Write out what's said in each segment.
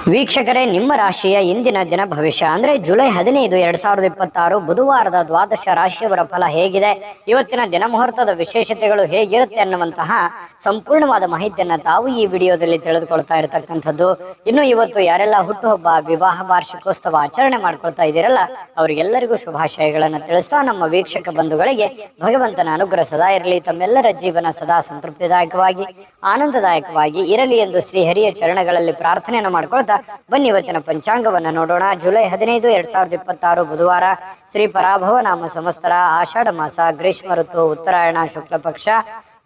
ವೀಕ್ಷಕರೇ, ನಿಮ್ಮ ರಾಶಿಯ ಇಂದಿನ ದಿನ ಭವಿಷ್ಯ ಅಂದ್ರೆ ಜುಲೈ 15, 2026 ಬುಧವಾರದ ದ್ವಾದಶ ರಾಶಿಯವರ ಫಲ ಹೇಗಿದೆ, ಇವತ್ತಿನ ದಿನ ಮುಹೂರ್ತದ ವಿಶೇಷತೆಗಳು ಹೇಗಿರುತ್ತೆ ಅನ್ನುವಂತಹ ಸಂಪೂರ್ಣವಾದ ಮಾಹಿತಿಯನ್ನ ತಾವು ಈ ವಿಡಿಯೋದಲ್ಲಿ ತಿಳಿದುಕೊಳ್ತಾ ಇರತಕ್ಕಂಥದ್ದು. ಇನ್ನು ಇವತ್ತು ಯಾರೆಲ್ಲ ಹುಟ್ಟುಹಬ್ಬ, ವಿವಾಹ ವಾರ್ಷಿಕೋತ್ಸವ ಆಚರಣೆ ಮಾಡ್ಕೊಳ್ತಾ ಇದ್ದೀರಲ್ಲ, ಅವರಿಗೆಲ್ಲರಿಗೂ ಶುಭಾಶಯಗಳನ್ನು ತಿಳಿಸ್ತಾ ನಮ್ಮ ವೀಕ್ಷಕ ಬಂಧುಗಳಿಗೆ ಭಗವಂತನ ಅನುಗ್ರಹ ಸದಾ ಇರಲಿ, ತಮ್ಮೆಲ್ಲರ ಜೀವನ ಸದಾ ಸಂತೃಪ್ತಿದಾಯಕವಾಗಿ ಆನಂದದಾಯಕವಾಗಿ ಇರಲಿ ಎಂದು ಶ್ರೀಹರಿಯ ಚರಣಗಳಲ್ಲಿ ಪ್ರಾರ್ಥನೆಯನ್ನು ಮಾಡ್ಕೊಳ್ತಾ ಬನ್ನಿ ಇವತ್ತಿನ ಪಂಚಾಂಗವನ್ನ ನೋಡೋಣ. ಜುಲೈ 15, 2026 ಬುಧವಾರ, ಶ್ರೀ ಪರಾಭವ ನಾಮ ಸಂವತ್ಸರ, ಆಷಾಢ ಮಾಸ, ಗ್ರೀಷ್ಮ ಋತು, ಉತ್ತರಾಯಣ, ಶುಕ್ಲ ಪಕ್ಷ.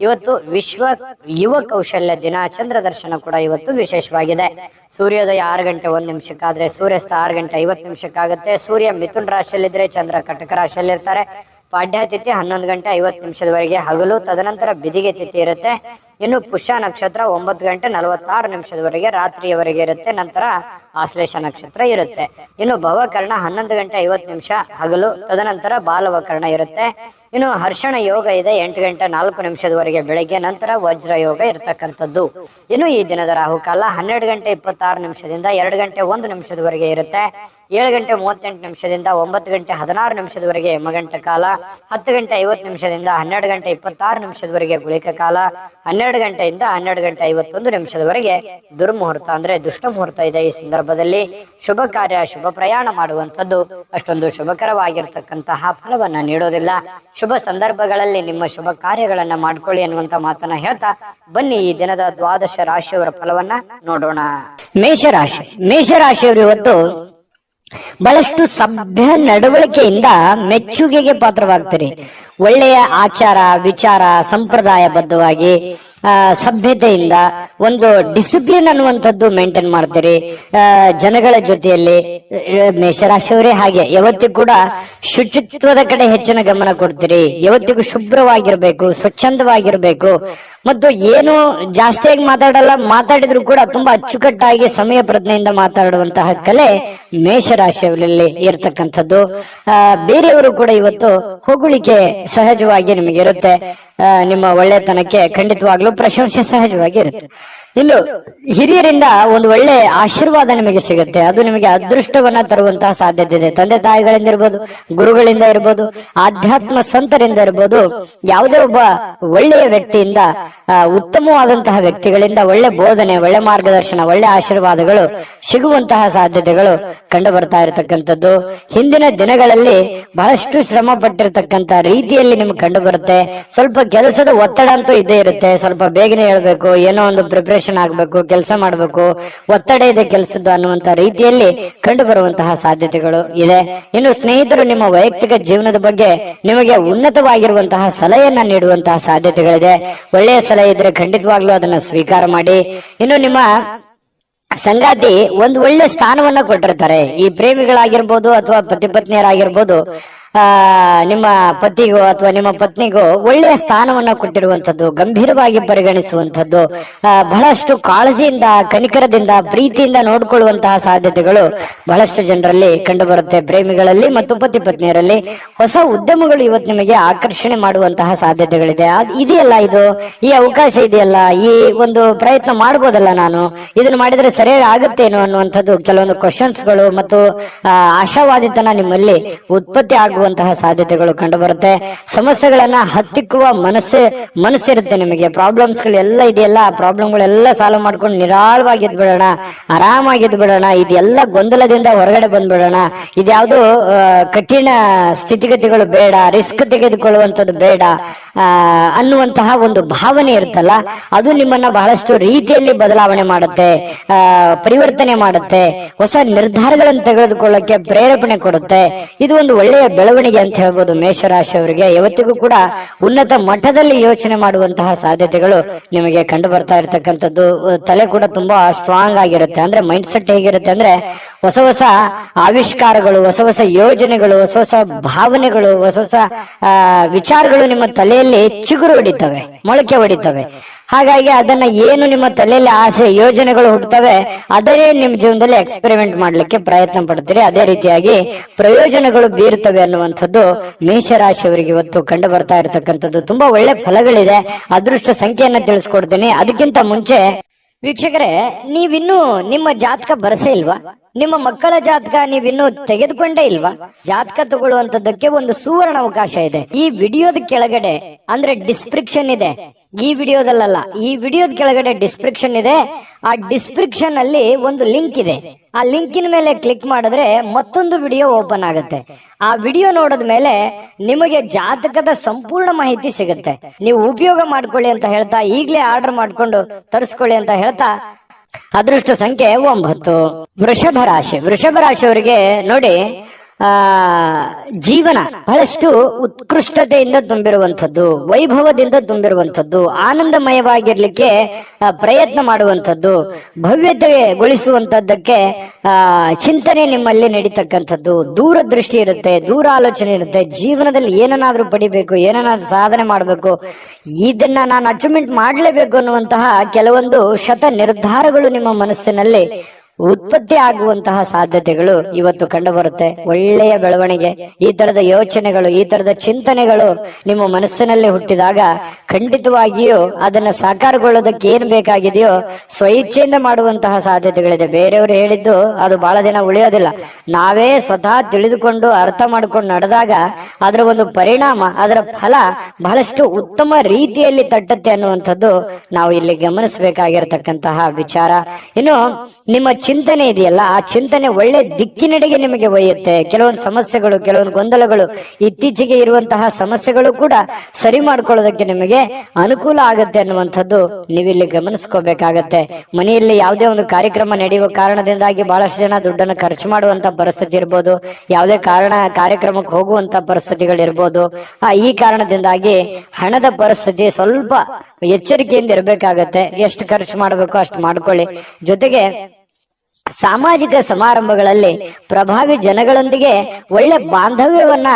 ಇವತ್ತು ವಿಶ್ವ ಯುವ ಕೌಶಲ್ಯ ದಿನ. ಚಂದ್ರ ದರ್ಶನ ಕೂಡ ಇವತ್ತು ವಿಶೇಷವಾಗಿದೆ. ಸೂರ್ಯೋದಯ 6 ಗಂಟೆ 1 ನಿಮಿಷಕ್ಕಾದ್ರೆ ಸೂರ್ಯಾಸ್ತ 6 ಗಂಟೆ 50 ನಿಮಿಷಕ್ಕಾಗುತ್ತೆ. ಸೂರ್ಯ ಮಿಥುನ್ ರಾಶಿಯಲ್ಲಿದ್ರೆ ಚಂದ್ರ ಕಟಕ ರಾಶಿಯಲ್ಲಿರ್ತಾರೆ. ಪಾಡ್ಯ ತಿಥಿ 11 ಗಂಟೆ 50 ನಿಮಿಷದವರೆಗೆ ಹಗಲು, ತದನಂತರ ಬಿದಿಗೆ ತಿಥಿ ಇರುತ್ತೆ. ಇನ್ನು ಪುಷ್ಯ ನಕ್ಷತ್ರ 9 ಗಂಟೆ 46 ನಿಮಿಷದವರೆಗೆ ರಾತ್ರಿಯವರೆಗೆ ಇರುತ್ತೆ. ನಂತರ ಆಶ್ಲೇಷ ನಕ್ಷತ್ರ ಇರುತ್ತೆ. ಇನ್ನು ಭವಕರ್ಣ 11 ಗಂಟೆ 50 ನಿಮಿಷ ಹಗಲು, ತದನಂತರ ಬಾಲವಕರ್ಣ ಇರುತ್ತೆ. ಇನ್ನು ಹರ್ಷಣ ಯೋಗ ಇದೆ 8 ಗಂಟೆ 4 ನಿಮಿಷದವರೆಗೆ ಬೆಳಗ್ಗೆ, ನಂತರ ವಜ್ರ ಯೋಗ ಇರತಕ್ಕಂಥದ್ದು. ಇನ್ನು ಈ ದಿನದ ರಾಹುಕಾಲ 12 ಗಂಟೆ 26 ನಿಮಿಷದಿಂದ 2 ಗಂಟೆ 1 ನಿಮಿಷದವರೆಗೆ ಇರುತ್ತೆ. 7 ಗಂಟೆ 38 ನಿಮಿಷದಿಂದ 9 ಗಂಟೆ 16 ನಿಮಿಷದವರೆಗೆ ಯಮಗಂಟ ಕಾಲ, 10 ಗಂಟೆ 50 ನಿಮಿಷದಿಂದ 12 ಗಂಟೆ 26 ನಿಮಿಷದವರೆಗೆ ಗುಳಿಕ ಕಾಲ, 12 ಗಂಟೆಯಿಂದ 12 ಗಂಟೆ 51 ನಿಮಿಷದವರೆಗೆ ದುರ್ಮುಹೂರ್ತ ಅಂದ್ರೆ ದುಷ್ಟ ಮುಹೂರ್ತ ಇದೆ. ಈ ಸಂದರ್ಭದಲ್ಲಿ ಶುಭ ಕಾರ್ಯ, ಶುಭ ಪ್ರಯಾಣ ಮಾಡುವಂಥದ್ದು ಅಷ್ಟೊಂದು ಶುಭಕರವಾಗಿರ್ತಕ್ಕಂತಹ ಫಲವನ್ನ ನೀಡೋದಿಲ್ಲ. ಶುಭ ಸಂದರ್ಭಗಳಲ್ಲಿ ನಿಮ್ಮ ಶುಭ ಕಾರ್ಯಗಳನ್ನ ಮಾಡ್ಕೊಳ್ಳಿ ಅನ್ನುವಂತ ಮಾತನ್ನ ಹೇಳ್ತಾ ಬನ್ನಿ ಈ ದಿನದ ದ್ವಾದಶ ರಾಶಿಯವರ ಫಲವನ್ನ ನೋಡೋಣ. ಮೇಷರಾಶಿಯವರು ಇವತ್ತು ಬಹಳಷ್ಟು ಸಭ್ಯ ನಡವಳಿಕೆಯಿಂದ ಮೆಚ್ಚುಗೆಗೆ ಪಾತ್ರವಾಗ್ತೀರಿ. ಒಳ್ಳೆಯ ಆಚಾರ ವಿಚಾರ ಸಂಪ್ರದಾಯಬದ್ಧವಾಗಿ ಸಭ್ಯತೆಯಿಂದ ಒಂದು ಡಿಸಿಪ್ಲಿನ್ ಅನ್ನುವಂಥದ್ದು ಮೇಂಟೈನ್ ಮಾಡ್ತೀರಿ. ಜನಗಳ ಜೊತೆಯಲ್ಲಿ ಮೇಷರಾಶಿಯವರೇ ಹಾಗೆ ಯಾವತ್ತಿಗೂ ಕೂಡ ಶುಚಿತ್ವದ ಕಡೆ ಹೆಚ್ಚಿನ ಗಮನ ಕೊಡ್ತೀರಿ. ಯಾವತ್ತಿಗೂ ಶುಭ್ರವಾಗಿರ್ಬೇಕು, ಸ್ವಚ್ಛಂದವಾಗಿರ್ಬೇಕು. ಮತ್ತು ಏನು ಜಾಸ್ತಿಯಾಗಿ ಮಾತಾಡಿದ್ರು ಕೂಡ ತುಂಬಾ ಅಚ್ಚುಕಟ್ಟಾಗಿ ಸಮಯ ಪ್ರಜ್ಞೆಯಿಂದ ಮಾತಾಡುವಂತಹ ಕಲೆ ಮೇಷರಾಶಿಯವರಲ್ಲಿ ಇರ್ತಕ್ಕಂಥದ್ದು. ಬೇರೆಯವರು ಕೂಡ ಇವತ್ತು ಹೊಗಳಿಕೆ ಸಹಜವಾಗಿ ನಿಮಗೆ ಇರುತ್ತೆ. ನಿಮ್ಮ ಒಳ್ಳೆತನಕ್ಕೆ ಖಂಡಿತವಾಗ್ಲೂ ಪ್ರಶಂಸೆ ಸಹಜವಾಗಿ ಇರುತ್ತೆ. ಇನ್ನು ಹಿರಿಯರಿಂದ ಒಂದು ಒಳ್ಳೆ ಆಶೀರ್ವಾದ ನಿಮಗೆ ಸಿಗುತ್ತೆ. ಅದು ನಿಮಗೆ ಅದೃಷ್ಟವನ್ನ ತರುವಂತಹ ಸಾಧ್ಯತೆ ಇದೆ. ತಂದೆ ತಾಯಿಗಳಿಂದ ಇರ್ಬೋದು, ಗುರುಗಳಿಂದ ಇರ್ಬೋದು, ಆಧ್ಯಾತ್ಮ ಸಂತರಿಂದ ಇರ್ಬೋದು, ಯಾವುದೇ ಒಬ್ಬ ಒಳ್ಳೆಯ ವ್ಯಕ್ತಿಯಿಂದ, ಉತ್ತಮವಾದಂತಹ ವ್ಯಕ್ತಿಗಳಿಂದ ಒಳ್ಳೆ ಬೋಧನೆ, ಒಳ್ಳೆ ಮಾರ್ಗದರ್ಶನ, ಒಳ್ಳೆ ಆಶೀರ್ವಾದಗಳು ಸಿಗುವಂತಹ ಸಾಧ್ಯತೆಗಳು ಕಂಡು ಬರ್ತಾ ಇರತಕ್ಕಂಥದ್ದು. ಹಿಂದಿನ ದಿನಗಳಲ್ಲಿ ಬಹಳಷ್ಟು ಶ್ರಮ ಪಟ್ಟಿರ್ತಕ್ಕಂಥ ರೀತಿಯಲ್ಲಿ ನಿಮ್ಗೆ ಕಂಡು ಬರುತ್ತೆ. ಸ್ವಲ್ಪ ಕೆಲಸದ ಒತ್ತಡ ಅಂತೂ ಇದ್ದೇ ಇರುತ್ತೆ. ಸ್ವಲ್ಪ ಬೇಗನೆ ಹೇಳ್ಬೇಕು, ಏನೋ ಒಂದು ಪ್ರಿಪರೇಷನ್ ಆಗ್ಬೇಕು, ಕೆಲಸ ಮಾಡ್ಬೇಕು, ಒತ್ತಡ ಇದೆ ಕೆಲಸದ್ದು ಅನ್ನುವಂತ ರೀತಿಯಲ್ಲಿ ಕಂಡು ಬರುವಂತಹ ಸಾಧ್ಯತೆಗಳು ಇದೆ. ಇನ್ನು ಸ್ನೇಹಿತರು ನಿಮ್ಮ ವೈಯಕ್ತಿಕ ಜೀವನದ ಬಗ್ಗೆ ನಿಮಗೆ ಉನ್ನತವಾಗಿರುವಂತಹ ಸಲಹೆಯನ್ನ ನೀಡುವಂತಹ ಸಾಧ್ಯತೆಗಳಿದೆ. ಒಳ್ಳೆಯ ಸಲಹೆ ಇದ್ರೆ ಖಂಡಿತವಾಗ್ಲೂ ಅದನ್ನ ಸ್ವೀಕಾರ ಮಾಡಿ. ಇನ್ನು ನಿಮ್ಮ ಸಂಗಾತಿ ಒಂದು ಒಳ್ಳೆ ಸ್ಥಾನವನ್ನ ಕೊಟ್ಟಿರ್ತಾರೆ. ಈ ಪ್ರೇಮಿಗಳಾಗಿರ್ಬೋದು ಅಥವಾ ಪತಿ ಪತ್ನಿಯರಾಗಿರ್ಬೋದು, ನಿಮ್ಮ ಪತಿಗೋ ಅಥವಾ ನಿಮ್ಮ ಪತ್ನಿಗೋ ಒಳ್ಳೆಯ ಸ್ಥಾನವನ್ನ ಕೊಟ್ಟಿರುವಂತದ್ದು, ಗಂಭೀರವಾಗಿ ಪರಿಗಣಿಸುವಂತದ್ದು, ಬಹಳಷ್ಟು ಕಾಳಜಿಯಿಂದ, ಕನಿಕರದಿಂದ, ಪ್ರೀತಿಯಿಂದ ನೋಡ್ಕೊಳ್ಳುವಂತಹ ಸಾಧ್ಯತೆಗಳು ಬಹಳಷ್ಟು ಜನರಲ್ಲಿ ಕಂಡು ಬರುತ್ತೆ. ಪ್ರೇಮಿಗಳಲ್ಲಿ ಮತ್ತು ಪತಿ ಪತ್ನಿಯರಲ್ಲಿ ಹೊಸ ಉದ್ಯಮಗಳು ಇವತ್ತು ನಿಮಗೆ ಆಕರ್ಷಣೆ ಮಾಡುವಂತಹ ಸಾಧ್ಯತೆಗಳಿದೆ. ಇದೆಯಲ್ಲ, ಇದು ಈ ಅವಕಾಶ ಇದೆಯಲ್ಲ, ಈ ಒಂದು ಪ್ರಯತ್ನ ಮಾಡ್ಬೋದಲ್ಲ, ನಾನು ಇದನ್ನ ಮಾಡಿದ್ರೆ ಸರಿಯಾಗಿ ಆಗುತ್ತೇನೋ ಅನ್ನುವಂಥದ್ದು ಕೆಲವೊಂದು ಕ್ವಶನ್ಸ್ಗಳು ಮತ್ತು ಆಶಾವಾದಿತನ ನಿಮ್ಮಲ್ಲಿ ಉತ್ಪತ್ತಿ ಆಗುವಂತಹ ಸಾಧ್ಯತೆಗಳು ಕಂಡು ಬರುತ್ತೆ. ಸಮಸ್ಯೆಗಳನ್ನ ಹತ್ತಿಕ್ಕುವ ಮನಸ್ಸಿರುತ್ತೆ ನಿಮಗೆ. ಪ್ರಾಬ್ಲಮ್ಸ್ ಗಳೆಲ್ಲ ಇದೆಯಲ್ಲ, ಪ್ರಾಬ್ಲಮ್ಗಳೆಲ್ಲ ಸಾಲ್ವ್ ಮಾಡ್ಕೊಂಡು ನಿರಾಳವಾಗಿ ಇದ್ಬಿಡೋಣ, ಆರಾಮಾಗಿ ಇದ್ಬಿಡೋಣ, ಇದೆಲ್ಲ ಗೊಂದಲದಿಂದ ಹೊರಗಡೆ ಬಂದ್ಬಿಡೋಣ, ಇದ್ಯಾವುದು ಕಠಿಣ ಸ್ಥಿತಿಗತಿಗಳು ಬೇಡ, ರಿಸ್ಕ್ ತೆಗೆದುಕೊಳ್ಳುವಂಥದ್ದು ಬೇಡ ಅನ್ನುವಂತಹ ಒಂದು ಭಾವನೆ ಇರುತ್ತಲ್ಲ, ಅದು ನಿಮ್ಮನ್ನ ಬಹಳಷ್ಟು ರೀತಿಯಲ್ಲಿ ಬದಲಾವಣೆ ಮಾಡುತ್ತೆ, ಪರಿವರ್ತನೆ ಮಾಡುತ್ತೆ, ಹೊಸ ನಿರ್ಧಾರಗಳನ್ನು ತೆಗೆದುಕೊಳ್ಳಕ್ಕೆ ಪ್ರೇರೇಪಣೆ ಕೊಡುತ್ತೆ. ಇದು ಒಂದು ಒಳ್ಳೆಯ ಬೆಳವಣಿಗೆ ಅಂತ ಹೇಳ್ಬೋದು. ಮೇಷರಾಶಿಯವರಿಗೆ ಯಾವತ್ತಿಗೂ ಕೂಡ ಉನ್ನತ ಮಟ್ಟದಲ್ಲಿ ಯೋಚನೆ ಮಾಡುವಂತಹ ಸಾಧ್ಯತೆಗಳು ನಿಮಗೆ ಕಂಡು ಬರ್ತಾ ಇರತಕ್ಕಂಥದ್ದು. ತಲೆ ಕೂಡ ತುಂಬಾ ಸ್ಟ್ರಾಂಗ್ ಆಗಿರುತ್ತೆ. ಅಂದ್ರೆ ಮೈಂಡ್ ಸೆಟ್ ಹೇಗಿರುತ್ತೆ ಅಂದ್ರೆ ಹೊಸ ಹೊಸ ಆವಿಷ್ಕಾರಗಳು, ಹೊಸ ಹೊಸ ಯೋಜನೆಗಳು, ಹೊಸ ಹೊಸ ಭಾವನೆಗಳು, ಹೊಸ ಹೊಸ ವಿಚಾರಗಳು ನಿಮ್ಮ ತಲೆಯಲ್ಲಿ ಚಿಗುರು ಹೊಡಿತವೆ, ಮೊಳಕೆ ಹೊಡಿತವೆ. ಹಾಗಾಗಿ ಅದನ್ನ ಏನು ನಿಮ್ಮ ತಲೆಯಲ್ಲಿ ಆಸೆ ಯೋಜನೆಗಳು ಹುಟ್ಟುತ್ತವೆ, ಅದನ್ನೇ ನಿಮ್ಮ ಜೀವನದಲ್ಲಿ ಎಕ್ಸ್ಪೆರಿಮೆಂಟ್ ಮಾಡ್ಲಿಕ್ಕೆ ಪ್ರಯತ್ನ ಪಡ್ತೀರಿ. ಅದೇ ರೀತಿಯಾಗಿ ಪ್ರಯೋಜನಗಳು ಬೀರುತ್ತವೆ ಅನ್ನುವಂಥದ್ದು ಮೇಷರಾಶಿಯವರಿಗೆ ಇವತ್ತು ಕಂಡು ಬರ್ತಾ ಇರತಕ್ಕಂಥದ್ದು. ತುಂಬಾ ಒಳ್ಳೆ ಫಲಗಳಿದೆ. ಅದೃಷ್ಟ ಸಂಖ್ಯೆಯನ್ನ ತಿಳಿಸ್ಕೊಡ್ತೀನಿ. ಅದಕ್ಕಿಂತ ಮುಂಚೆ ವೀಕ್ಷಕರೇ, ನೀವಿನ್ನೂ ನಿಮ್ಮ ಜಾತಕ ಬರಸೇ ಇಲ್ವಾ? ನಿಮ್ಮ ಮಕ್ಕಳ ಜಾತಕ ನೀವಿನ್ನೂ ತೆಗೆದುಕೊಂಡೇ ಇಲ್ವಾ? ಜಾತಕ ತಗೊಳ್ಳುವಂತದ್ದಕ್ಕೆ ಒಂದು ಸುವರ್ಣ ಅವಕಾಶ ಇದೆ. ಈ ವಿಡಿಯೋದ ಕೆಳಗಡೆ ಅಂದ್ರೆ ಡಿಸ್ಕ್ರಿಪ್ಷನ್ ಇದೆ, ಈ ವಿಡಿಯೋದಲ್ಲ, ಈ ವಿಡಿಯೋದ ಕೆಳಗಡೆ ಡಿಸ್ಕ್ರಿಪ್ಷನ್ ಇದೆ. ಆ ಡಿಸ್ಕ್ರಿಪ್ಷನ್ ಅಲ್ಲಿ ಒಂದು ಲಿಂಕ್ ಇದೆ. ಆ ಲಿಂಕಿನ ಮೇಲೆ ಕ್ಲಿಕ್ ಮಾಡಿದ್ರೆ ಮತ್ತೊಂದು ವಿಡಿಯೋ ಓಪನ್ ಆಗುತ್ತೆ. ಆ ವಿಡಿಯೋ ನೋಡಿದ ಮೇಲೆ ನಿಮಗೆ ಜಾತಕದ ಸಂಪೂರ್ಣ ಮಾಹಿತಿ ಸಿಗುತ್ತೆ. ನೀವು ಉಪಯೋಗ ಮಾಡ್ಕೊಳ್ಳಿ ಅಂತ ಹೇಳ್ತಾ, ಈಗಲೇ ಆರ್ಡರ್ ಮಾಡ್ಕೊಂಡು ತರಿಸ್ಕೊಳ್ಳಿ ಅಂತ ಹೇಳ್ತಾ, ಅದೃಷ್ಟ ಸಂಖ್ಯೆ 9. ವೃಷಭ ರಾಶಿಯವರಿಗೆ ನೋಡಿ, ಜೀವನ ಬಹಳಷ್ಟು ಉತ್ಕೃಷ್ಟತೆಯಿಂದ ತುಂಬಿರುವಂಥದ್ದು, ವೈಭವದಿಂದ ತುಂಬಿರುವಂಥದ್ದು, ಆನಂದಮಯವಾಗಿರ್ಲಿಕ್ಕೆ ಪ್ರಯತ್ನ ಮಾಡುವಂಥದ್ದು, ಭವ್ಯತೆಗೊಳಿಸುವಂತದ್ದಕ್ಕೆ ಚಿಂತನೆ ನಿಮ್ಮಲ್ಲಿ ನಡೀತಕ್ಕಂಥದ್ದು, ದೂರದೃಷ್ಟಿ ಇರುತ್ತೆ, ದೂರ ಆಲೋಚನೆ ಇರುತ್ತೆ. ಜೀವನದಲ್ಲಿ ಏನನ್ನಾದ್ರೂ ಪಡಿಬೇಕು, ಏನನ್ನಾದ್ರೂ ಸಾಧನೆ ಮಾಡಬೇಕು, ಇದನ್ನ ನಾನು ಅಚೀವ್ಮೆಂಟ್ ಮಾಡಲೇಬೇಕು ಅನ್ನುವಂತಹ ಕೆಲವೊಂದು ಶತ ನಿರ್ಧಾರಗಳು ನಿಮ್ಮ ಮನಸ್ಸಿನಲ್ಲಿ ಉತ್ಪತ್ತಿ ಆಗುವಂತಹ ಸಾಧ್ಯತೆಗಳು ಇವತ್ತು ಕಂಡು ಬರುತ್ತೆ. ಒಳ್ಳೆಯ ಬೆಳವಣಿಗೆ, ಈ ತರದ ಯೋಚನೆಗಳು, ಈ ತರದ ಚಿಂತನೆಗಳು ನಿಮ್ಮ ಮನಸ್ಸಿನಲ್ಲಿ ಹುಟ್ಟಿದಾಗ ಖಂಡಿತವಾಗಿಯೂ ಅದನ್ನ ಸಾಕಾರಗೊಳ್ಳೋದಕ್ಕೆ ಏನ್ ಬೇಕಾಗಿದೆಯೋ ಸ್ವಇಚ್ಛೆಯಿಂದ ಮಾಡುವಂತಹ ಸಾಧ್ಯತೆಗಳಿದೆ. ಬೇರೆಯವರು ಹೇಳಿದ್ದು ಅದು ಬಹಳ ದಿನ ಉಳಿಯೋದಿಲ್ಲ. ನಾವೇ ಸ್ವತಃ ತಿಳಿದುಕೊಂಡು ಅರ್ಥ ಮಾಡ್ಕೊಂಡು ನಡೆದಾಗ ಅದರ ಒಂದು ಪರಿಣಾಮ, ಅದರ ಫಲ ಬಹಳಷ್ಟು ಉತ್ತಮ ರೀತಿಯಲ್ಲಿ ತಟ್ಟತ್ತೆ ಅನ್ನುವಂಥದ್ದು ನಾವು ಇಲ್ಲಿ ಗಮನಿಸಬೇಕಾಗಿರತಕ್ಕಂತಹ ವಿಚಾರ. ಇನ್ನು ನಿಮ್ಮ ಚಿಂತನೆ ಇದೆಯಲ್ಲ, ಆ ಚಿಂತನೆ ಒಳ್ಳೆ ದಿಕ್ಕಿನೆಡೆಗೆ ನಿಮಗೆ ಒಯ್ಯುತ್ತೆ. ಕೆಲವೊಂದು ಸಮಸ್ಯೆಗಳು, ಕೆಲವೊಂದು ಗೊಂದಲಗಳು, ಇತ್ತೀಚೆಗೆ ಇರುವಂತಹ ಸಮಸ್ಯೆಗಳು ಕೂಡ ಸರಿ ಮಾಡ್ಕೊಳ್ಳೋದಕ್ಕೆ ನಿಮಗೆ ಅನುಕೂಲ ಆಗುತ್ತೆ ಅನ್ನುವಂಥದ್ದು ನೀವಿಲ್ಲಿ ಗಮನಿಸ್ಕೋಬೇಕಾಗತ್ತೆ. ಮನೆಯಲ್ಲಿ ಯಾವುದೇ ಒಂದು ಕಾರ್ಯಕ್ರಮ ನಡೆಯುವ ಕಾರಣದಿಂದಾಗಿ ಬಹಳಷ್ಟು ಜನ ದುಡ್ಡನ್ನು ಖರ್ಚು ಮಾಡುವಂತ ಪರಿಸ್ಥಿತಿ ಇರ್ಬೋದು, ಯಾವುದೇ ಕಾರ್ಯಕ್ರಮಕ್ಕೆ ಹೋಗುವಂತ ಪರಿಸ್ಥಿತಿಗಳಿರ್ಬೋದು. ಈ ಕಾರಣದಿಂದಾಗಿ ಹಣದ ಪರಿಸ್ಥಿತಿ ಸ್ವಲ್ಪ ಎಚ್ಚರಿಕೆಯಿಂದ ಇರಬೇಕಾಗತ್ತೆ. ಎಷ್ಟು ಖರ್ಚು ಮಾಡಬೇಕು ಅಷ್ಟು ಮಾಡ್ಕೊಳ್ಳಿ. ಜೊತೆಗೆ ಸಾಮಾಜಿಕ ಸಮಾರಂಭಗಳಲ್ಲಿ ಪ್ರಭಾವಿ ಜನಗಳೊಂದಿಗೆ ಒಳ್ಳೆ ಬಾಂಧವ್ಯವನ್ನ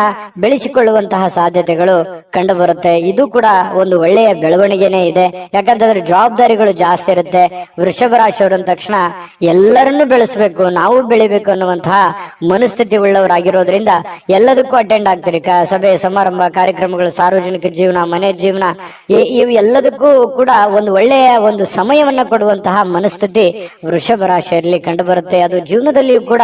ಬೆಳೆಸಿಕೊಳ್ಳುವಂತಹ ಸಾಧ್ಯತೆಗಳು ಕಂಡು ಬರುತ್ತೆ. ಇದು ಕೂಡ ಒಂದು ಒಳ್ಳೆಯ ಬೆಳವಣಿಗೆನೇ ಇದೆ. ಯಾಕಂತಂದ್ರೆ ಜವಾಬ್ದಾರಿಗಳು ಜಾಸ್ತಿ ಇರುತ್ತೆ. ವೃಷಭ ರಾಶಿಯವರು ಅಂದ ತಕ್ಷಣ ಎಲ್ಲರನ್ನೂ ಬೆಳೆಸಬೇಕು, ನಾವು ಬೆಳಿಬೇಕು ಅನ್ನುವಂತಹ ಮನಸ್ಥಿತಿ ಉಳ್ಳವರಾಗಿರೋದ್ರಿಂದ ಎಲ್ಲದಕ್ಕೂ ಅಟೆಂಡ್ ಆಗ್ತೀರಿ. ಸಭೆ ಸಮಾರಂಭ, ಕಾರ್ಯಕ್ರಮಗಳು, ಸಾರ್ವಜನಿಕ ಜೀವನ, ಮನೆ ಜೀವನ, ಇವು ಎಲ್ಲದಕ್ಕೂ ಕೂಡ ಒಂದು ಒಳ್ಳೆಯ ಒಂದು ಸಮಯವನ್ನ ಕೊಡುವಂತಹ ಮನಸ್ಥಿತಿ ವೃಷಭ ರಾಶಿಯಲ್ಲಿ ಕಂಡು ಬರುತ್ತೆ. ಅದು ಜೀವನದಲ್ಲಿಯೂ ಕೂಡ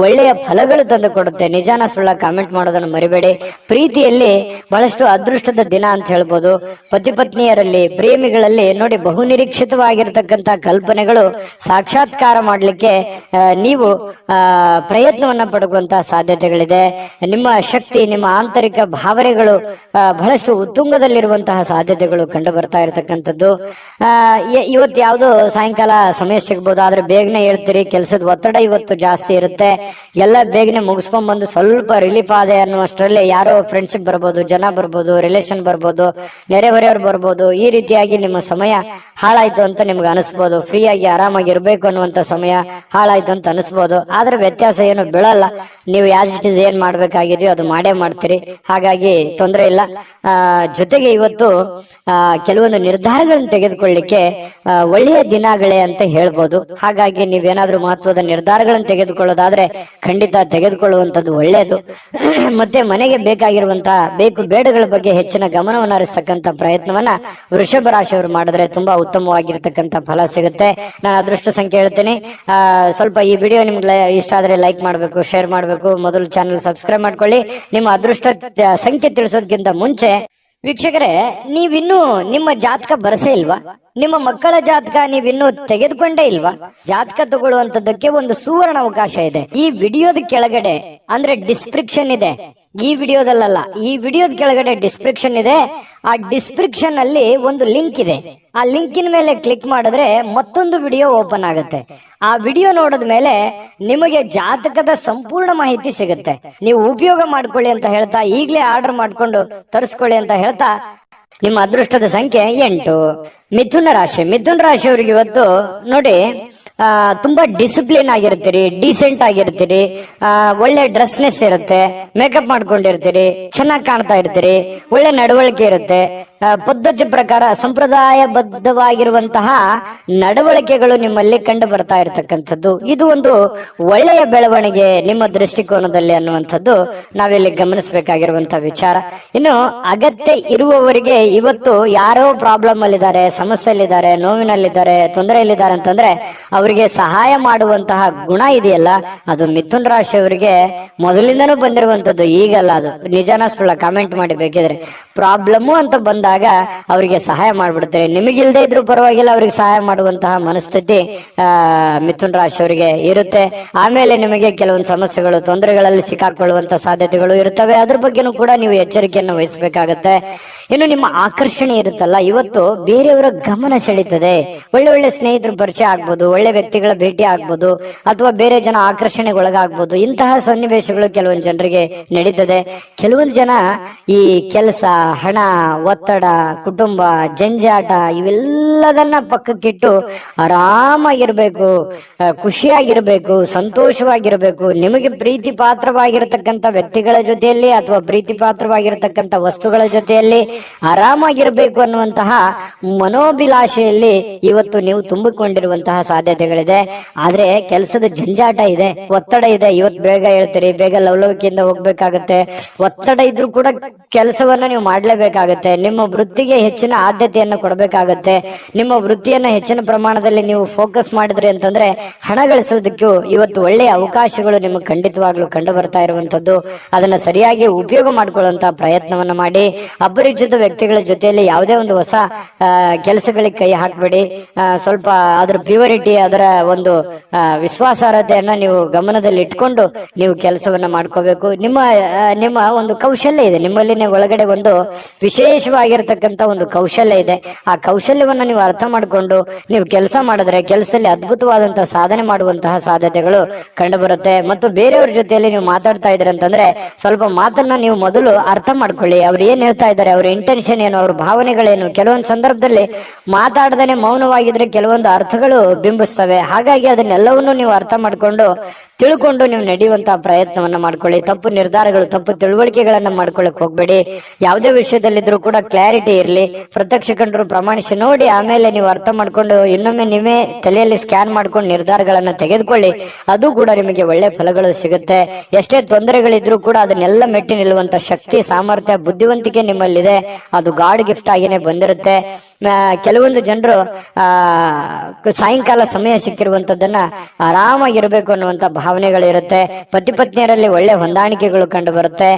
ಒಳ್ಳೆಯ ಫಲಗಳು ತಂದು ಕೊಡುತ್ತೆ. ನಿಜಾನ ಸುಳ್ಳ ಕಾಮೆಂಟ್ ಮಾಡೋದನ್ನು ಮರಿಬೇಡಿ. ಪ್ರೀತಿಯಲ್ಲಿ ಬಹಳಷ್ಟು ಅದೃಷ್ಟದ ದಿನ ಅಂತ ಹೇಳ್ಬೋದು. ಪತಿ ಪತ್ನಿಯರಲ್ಲಿ, ಪ್ರೇಮಿಗಳಲ್ಲಿ ನೋಡಿ, ಬಹುನಿರೀಕ್ಷಿತವಾಗಿರತಕ್ಕಂತ ಕಲ್ಪನೆಗಳು ಸಾಕ್ಷಾತ್ಕಾರ ಮಾಡಲಿಕ್ಕೆ ನೀವು ಪ್ರಯತ್ನವನ್ನ ಪಡುವಂತಹ ಸಾಧ್ಯತೆಗಳಿದೆ. ನಿಮ್ಮ ಶಕ್ತಿ, ನಿಮ್ಮ ಆಂತರಿಕ ಭಾವನೆಗಳು ಬಹಳಷ್ಟು ಉತ್ತುಂಗದಲ್ಲಿರುವಂತಹ ಸಾಧ್ಯತೆಗಳು ಕಂಡು ಬರ್ತಾ ಇರತಕ್ಕಂಥದ್ದು. ಇವತ್ತು ಯಾವ್ದು ಸಾಯಂಕಾಲ ಸಮಯ ಸಿಗ್ಬೋದು, ಆದ್ರೆ ಬೇಗನೆ ಹೇಳ್ತೀರಿ. ಕೆಲಸದ ಒತ್ತಡ ಇವತ್ತು ಜಾಸ್ತಿ ಇರುತ್ತೆ. ಎಲ್ಲ ಬೇಗನೆ ಮುಗಿಸ್ಕೊಂಡ್ ಬಂದು ಸ್ವಲ್ಪ ರಿಲೀಫ್ ಆದೆ ಅನ್ನುವಷ್ಟರಲ್ಲಿ ಯಾರೋ ಫ್ರೆಂಡ್ಶಿಪ್ ಬರ್ಬೋದು, ಜನ ಬರ್ಬೋದು, ರಿಲೇಷನ್ ಬರ್ಬೋದು, ನೆರೆಹೊರೆಯವ್ರು ಬರ್ಬೋದು. ಈ ರೀತಿಯಾಗಿ ನಿಮ್ಮ ಸಮಯ ಹಾಳಾಯ್ತು ಅಂತ ನಿಮ್ಗೆ ಅನಿಸ್ಬೋದು. ಫ್ರೀ ಆಗಿ ಆರಾಮಾಗಿ ಇರ್ಬೇಕು ಅನ್ನುವಂತ ಸಮಯ ಹಾಳಾಯ್ತು ಅಂತ ಅನಿಸ್ಬೋದು. ಆದ್ರೆ ವ್ಯತ್ಯಾಸ ಏನು ಬೀಳಲ್ಲ. ನೀವು ಆಸ್ ಇಟ್ ಇಸ್ ಏನ್ ಮಾಡ್ಬೇಕಾಗಿದೆಯೋ ಅದು ಮಾಡೇ ಮಾಡ್ತೀರಿ. ಹಾಗಾಗಿ ತೊಂದರೆ ಇಲ್ಲ. ಜೊತೆಗೆ ಇವತ್ತು ಕೆಲವೊಂದು ನಿರ್ಧಾರಗಳನ್ನು ತೆಗೆದುಕೊಳ್ಳಿಕ್ಕೆ ಒಳ್ಳೆಯ ದಿನಗಳೇ ಅಂತ ಹೇಳ್ಬೋದು. ಹಾಗಾಗಿ ನೀವೇನಾದ್ರೂ ಮಹತ್ವದ ನಿರ್ಧಾರಗಳನ್ನು ತೆಗೆದುಕೊಳ್ಳೋದಾದ್ರೆ ಖಂಡಿತ ತೆಗೆದುಕೊಳ್ಳುವಂತದ್ದು ಒಳ್ಳೆಯದು. ಮತ್ತೆ ಮನೆಗೆ ಬೇಕಾಗಿರುವಂತಹ ಬೇಕು ಬೇಡಗಳ ಬಗ್ಗೆ ಹೆಚ್ಚಿನ ಗಮನವನ್ನು ಹರಿಸತಕ್ಕಂತ ಪ್ರಯತ್ನವನ್ನ ವೃಷಭ ರಾಶಿಯವರು ಮಾಡಿದ್ರೆ ತುಂಬಾ ಉತ್ತಮವಾಗಿರ್ತಕ್ಕಂಥ ಫಲ ಸಿಗುತ್ತೆ. ನಾನು ಅದೃಷ್ಟ ಸಂಖ್ಯೆ ಹೇಳ್ತೇನೆ. ಸ್ವಲ್ಪ ಈ ವಿಡಿಯೋ ನಿಮ್ಗೆ ಇಷ್ಟ ಆದ್ರೆ ಲೈಕ್ ಮಾಡಬೇಕು, ಶೇರ್ ಮಾಡಬೇಕು. ಮೊದಲು ಚಾನಲ್ ಸಬ್ಸ್ಕ್ರೈಬ್ ಮಾಡ್ಕೊಳ್ಳಿ. ನಿಮ್ಮ ಅದೃಷ್ಟ ಸಂಖ್ಯೆ ತಿಳಿಸೋದಕ್ಕಿಂತ ಮುಂಚೆ ವೀಕ್ಷಕರೇ, ನೀವಿನ್ನೂ ನಿಮ್ಮ ಜಾತಕ ಬರಸೇ ಇಲ್ವಾ? ನಿಮ್ಮ ಮಕ್ಕಳ ಜಾತಕ ನೀವಿನ್ನೂ ತೆಗೆದುಕೊಂಡೇ ಇಲ್ವಾ? ಜಾತಕ ತಗೊಳ್ಳುವಂತದ್ದಕ್ಕೆ ಒಂದು ಸುವರ್ಣ ಅವಕಾಶ ಇದೆ. ಈ ವಿಡಿಯೋದ ಕೆಳಗಡೆ ಅಂದ್ರೆ ಡಿಸ್ಕ್ರಿಪ್ಷನ್ ಇದೆ, ಈ ವಿಡಿಯೋದಲ್ಲ, ಈ ವಿಡಿಯೋದ ಕೆಳಗಡೆ ಡಿಸ್ಕ್ರಿಪ್ಷನ್ ಇದೆ. ಆ ಡಿಸ್ಕ್ರಿಪ್ಷನ್ ಅಲ್ಲಿ ಒಂದು ಲಿಂಕ್ ಇದೆ. ಆ ಲಿಂಕಿನ ಮೇಲೆ ಕ್ಲಿಕ್ ಮಾಡಿದ್ರೆ ಮತ್ತೊಂದು ವಿಡಿಯೋ ಓಪನ್ ಆಗುತ್ತೆ. ಆ ವಿಡಿಯೋ ನೋಡಿದ ಮೇಲೆ ನಿಮಗೆ ಜಾತಕದ ಸಂಪೂರ್ಣ ಮಾಹಿತಿ ಸಿಗುತ್ತೆ. ನೀವು ಉಪಯೋಗ ಮಾಡ್ಕೊಳ್ಳಿ ಅಂತ ಹೇಳ್ತಾ, ಈಗಲೇ ಆರ್ಡರ್ ಮಾಡ್ಕೊಂಡು ತರಿಸ್ಕೊಳ್ಳಿ ಅಂತ ಹೇಳ್ತಾ, ನಿಮ್ಮ ಅದೃಷ್ಟದ ಸಂಖ್ಯೆ 8. ಮಿಥುನ ರಾಶಿಯವರಿಗೆ ಇವತ್ತು ನೋಡಿ, ತುಂಬಾ ಡಿಸಿಪ್ಲಿನ್ ಆಗಿರ್ತೀರಿ, ಡೀಸೆಂಟ್ ಆಗಿರ್ತೀರಿ, ಒಳ್ಳೆ ಡ್ರೆಸ್ನೆಸ್ ಇರುತ್ತೆ, ಮೇಕಪ್ ಮಾಡ್ಕೊಂಡಿರ್ತೀರಿ, ಚೆನ್ನಾಗಿ ಕಾಣ್ತಾ ಇರ್ತೀರಿ, ಒಳ್ಳೆ ನಡವಳಿಕೆ ಇರುತ್ತೆ, ಪದ್ಧತಿ ಪ್ರಕಾರ ಸಂಪ್ರದಾಯಬದ್ಧವಾಗಿರುವಂತಹ ನಡವಳಿಕೆಗಳು ನಿಮ್ಮಲ್ಲಿ ಕಂಡು ಬರ್ತಾ ಇರತಕ್ಕಂಥದ್ದು, ಇದು ಒಂದು ಒಳ್ಳೆಯ ಬೆಳವಣಿಗೆ ನಿಮ್ಮ ದೃಷ್ಟಿಕೋನದಲ್ಲಿ ಅನ್ನುವಂಥದ್ದು ನಾವಿಲ್ಲಿ ಗಮನಿಸಬೇಕಾಗಿರುವಂತಹ ವಿಚಾರ. ಇನ್ನು ಅಗತ್ಯ ಇರುವವರಿಗೆ ಇವತ್ತು ಯಾರೋ ಪ್ರಾಬ್ಲಮ್ ಅಲ್ಲಿದ್ದಾರೆ, ಸಮಸ್ಯೆಯಲ್ಲಿದ್ದಾರೆ, ನೋವಿನಲ್ಲಿದ್ದಾರೆ, ತೊಂದರೆಯಲ್ಲಿದ್ದಾರೆ ಅಂತಂದ್ರೆ ಅವರಿಗೆ ಸಹಾಯ ಮಾಡುವಂತಹ ಗುಣ ಇದೆಯಲ್ಲ, ಅದು ಮಿಥುನ್ ರಾಶಿಯವರಿಗೆ ಮೊದಲಿಂದನೂ ಬಂದಿರುವಂತದ್ದು, ಈಗಲ್ಲ. ಅದು ನಿಜಾನ ಸುಳ್ಳ ಕಾಮೆಂಟ್ ಮಾಡಿ ಬೇಕಿದ್ರೆ. ಪ್ರಾಬ್ಲಮ್ ಅಂತ ಬಂದಾಗ ಅವರಿಗೆ ಸಹಾಯ ಮಾಡ್ಬಿಡ್ತಾರೆ. ನಿಮಗಿಲ್ದೇ ಇದ್ರು ಪರವಾಗಿಲ್ಲ, ಅವ್ರಿಗೆ ಸಹಾಯ ಮಾಡುವಂತಹ ಮನಸ್ಥಿತಿ ಮಿಥುನ್ ರಾಶಿಯವರಿಗೆ ಇರುತ್ತೆ. ಆಮೇಲೆ ನಿಮಗೆ ಕೆಲವೊಂದು ಸಮಸ್ಯೆಗಳು, ತೊಂದರೆಗಳಲ್ಲಿ ಸಿಕ್ಕಾಕೊಳ್ಳುವಂತ ಸಾಧ್ಯತೆಗಳು ಇರ್ತವೆ. ಅದ್ರ ಬಗ್ಗೆನೂ ಕೂಡ ನೀವು ಎಚ್ಚರಿಕೆಯನ್ನು ವಹಿಸಬೇಕಾಗತ್ತೆ. ಇನ್ನು ನಿಮ್ಮ ಆಕರ್ಷಣೆ ಇರುತ್ತಲ್ಲ, ಇವತ್ತು ಬೇರೆಯವರ ಗಮನ ಸೆಳೀತದೆ. ಒಳ್ಳೆ ಒಳ್ಳೆ ಸ್ನೇಹಿತರ ಪರಿಚಯ ಆಗ್ಬೋದು, ಒಳ್ಳೆ ವ್ಯಕ್ತಿಗಳ ಭೇಟಿ ಆಗ್ಬೋದು, ಅಥವಾ ಬೇರೆ ಜನ ಆಕರ್ಷಣೆಗೆ ಒಳಗಾಗ್ಬೋದು. ಇಂತಹ ಸನ್ನಿವೇಶಗಳು ಕೆಲವೊಂದು ಜನರಿಗೆ ನಡೀತದೆ. ಕೆಲವೊಂದು ಜನ ಈ ಕೆಲಸ, ಹಣ, ಒತ್ತಡ, ಕುಟುಂಬ, ಜಂಜಾಟ ಇವೆಲ್ಲದನ್ನ ಪಕ್ಕಕ್ಕಿಟ್ಟು ಆರಾಮಾಗಿರ್ಬೇಕು, ಖುಷಿಯಾಗಿರ್ಬೇಕು, ಸಂತೋಷವಾಗಿರ್ಬೇಕು, ನಿಮಗೆ ಪ್ರೀತಿ ಪಾತ್ರವಾಗಿರತಕ್ಕಂಥ ವ್ಯಕ್ತಿಗಳ ಜೊತೆಯಲ್ಲಿ ಅಥವಾ ಪ್ರೀತಿ ಪಾತ್ರವಾಗಿರತಕ್ಕಂಥ ವಸ್ತುಗಳ ಜೊತೆಯಲ್ಲಿ ಆರಾಮಾಗಿರ್ಬೇಕು ಅನ್ನುವಂತಹ ಮನೋಭಿಲಾಷೆಯಲ್ಲಿ ಇವತ್ತು ನೀವು ತುಂಬಿಕೊಂಡಿರುವಂತಹ ಸಾಧ್ಯತೆಗಳಿದೆ. ಆದ್ರೆ ಕೆಲಸದ ಜಂಜಾಟ ಇದೆ, ಒತ್ತಡ ಇದೆ. ಇವತ್ತು ಬೇಗ ಹೇಳ್ತೀರಿ, ಬೇಗ ಲವಲವಿಕೆಯಿಂದ ಹೋಗ್ಬೇಕಾಗತ್ತೆ. ಒತ್ತಡ ಇದ್ರೂ ಕೂಡ ಕೆಲಸವನ್ನ ನೀವು ಮಾಡ್ಲೇಬೇಕಾಗತ್ತೆ. ನಿಮ್ಮ ವೃತ್ತಿಗೆ ಹೆಚ್ಚಿನ ಆದ್ಯತೆಯನ್ನು ಕೊಡಬೇಕಾಗತ್ತೆ. ನಿಮ್ಮ ವೃತ್ತಿಯನ್ನ ಹೆಚ್ಚಿನ ಪ್ರಮಾಣದಲ್ಲಿ ನೀವು ಫೋಕಸ್ ಮಾಡಿದ್ರಿ ಅಂತಂದ್ರೆ ಹಣ ಗಳಿಸೋದಕ್ಕೂ ಇವತ್ತು ಒಳ್ಳೆಯ ಅವಕಾಶಗಳು ನಿಮಗೆ ಖಂಡಿತವಾಗ್ಲೂ ಕಂಡು ಬರ್ತಾ ಇರುವಂತದ್ದು. ಅದನ್ನ ಸರಿಯಾಗಿ ಉಪಯೋಗ ಮಾಡ್ಕೊಳ್ಳುವಂತಹ ಪ್ರಯತ್ನವನ್ನ ಮಾಡಿ. ಅಪರಿಚಿತ ವ್ಯಕ್ತಿಗಳ ಜೊತೆಯಲ್ಲಿ ಯಾವುದೇ ಒಂದು ಹೊಸ ಕೆಲಸಗಳಿಗೆ ಕೈ ಹಾಕಬೇಡಿ. ಸ್ವಲ್ಪ ಅದರ ಪ್ಯೂರಿಟಿ, ಅದರ ಒಂದು ವಿಶ್ವಾಸಾರ್ಹತೆಯನ್ನ ನೀವು ಗಮನದಲ್ಲಿ ಇಟ್ಕೊಂಡು ನೀವು ಕೆಲಸವನ್ನ ಮಾಡ್ಕೋಬೇಕು. ನಿಮ್ಮ ಒಂದು ಕೌಶಲ್ಯ ಇದೆ ನಿಮ್ಮಲ್ಲಿ, ಒಳಗಡೆ ಒಂದು ವಿಶೇಷವಾಗಿರ್ತಕ್ಕಂಥ ಒಂದು ಕೌಶಲ್ಯ ಇದೆ. ಆ ಕೌಶಲ್ಯವನ್ನ ನೀವು ಅರ್ಥ ಮಾಡಿಕೊಂಡು ನೀವು ಕೆಲಸ ಮಾಡಿದ್ರೆ ಕೆಲಸದಲ್ಲಿ ಅದ್ಭುತವಾದಂತಹ ಸಾಧನೆ ಮಾಡುವಂತಹ ಸಾಧ್ಯತೆಗಳು ಕಂಡು ಬರುತ್ತೆ. ಮತ್ತು ಬೇರೆಯವ್ರ ಜೊತೆಯಲ್ಲಿ ನೀವು ಮಾತಾಡ್ತಾ ಇದ್ರೆ ಅಂತಂದ್ರೆ ಸ್ವಲ್ಪ ಮಾತನ್ನ ನೀವು ಮೊದಲು ಅರ್ಥ ಮಾಡ್ಕೊಳ್ಳಿ. ಅವ್ರು ಏನ್ ಹೇಳ್ತಾ ಇದ್ದಾರೆ, ಅವ್ರ ಇಂಟೆನ್ಷನ್ ಏನು, ಅವ್ರ ಭಾವನೆಗಳೇನು. ಕೆಲವೊಂದು ಸಂದರ್ಭದಲ್ಲಿ ಮಾತಾಡದೇನೆ ಮೌನವಾಗಿದ್ರೆ ಕೆಲವೊಂದು ಅರ್ಥಗಳು ಬಿಂಬಿಸ್ತವೆ. ಹಾಗಾಗಿ ಅದನ್ನೆಲ್ಲವನ್ನು ನೀವು ಅರ್ಥ ಮಾಡ್ಕೊಂಡು ತಿಳ್ಕೊಂಡು ನೀವು ನಡೆಯುವಂತಹ ಪ್ರಯತ್ನವನ್ನ ಮಾಡ್ಕೊಳ್ಳಿ. ತಪ್ಪು ನಿರ್ಧಾರಗಳು, ತಪ್ಪು ತಿಳುವಳಿಕೆಗಳನ್ನ ಮಾಡ್ಕೊಳ್ಳಕ್ ಹೋಗ್ಬೇಡಿ. ಯಾವುದೇ ವಿಷಯದಲ್ಲಿದ್ರು ಕೂಡ ಕ್ಲಾರಿಟಿ ಇರಲಿ. ಪ್ರತ್ಯಕ್ಷ ಕಂಡರು ಪ್ರಮಾಣಿಸಿ ನೋಡಿ, ಆಮೇಲೆ ನೀವು ಅರ್ಥ ಮಾಡ್ಕೊಂಡು ಇನ್ನೊಮ್ಮೆ ನೀವೇ ತಲೆಯಲ್ಲಿ ಸ್ಕ್ಯಾನ್ ಮಾಡ್ಕೊಂಡು ನಿರ್ಧಾರಗಳನ್ನ ತೆಗೆದುಕೊಳ್ಳಿ. ಅದು ಕೂಡ ನಿಮಗೆ ಒಳ್ಳೆ ಫಲಗಳು ಸಿಗುತ್ತೆ. ಎಷ್ಟೇ ತೊಂದರೆಗಳಿದ್ರು ಕೂಡ ಅದನ್ನೆಲ್ಲ ಮೆಟ್ಟಿ ನಿಲ್ಲುವಂತ ಶಕ್ತಿ, ಸಾಮರ್ಥ್ಯ, ಬುದ್ಧಿವಂತಿಕೆ ನಿಮ್ಮಲ್ಲಿದೆ. ಅದು ಗಾಡ್ ಗಿಫ್ಟ್ ಆಗಿನೇ ಬಂದಿರುತ್ತೆ. ಕೆಲವೊಂದು ಜನರು ಸಾಯಂಕಾಲ ಸಮಯ ಸಿಕ್ಕಿರುವಂತದ್ದನ್ನ ಆರಾಮಾಗಿರ್ಬೇಕು ಅನ್ನುವಂತ ಭಾವನೆಗಳಿರುತ್ತೆ. ಪತಿ ಪತ್ನಿಯರಲ್ಲಿ ಒಳ್ಳೆ ಹೊಂದಾಣಿಕೆಗಳು ಕಂಡು ಬರುತ್ತೆ.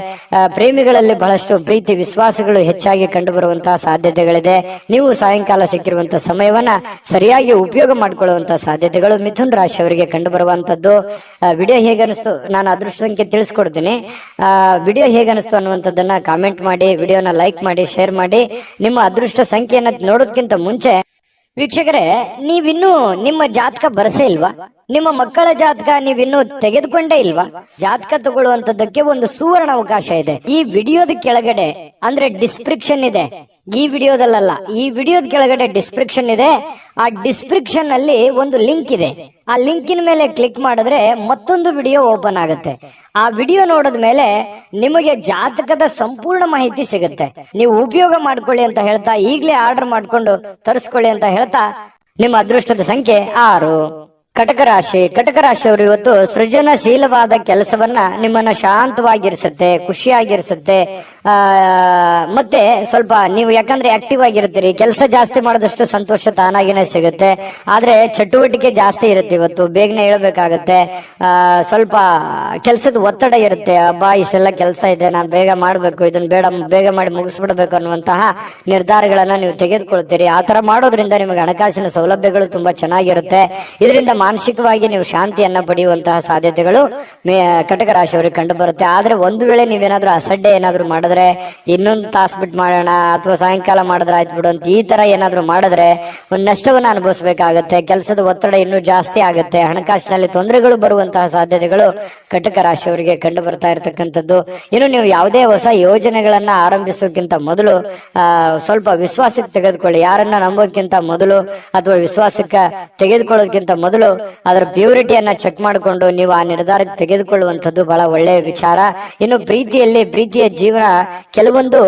ಪ್ರೇಮಿಗಳಲ್ಲಿ ಬಹಳಷ್ಟು ಪ್ರೀತಿ, ವಿಶ್ವಾಸಗಳು ಹೆಚ್ಚಾಗಿ ಕಂಡು ಬರುವಂತಹ ಸಾಧ್ಯತೆಗಳಿದೆ. ನೀವು ಸಾಯಂಕಾಲ ಸಿಕ್ಕಿರುವಂತಹ ಸಮಯವನ್ನ ಸರಿಯಾಗಿ ಉಪಯೋಗ ಮಾಡಿಕೊಳ್ಳುವಂತಹ ಸಾಧ್ಯತೆಗಳು ಮಿಥುನ್ ರಾಶಿಯವರಿಗೆ ಕಂಡು ಬರುವಂತದ್ದು. ವಿಡಿಯೋ ಹೇಗನಿಸ್ತು, ನಾನು ಅದೃಷ್ಟ ಸಂಖ್ಯೆ ತಿಳಿಸ್ಕೊಡ್ತೀನಿ. ವಿಡಿಯೋ ಹೇಗನಿಸ್ತು ಅನ್ನುವಂಥದ್ದನ್ನ ಕಾಮೆಂಟ್ ಮಾಡಿ, ವಿಡಿಯೋನ ಲೈಕ್ ಮಾಡಿ, ಶೇರ್ ಮಾಡಿ. ನಿಮ್ಮ ಅದೃಷ್ಟ ಸಂಖ್ಯೆಯನ್ನ ನೋಡೋದಕ್ಕಿಂತ ಮುಂಚೆ ವೀಕ್ಷಕರೇ, ನೀವಿನ್ನೂ ನಿಮ್ಮ ಜಾತಕ ಬರಸೇ ಇಲ್ವಾ? ನಿಮ್ಮ ಮಕ್ಕಳ ಜಾತಕ ನೀವಿನ್ನೂ ತೆಗೆದುಕೊಂಡೇ ಇಲ್ವಾ? ಜಾತಕ ತಗೊಳ್ಳುವಂತದ್ದಕ್ಕೆ ಒಂದು ಸುವರ್ಣ ಅವಕಾಶ ಇದೆ. ಈ ವಿಡಿಯೋದ ಕೆಳಗಡೆ ಅಂದ್ರೆ ಡಿಸ್ಕ್ರಿಪ್ಷನ್ ಇದೆ. ಈ ವಿಡಿಯೋದಲ್ಲ, ಈ ವಿಡಿಯೋದ ಕೆಳಗಡೆ ಡಿಸ್ಕ್ರಿಪ್ಷನ್ ಇದೆ. ಆ ಡಿಸ್ಕ್ರಿಪ್ಷನ್ ಅಲ್ಲಿ ಒಂದು ಲಿಂಕ್ ಇದೆ. ಆ ಲಿಂಕಿನ ಮೇಲೆ ಕ್ಲಿಕ್ ಮಾಡಿದ್ರೆ ಮತ್ತೊಂದು ವಿಡಿಯೋ ಓಪನ್ ಆಗುತ್ತೆ. ಆ ವಿಡಿಯೋ ನೋಡಿದ ಮೇಲೆ ನಿಮಗೆ ಜಾತಕದ ಸಂಪೂರ್ಣ ಮಾಹಿತಿ ಸಿಗುತ್ತೆ. ನೀವು ಉಪಯೋಗ ಮಾಡ್ಕೊಳ್ಳಿ ಅಂತ ಹೇಳ್ತಾ, ಈಗಲೇ ಆರ್ಡರ್ ಮಾಡ್ಕೊಂಡು ತರಿಸ್ಕೊಳ್ಳಿ ಅಂತ ಹೇಳ್ತಾ, ನಿಮ್ಮ ಅದೃಷ್ಟದ ಸಂಖ್ಯೆ 6. ಕಟಕ ರಾಶಿ. ಕಟಕ ರಾಶಿಯವರು ಇವತ್ತು ಸೃಜನಶೀಲವಾದ ಕೆಲಸವನ್ನ ನಿಮ್ಮನ್ನ ಶಾಂತವಾಗಿರಿಸುತ್ತೆ, ಖುಷಿಯಾಗಿರಿಸುತ್ತೆ. ಮತ್ತೆ ಸ್ವಲ್ಪ ನೀವು ಯಾಕಂದ್ರೆ ಆಕ್ಟಿವ್ ಆಗಿರ್ತೀರಿ, ಕೆಲಸ ಜಾಸ್ತಿ ಮಾಡಿದಷ್ಟು ಸಂತೋಷ ತಾನಾಗಿನೇ ಸಿಗುತ್ತೆ. ಆದ್ರೆ ಚಟುವಟಿಕೆ ಜಾಸ್ತಿ ಇರುತ್ತೆ. ಇವತ್ತು ಬೇಗನೆ ಹೇಳ್ಬೇಕಾಗತ್ತೆ. ಸ್ವಲ್ಪ ಕೆಲಸದ ಒತ್ತಡ ಇರುತ್ತೆ. ಹಬ್ಬ ಇಷ್ಟೆಲ್ಲ ಕೆಲಸ ಇದೆ, ನಾನು ಬೇಗ ಮಾಡ್ಬೇಕು, ಇದನ್ನ ಬೇಗ ಮಾಡಿ ಮುಗಿಸ್ಬಿಡ್ಬೇಕು ಅನ್ನುವಂತಹ ನಿರ್ಧಾರಗಳನ್ನ ನೀವು ತೆಗೆದುಕೊಳ್ತೀರಿ. ಆ ತರ ಮಾಡೋದ್ರಿಂದ ನಿಮಗೆ ಹಣಕಾಸಿನ ಸೌಲಭ್ಯಗಳು ತುಂಬಾ ಚೆನ್ನಾಗಿರುತ್ತೆ. ಇದರಿಂದ ಮಾನಸಿಕವಾಗಿ ನೀವು ಶಾಂತಿಯನ್ನ ಪಡೆಯುವಂತಹ ಸಾಧ್ಯತೆಗಳು ಕಟಕ ರಾಶಿಯವರಿಗೆ ಕಂಡು ಬರುತ್ತೆ. ಆದ್ರೆ ಒಂದು ವೇಳೆ ನೀವೇನಾದ್ರೂ ಅಸಡ್ಡೆ ಏನಾದ್ರು ಮಾಡಿದ್ರೆ, ಇನ್ನೊಂದು ತಾಸು ಬಿಟ್ಟು ಮಾಡೋಣ ಅಥವಾ ಸಾಯಂಕಾಲ ಮಾಡಿದ್ರೆ ಆಯ್ತು ಬಿಡು ಅಂತ ಈ ತರ ಏನಾದ್ರು ಮಾಡಿದ್ರೆ ಒಂದು ನಷ್ಟವನ್ನ ಅನುಭವಿಸಬೇಕಾಗತ್ತೆ. ಕೆಲಸದ ಒತ್ತಡ ಇನ್ನೂ ಜಾಸ್ತಿ ಆಗುತ್ತೆ. ಹಣಕಾಸಿನಲ್ಲಿ ತೊಂದರೆಗಳು ಬರುವಂತಹ ಸಾಧ್ಯತೆಗಳು ಕಟಕ ರಾಶಿಯವರಿಗೆ ಕಂಡು ಬರ್ತಾ ಇರತಕ್ಕಂಥದ್ದು. ಇನ್ನು ನೀವು ಯಾವುದೇ ಹೊಸ ಯೋಜನೆಗಳನ್ನ ಆರಂಭಿಸೋಕ್ಕಿಂತ ಮೊದಲು ಸ್ವಲ್ಪ ವಿಶ್ವಾಸಕ್ಕೆ ತೆಗೆದುಕೊಳ್ಳಿ. ಯಾರನ್ನ ನಂಬೋಕ್ಕಿಂತ ಮೊದಲು ಅಥವಾ ವಿಶ್ವಾಸಕ್ಕೆ ತೆಗೆದುಕೊಳ್ಳೋದಕ್ಕಿಂತ ಮೊದಲು ಅದರ ಪ್ಯೂರಿಟಿಯನ್ನ ಚೆಕ್ ಮಾಡಿಕೊಂಡು ನೀವು ಆ ನಿರ್ಧಾರಕ್ಕೆ ತೆಗೆದುಕೊಳ್ಳುವಂಥದ್ದು ಬಹಳ ಒಳ್ಳೆಯ ವಿಚಾರ. ಇನ್ನು ಪ್ರೀತಿಯ ಜೀವನ ಕೆಲವೊಂದು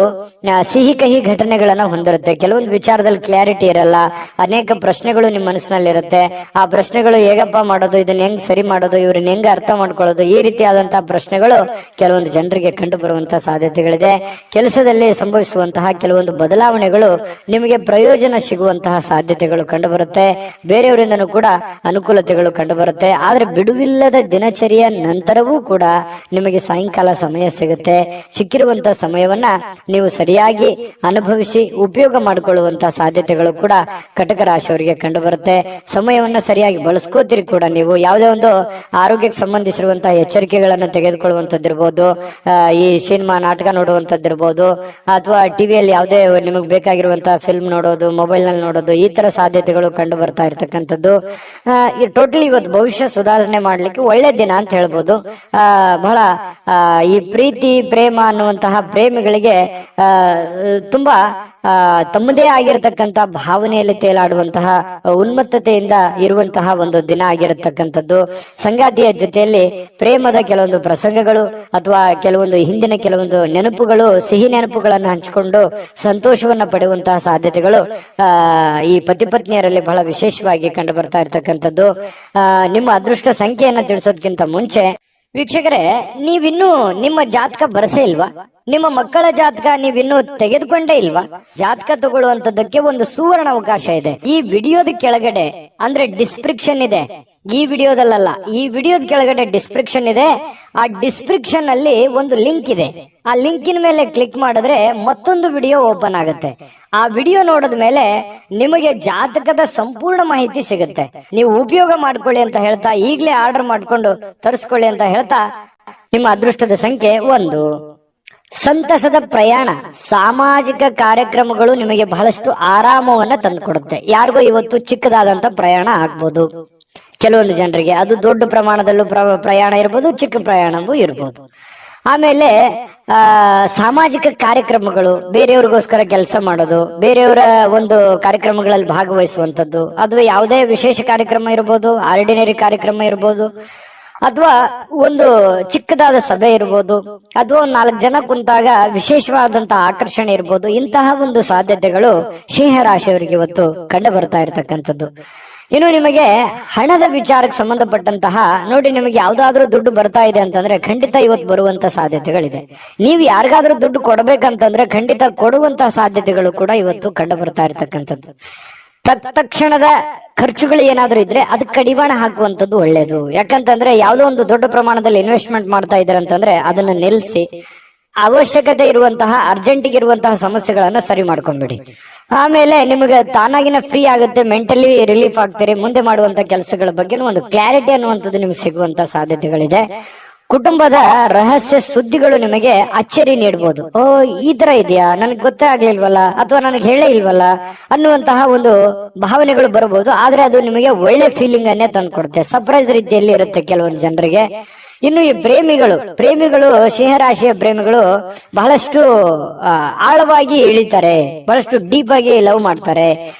ಸಿಹಿ ಕಹಿ ಘಟನೆಗಳನ್ನ ಹೊಂದಿರುತ್ತೆ. ಕೆಲವೊಂದು ವಿಚಾರದಲ್ಲಿ ಕ್ಲಾರಿಟಿ ಇರಲ್ಲ, ಅನೇಕ ಪ್ರಶ್ನೆಗಳು ನಿಮ್ಮ ಮನಸ್ಸಿನಲ್ಲಿರುತ್ತೆ. ಆ ಪ್ರಶ್ನೆಗಳು ಹೇಗಪ್ಪ ಮಾಡೋದು, ಇದನ್ನ ಹೆಂಗ್ ಸರಿ ಮಾಡೋದು, ಇವ್ರನ್ನ ಹೆಂಗ್ ಅರ್ಥ ಮಾಡ್ಕೊಳ್ಳೋದು, ಈ ರೀತಿಯಾದಂತಹ ಪ್ರಶ್ನೆಗಳು ಕೆಲವೊಂದು ಜನರಿಗೆ ಕಂಡು ಬರುವಂತಹ ಸಾಧ್ಯತೆಗಳಿದೆ. ಕೆಲಸದಲ್ಲಿ ಸಂಭವಿಸುವಂತಹ ಕೆಲವೊಂದು ಬದಲಾವಣೆಗಳು ನಿಮಗೆ ಪ್ರಯೋಜನ ಸಿಗುವಂತಹ ಸಾಧ್ಯತೆಗಳು ಕಂಡು ಬರುತ್ತೆ. ಬೇರೆಯವರಿಂದನೂ ಕೂಡ ಅನುಕೂಲತೆಗಳು ಕಂಡು ಬರುತ್ತೆ. ಆದ್ರೆ ಬಿಡುವಿಲ್ಲದ ದಿನಚರಿಯ ನಂತರವೂ ಕೂಡ ನಿಮಗೆ ಸಾಯಂಕಾಲ ಸಮಯ ಸಿಗುತ್ತೆ. ಸಿಕ್ಕಿರುವಂತಹ ಸಮಯವನ್ನ ನೀವು ಸರಿಯಾಗಿ ಅನುಭವಿಸಿ ಉಪಯೋಗ ಮಾಡಿಕೊಳ್ಳುವಂತಹ ಸಾಧ್ಯತೆಗಳು ಕೂಡ ಕಟಕ ರಾಶಿಯವರಿಗೆ ಕಂಡು ಬರುತ್ತೆ. ಸಮಯವನ್ನ ಸರಿಯಾಗಿ ಬಳಸ್ಕೋತೀರಿ ಕೂಡ. ನೀವು ಯಾವುದೇ ಒಂದು ಆರೋಗ್ಯಕ್ಕೆ ಸಂಬಂಧಿಸಿರುವಂತಹ ಎಚ್ಚರಿಕೆಗಳನ್ನ ತೆಗೆದುಕೊಳ್ಳುವಂತದ್ದಿರ್ಬೋದು, ಈ ಸಿನಿಮಾ ನಾಟಕ ನೋಡುವಂತದ್ದಿರ್ಬೋದು, ಅಥವಾ ಟಿವಿಯಲ್ಲಿ ಯಾವುದೇ ನಿಮಗೆ ಬೇಕಾಗಿರುವಂತಹ ಫಿಲ್ಮ್ ನೋಡೋದು, ಮೊಬೈಲ್ ನಲ್ಲಿ ನೋಡೋದು, ಈ ತರ ಸಾಧ್ಯತೆಗಳು ಕಂಡು ಬರ್ತಾ ಇರ್ತಕ್ಕಂಥದ್ದು. ಟೋಟಲಿ ಇವತ್ತು ಭವಿಷ್ಯ ಸುಧಾರಣೆ ಮಾಡ್ಲಿಕ್ಕೆ ಒಳ್ಳೆ ದಿನ ಅಂತ ಹೇಳ್ಬೋದು. ಬಹಳ ಈ ಪ್ರೀತಿ ಪ್ರೇಮ ಅನ್ನುವಂತಹ ಪ್ರೇಮಿಗಳಿಗೆ ತುಂಬಾ ತಮ್ಮದೇ ಆಗಿರತಕ್ಕಂತ ಭಾವನೆಯಲ್ಲಿ ತೇಲಾಡುವಂತಹ ಉನ್ಮತ್ತತೆಯಿಂದ ಇರುವಂತಹ ಒಂದು ದಿನ ಆಗಿರತಕ್ಕಂಥದ್ದು. ಸಂಗಾತಿಯ ಜೊತೆಯಲ್ಲಿ ಪ್ರೇಮದ ಕೆಲವೊಂದು ಪ್ರಸಂಗಗಳು ಅಥವಾ ಕೆಲವೊಂದು ಹಿಂದಿನ ಕೆಲವೊಂದು ನೆನಪುಗಳು, ಸಿಹಿ ನೆನಪುಗಳನ್ನು ಹಂಚಿಕೊಂಡು ಸಂತೋಷವನ್ನ ಪಡೆಯುವಂತಹ ಸಾಧ್ಯತೆಗಳು ಈ ಪತಿ ಪತ್ನಿಯರಲ್ಲಿ ಬಹಳ ವಿಶೇಷವಾಗಿ ಕಂಡು ಬರ್ತಾ ಇರ್ತಕ್ಕಂಥದ್ದು. ನಿಮ್ಮ ಅದೃಷ್ಟ ಸಂಖ್ಯೆಯನ್ನ ತಿಳಿಸೋದಕ್ಕಿಂತ ಮುಂಚೆ ವೀಕ್ಷಕರೇ, ನೀವಿನ್ನೂ ನಿಮ್ಮ ಜಾತಕ ಬರಸೇ ಇಲ್ವಾ? ನಿಮ್ಮ ಮಕ್ಕಳ ಜಾತಕ ನೀವಿನ್ನೂ ತೆಗೆದುಕೊಂಡೇ ಇಲ್ವಾ? ಜಾತಕ ತಗೊಳ್ಳುವಂತದ್ದಕ್ಕೆ ಒಂದು ಸುವರ್ಣ ಅವಕಾಶ ಇದೆ. ಈ ವಿಡಿಯೋದ ಕೆಳಗಡೆ ಅಂದ್ರೆ ಡಿಸ್ಕ್ರಿಪ್ಷನ್ ಇದೆ. ಈ ವಿಡಿಯೋದಲ್ಲ, ಈ ವಿಡಿಯೋದ ಕೆಳಗಡೆ ಡಿಸ್ಕ್ರಿಪ್ಷನ್ ಇದೆ. ಆ ಡಿಸ್ಕ್ರಿಪ್ಷನ್ ಅಲ್ಲಿ ಒಂದು ಲಿಂಕ್ ಇದೆ. ಆ ಲಿಂಕಿನ ಮೇಲೆ ಕ್ಲಿಕ್ ಮಾಡಿದ್ರೆ ಮತ್ತೊಂದು ವಿಡಿಯೋ ಓಪನ್ ಆಗುತ್ತೆ. ಆ ವಿಡಿಯೋ ನೋಡಿದ ಮೇಲೆ ನಿಮಗೆ ಜಾತಕದ ಸಂಪೂರ್ಣ ಮಾಹಿತಿ ಸಿಗುತ್ತೆ. ನೀವು ಉಪಯೋಗ ಮಾಡ್ಕೊಳ್ಳಿ ಅಂತ ಹೇಳ್ತಾ, ಈಗಲೇ ಆರ್ಡರ್ ಮಾಡ್ಕೊಂಡು ತರಿಸ್ಕೊಳ್ಳಿ ಅಂತ ಹೇಳ್ತಾ, ನಿಮ್ಮ ಅದೃಷ್ಟದ ಸಂಖ್ಯೆ 1. ಸಂತಸದ ಪ್ರಯಾಣ, ಸಾಮಾಜಿಕ ಕಾರ್ಯಕ್ರಮಗಳು ನಿಮಗೆ ಬಹಳಷ್ಟು ಆರಾಮವನ್ನ ತಂದುಕೊಡುತ್ತೆ. ಯಾರಿಗೋ ಇವತ್ತು ಚಿಕ್ಕದಾದಂತ ಪ್ರಯಾಣ ಆಗ್ಬೋದು, ಕೆಲವೊಂದು ಜನರಿಗೆ ಅದು ದೊಡ್ಡ ಪ್ರಮಾಣದಲ್ಲೂ ಪ್ರಯಾಣ ಇರ್ಬೋದು, ಚಿಕ್ಕ ಪ್ರಯಾಣವೂ ಇರ್ಬೋದು. ಆಮೇಲೆ ಸಾಮಾಜಿಕ ಕಾರ್ಯಕ್ರಮಗಳು, ಬೇರೆಯವ್ರಿಗೋಸ್ಕರ ಕೆಲಸ ಮಾಡೋದು, ಬೇರೆಯವರ ಒಂದು ಕಾರ್ಯಕ್ರಮಗಳಲ್ಲಿ ಭಾಗವಹಿಸುವಂತದ್ದು, ಅದು ಯಾವುದೇ ವಿಶೇಷ ಕಾರ್ಯಕ್ರಮ ಇರ್ಬೋದು, ಆರ್ಡಿನರಿ ಕಾರ್ಯಕ್ರಮ ಇರ್ಬೋದು, ಅಥವಾ ಒಂದು ಚಿಕ್ಕದಾದ ಸಭೆ ಇರ್ಬೋದು, ಅಥವಾ 4 ಜನ ಕುಂತಾಗ ವಿಶೇಷವಾದಂತಹ ಆಕರ್ಷಣೆ ಇರ್ಬೋದು. ಇಂತಹ ಒಂದು ಸಾಧ್ಯತೆಗಳು ಸಿಂಹ ರಾಶಿಯವರಿಗೆ ಇವತ್ತು ಕಂಡು ಬರ್ತಾ ಇರತಕ್ಕಂಥದ್ದು. ಇನ್ನು ನಿಮಗೆ ಹಣದ ವಿಚಾರಕ್ಕೆ ಸಂಬಂಧಪಟ್ಟಂತಹ ನೋಡಿ, ನಿಮಗೆ ಯಾವ್ದಾದ್ರೂ ದುಡ್ಡು ಬರ್ತಾ ಇದೆ ಅಂತಂದ್ರೆ ಖಂಡಿತ ಇವತ್ತು ಬರುವಂತ ಸಾಧ್ಯತೆಗಳಿದೆ. ನೀವು ಯಾರಿಗಾದ್ರೂ ದುಡ್ಡು ಕೊಡಬೇಕಂತಂದ್ರೆ ಖಂಡಿತ ಕೊಡುವಂತಹ ಸಾಧ್ಯತೆಗಳು ಕೂಡ ಇವತ್ತು ಕಂಡು ಬರ್ತಾ ಇರತಕ್ಕಂಥದ್ದು. ತಕ್ಷಣದ ಖರ್ಚುಗಳು ಏನಾದ್ರೂ ಇದ್ರೆ ಅದಕ್ಕೆ ಕಡಿವಾಣ ಹಾಕುವಂಥದ್ದು ಒಳ್ಳೇದು. ಯಾಕಂತಂದ್ರೆ ಯಾವುದೋ ಒಂದು ದೊಡ್ಡ ಪ್ರಮಾಣದಲ್ಲಿ ಇನ್ವೆಸ್ಟ್ಮೆಂಟ್ ಮಾಡ್ತಾ ಇದ್ದಾರೆ ಅಂತಂದ್ರೆ ಅದನ್ನ ನಿಲ್ಲಿಸಿ ಅವಶ್ಯಕತೆ ಇರುವಂತಹ ಅರ್ಜೆಂಟಿಗೆ ಇರುವಂತಹ ಸಮಸ್ಯೆಗಳನ್ನ ಸರಿ ಮಾಡ್ಕೊಂಡ್ಬಿಡಿ. ಆಮೇಲೆ ನಿಮಗೆ ತಾನಾಗಿನ ಫ್ರೀ ಆಗುತ್ತೆ, ಮೆಂಟಲಿ ರಿಲೀಫ್ ಆಗ್ತೀರಿ. ಮುಂದೆ ಮಾಡುವಂತ ಕೆಲಸಗಳ ಬಗ್ಗೆ ಒಂದು ಕ್ಲಾರಿಟಿ ಅನ್ನುವಂಥದ್ದು ನಿಮ್ಗೆ ಸಿಗುವಂತ ಸಾಧ್ಯತೆಗಳಿದೆ. ಕುಟುಂಬದ ರಹಸ್ಯ ಸುದ್ದಿಗಳು ನಿಮಗೆ ಅಚ್ಚರಿ ನೀಡಬಹುದು. ಈ ತರ ಇದೆಯಾ, ನನಗೆ ಗೊತ್ತೇ ಆಗ್ಲಿಲ್ವಲ್ಲ, ಅಥವಾ ನನಗೆ ಹೇಳೇ ಇಲ್ವಲ್ಲ ಅನ್ನುವಂತಹ ಒಂದು ಭಾವನೆಗಳು ಬರಬಹುದು. ಆದ್ರೆ ಅದು ನಿಮಗೆ ಒಳ್ಳೆ ಫೀಲಿಂಗ್ ಅನ್ನೇ ತಂದು ಕೊಡುತ್ತೆ. ಸರ್ಪ್ರೈಸ್ ರೀತಿಯಲ್ಲಿ ಇರುತ್ತೆ ಕೆಲವೊಂದು ಜನರಿಗೆ. ಇನ್ನು ಈ ಪ್ರೇಮಿಗಳು ಸಿಂಹರಾಶಿಯ ಪ್ರೇಮಿಗಳು ಬಹಳಷ್ಟು ಆಳವಾಗಿ ಇಳಿತಾರೆ, ಬಹಳಷ್ಟು ಡೀಪ್ ಆಗಿ ಲವ್ ಮಾಡ್ತಾರೆ,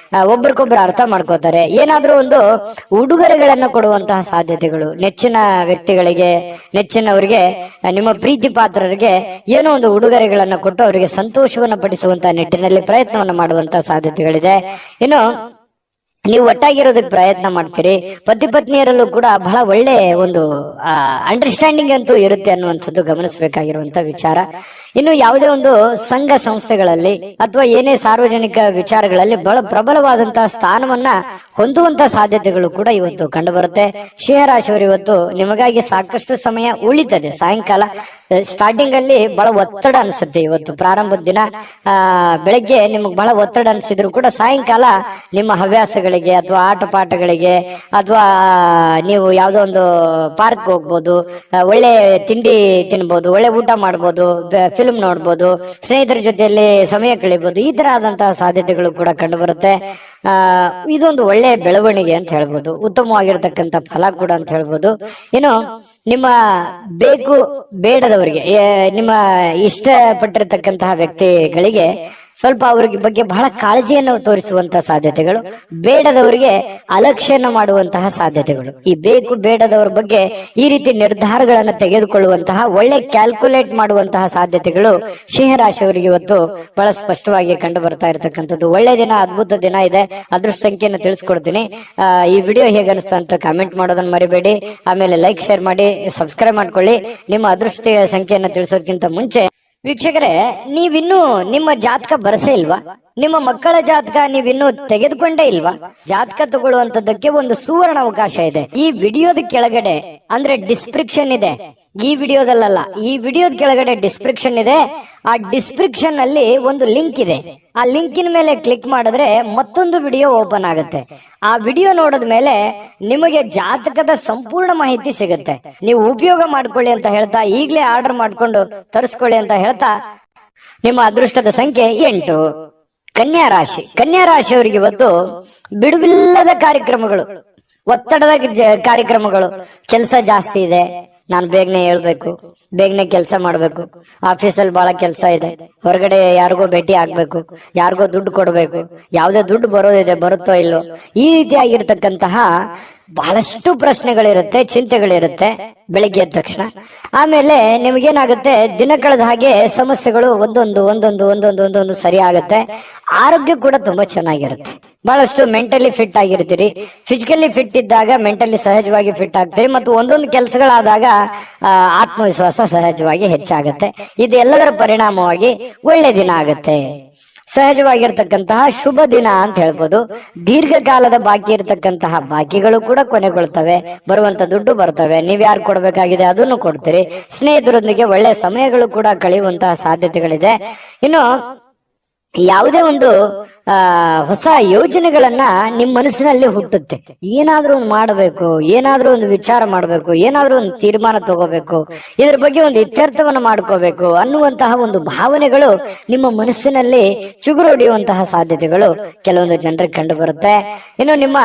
ಒಬ್ರಿಗೊಬ್ರು ಅರ್ಥ ಮಾಡ್ಕೋತಾರೆ. ಏನಾದ್ರೂ ಒಂದು ಉಡುಗೊರೆಗಳನ್ನ ಕೊಡುವಂತಹ ಸಾಧ್ಯತೆಗಳು, ನೆಚ್ಚಿನ ವ್ಯಕ್ತಿಗಳಿಗೆ, ನೆಚ್ಚಿನವರಿಗೆ, ನಿಮ್ಮ ಪ್ರೀತಿ ಪಾತ್ರರಿಗೆ ಏನೋ ಒಂದು ಉಡುಗೊರೆಗಳನ್ನ ಕೊಟ್ಟು ಅವರಿಗೆ ಸಂತೋಷವನ್ನ ಪಡಿಸುವಂತಹ ನಿಟ್ಟಿನಲ್ಲಿ ಪ್ರಯತ್ನವನ್ನ ಮಾಡುವಂತಹ ಸಾಧ್ಯತೆಗಳಿದೆ. ಇನ್ನು ನೀವು ಒಟ್ಟಾಗಿರೋದಕ್ಕೆ ಪ್ರಯತ್ನ ಮಾಡ್ತೀರಿ. ಪತಿ ಪತ್ನಿಯರಲ್ಲೂ ಕೂಡ ಬಹಳ ಒಳ್ಳೆ ಒಂದು ಅಂಡರ್ಸ್ಟ್ಯಾಂಡಿಂಗ್ ಅಂತೂ ಇರುತ್ತೆ ಅನ್ನುವಂಥದ್ದು ಗಮನಿಸಬೇಕಾಗಿರುವಂತ ವಿಚಾರ. ಇನ್ನು ಯಾವುದೇ ಒಂದು ಸಂಘ ಸಂಸ್ಥೆಗಳಲ್ಲಿ ಅಥವಾ ಏನೇ ಸಾರ್ವಜನಿಕ ವಿಚಾರಗಳಲ್ಲಿ ಬಹಳ ಪ್ರಬಲವಾದಂತಹ ಸ್ಥಾನವನ್ನ ಹೊಂದುವಂತಹ ಸಾಧ್ಯತೆಗಳು ಕೂಡ ಇವತ್ತು ಕಂಡು ಬರುತ್ತೆ. ಸಿಂಹರಾಶಿಯವರು ಇವತ್ತು ನಿಮಗಾಗಿ ಸಾಕಷ್ಟು ಸಮಯ ಉಳಿತದೆ. ಸಾಯಂಕಾಲ ಸ್ಟಾರ್ಟಿಂಗ್ ಅಲ್ಲಿ ಬಹಳ ಒತ್ತಡ ಅನ್ಸುತ್ತೆ. ಇವತ್ತು ಪ್ರಾರಂಭದ ದಿನ ಬೆಳಗ್ಗೆ ನಿಮಗೆ ಬಹಳ ಒತ್ತಡ ಅನ್ಸಿದ್ರು ಕೂಡ ಸಾಯಂಕಾಲ ನಿಮ್ಮ ಹವ್ಯಾಸಗಳಿಗೆ ಅಥವಾ ಆಟ ಪಾಠಗಳಿಗೆ ಅಥವಾ ನೀವು ಯಾವುದೋ ಒಂದು ಪಾರ್ಕ್ ಹೋಗ್ಬೋದು, ಒಳ್ಳೆ ತಿಂಡಿ ತಿನ್ಬೋದು, ಒಳ್ಳೆ ಊಟ ಮಾಡ್ಬೋದು, ಫಿಲ್ಮ್ ನೋಡ್ಬೋದು, ಸ್ನೇಹಿತರ ಜೊತೆಯಲ್ಲಿ ಸಮಯ ಕಳಿಬಹುದು. ಈ ತರ ಆದಂತಹ ಸಾಧ್ಯತೆಗಳು ಕೂಡ ಕಂಡು ಬರುತ್ತೆ. ಇದೊಂದು ಒಳ್ಳೆ ಬೆಳವಣಿಗೆ ಅಂತ ಹೇಳ್ಬೋದು, ಉತ್ತಮವಾಗಿರತಕ್ಕಂತ ಫಲ ಕೂಡ ಅಂತ ಹೇಳ್ಬೋದು. ಇನ್ನು ನಿಮ್ಮ ಬೇಕು ಬೇಡದವರಿಗೆ, ನಿಮ್ಮ ಇಷ್ಟಪಟ್ಟಿರತಕ್ಕಂತಹ ವ್ಯಕ್ತಿಗಳಿಗೆ ಸ್ವಲ್ಪ ಅವ್ರಿಗೆ ಬಗ್ಗೆ ಬಹಳ ಕಾಳಜಿಯನ್ನು ತೋರಿಸುವಂತಹ ಸಾಧ್ಯತೆಗಳು, ಬೇಡದವರಿಗೆ ಅಲಕ್ಷ್ಯನ ಮಾಡುವಂತಹ ಸಾಧ್ಯತೆಗಳು. ಈ ಬೇಕು ಬೇಡದವರ ಬಗ್ಗೆ ಈ ರೀತಿ ನಿರ್ಧಾರಗಳನ್ನು ತೆಗೆದುಕೊಳ್ಳುವಂತಹ, ಒಳ್ಳೆ ಕ್ಯಾಲ್ಕುಲೇಟ್ ಮಾಡುವಂತಹ ಸಾಧ್ಯತೆಗಳು ಸಿಂಹರಾಶಿಯವರಿಗೆ ಇವತ್ತು ಬಹಳ ಸ್ಪಷ್ಟವಾಗಿ ಕಂಡು ಬರ್ತಾ ಇರತಕ್ಕಂಥದ್ದು. ಒಳ್ಳೆ ದಿನ, ಅದ್ಭುತ ದಿನ ಇದೆ. ಅದೃಷ್ಟ ಸಂಖ್ಯೆಯನ್ನು ತಿಳಿಸ್ಕೊಡ್ತೀನಿ. ಈ ವಿಡಿಯೋ ಹೇಗೆ ಅನಿಸ್ತಾ ಅಂತ ಕಾಮೆಂಟ್ ಮಾಡೋದನ್ನ ಮರಿಬೇಡಿ. ಆಮೇಲೆ ಲೈಕ್, ಶೇರ್ ಮಾಡಿ, ಸಬ್ಸ್ಕ್ರೈಬ್ ಮಾಡ್ಕೊಳ್ಳಿ. ನಿಮ್ಮ ಅದೃಷ್ಟ ಸಂಖ್ಯೆಯನ್ನು ತಿಳಿಸೋದಕ್ಕಿಂತ ಮುಂಚೆ ವೀಕ್ಷಕರೇ, ನೀವಿನ್ನೂ ನಿಮ್ಮ ಜಾತಕ ಬರಸೇ ಇಲ್ವಾ? ನಿಮ್ಮ ಮಕ್ಕಳ ಜಾತಕ ನೀವಿನ್ನೂ ತೆಗೆದುಕೊಂಡೇ ಇಲ್ವಾ? ಜಾತಕ ತಗೊಳ್ಳುವಂತದ್ದಕ್ಕೆ ಒಂದು ಸುವರ್ಣ ಅವಕಾಶ ಇದೆ. ಈ ವಿಡಿಯೋದ ಕೆಳಗಡೆ ಅಂದ್ರೆ ಡಿಸ್ಕ್ರಿಪ್ಷನ್ ಇದೆ. ಈ ವಿಡಿಯೋದಲ್ಲ, ಈ ವಿಡಿಯೋದ ಕೆಳಗಡೆ ಡಿಸ್ಕ್ರಿಪ್ಷನ್ ಇದೆ. ಆ ಡಿಸ್ಕ್ರಿಪ್ಷನ್ ಅಲ್ಲಿ ಒಂದು ಲಿಂಕ್ ಇದೆ. ಆ ಲಿಂಕಿನ ಮೇಲೆ ಕ್ಲಿಕ್ ಮಾಡಿದ್ರೆ ಮತ್ತೊಂದು ವಿಡಿಯೋ ಓಪನ್ ಆಗುತ್ತೆ. ಆ ವಿಡಿಯೋ ನೋಡಿದ ಮೇಲೆ ನಿಮಗೆ ಜಾತಕದ ಸಂಪೂರ್ಣ ಮಾಹಿತಿ ಸಿಗುತ್ತೆ. ನೀವು ಉಪಯೋಗ ಮಾಡ್ಕೊಳ್ಳಿ ಅಂತ ಹೇಳ್ತಾ, ಈಗಲೇ ಆರ್ಡರ್ ಮಾಡ್ಕೊಂಡು ತರಿಸ್ಕೊಳ್ಳಿ ಅಂತ ಹೇಳ್ತಾ, ನಿಮ್ಮ ಅದೃಷ್ಟದ ಸಂಖ್ಯೆ 8. ಕನ್ಯಾ ರಾಶಿ. ಕನ್ಯಾ ರಾಶಿಯವರಿಗೆ ಇವತ್ತು ಬಿಡುವಿಲ್ಲದ ಕಾರ್ಯಕ್ರಮಗಳು, ಒತ್ತಡದ ಕಾರ್ಯಕ್ರಮಗಳು. ಕೆಲಸ ಜಾಸ್ತಿ ಇದೆ, ನಾನು ಬೇಗನೆ ಹೇಳ್ಬೇಕು, ಬೇಗನೆ ಕೆಲಸ ಮಾಡ್ಬೇಕು, ಆಫೀಸಲ್ಲಿ ಬಹಳ ಕೆಲಸ ಇದೆ, ಹೊರಗಡೆ ಯಾರಿಗೋ ಭೇಟಿ ಆಗ್ಬೇಕು, ಯಾರಿಗೋ ದುಡ್ಡು ಕೊಡ್ಬೇಕು, ಯಾವ್ದೇ ದುಡ್ಡು ಬರೋದಿದೆ, ಬರುತ್ತೋ ಇಲ್ಲೋ, ಈ ರೀತಿಯಾಗಿರ್ತಕ್ಕಂತಹ ಬಹಳಷ್ಟು ಪ್ರಶ್ನೆಗಳಿರುತ್ತೆ, ಚಿಂತೆಗಳಿರುತ್ತೆ ಬೆಳಿಗ್ಗೆ ಎದ್ದ ತಕ್ಷಣ. ಆಮೇಲೆ ನಿಮಗೇನಾಗುತ್ತೆ, ದಿನ ಕಳೆದ ಹಾಗೆ ಸಮಸ್ಯೆಗಳು ಒಂದೊಂದು ಸರಿ ಆಗುತ್ತೆ. ಆರೋಗ್ಯ ಕೂಡ ತುಂಬಾ ಚೆನ್ನಾಗಿರುತ್ತೆ. ಬಹಳಷ್ಟು ಮೆಂಟಲಿ ಫಿಟ್ ಆಗಿರ್ತೀರಿ. ಫಿಸಿಕಲಿ ಫಿಟ್ ಇದ್ದಾಗ ಮೆಂಟಲಿ ಸಹಜವಾಗಿ ಫಿಟ್ ಆಗ್ತೀರಿ. ಮತ್ತು ಒಂದೊಂದು ಕೆಲಸಗಳಾದಾಗ ಆತ್ಮವಿಶ್ವಾಸ ಸಹಜವಾಗಿ ಹೆಚ್ಚಾಗುತ್ತೆ. ಇದೆಲ್ಲದರ ಪರಿಣಾಮವಾಗಿ ಒಳ್ಳೆ ದಿನ ಆಗುತ್ತೆ. ಸಹಜವಾಗಿರ್ತಕ್ಕಂತಹ ಶುಭ ದಿನ ಅಂತ ಹೇಳ್ಬೋದು. ದೀರ್ಘಕಾಲದ ಬಾಕಿ ಇರತಕ್ಕಂತಹ ಬಾಕಿಗಳು ಕೂಡ ಕೊನೆಗೊಳ್ತವೆ. ಬರುವಂತ ದುಡ್ಡು ಬರ್ತವೆ, ನೀವ್ ಯಾರು ಕೊಡ್ಬೇಕಾಗಿದೆ ಅದನ್ನು ಕೊಡ್ತೀರಿ. ಸ್ನೇಹಿತರೊಂದಿಗೆ ಒಳ್ಳೆ ಸಮಯಗಳು ಕೂಡ ಕಳೆಯುವಂತಹ ಸಾಧ್ಯತೆಗಳಿದೆ. ಇನ್ನು ಯಾವುದೇ ಒಂದು ಹೊಸ ಯೋಜನೆಗಳನ್ನ ನಿಮ್ಮ ಮನಸ್ಸಿನಲ್ಲಿ ಹುಟ್ಟುತ್ತೆ. ಏನಾದ್ರೂ ಒಂದು ಮಾಡಬೇಕು, ಏನಾದ್ರೂ ಒಂದು ವಿಚಾರ ಮಾಡಬೇಕು, ಏನಾದ್ರೂ ಒಂದು ತೀರ್ಮಾನ ತಗೋಬೇಕು, ಇದ್ರ ಬಗ್ಗೆ ಒಂದು ಇತ್ಯರ್ಥವನ್ನು ಮಾಡ್ಕೋಬೇಕು ಅನ್ನುವಂತಹ ಒಂದು ಭಾವನೆಗಳು ನಿಮ್ಮ ಮನಸ್ಸಿನಲ್ಲಿ ಚುಗುರೊಡೆಯುವಂತಹ ಸಾಧ್ಯತೆಗಳು ಕೆಲವೊಂದು ಜನರಿಗೆ ಕಂಡು ಬರುತ್ತೆ. ಇನ್ನು ನಿಮ್ಮ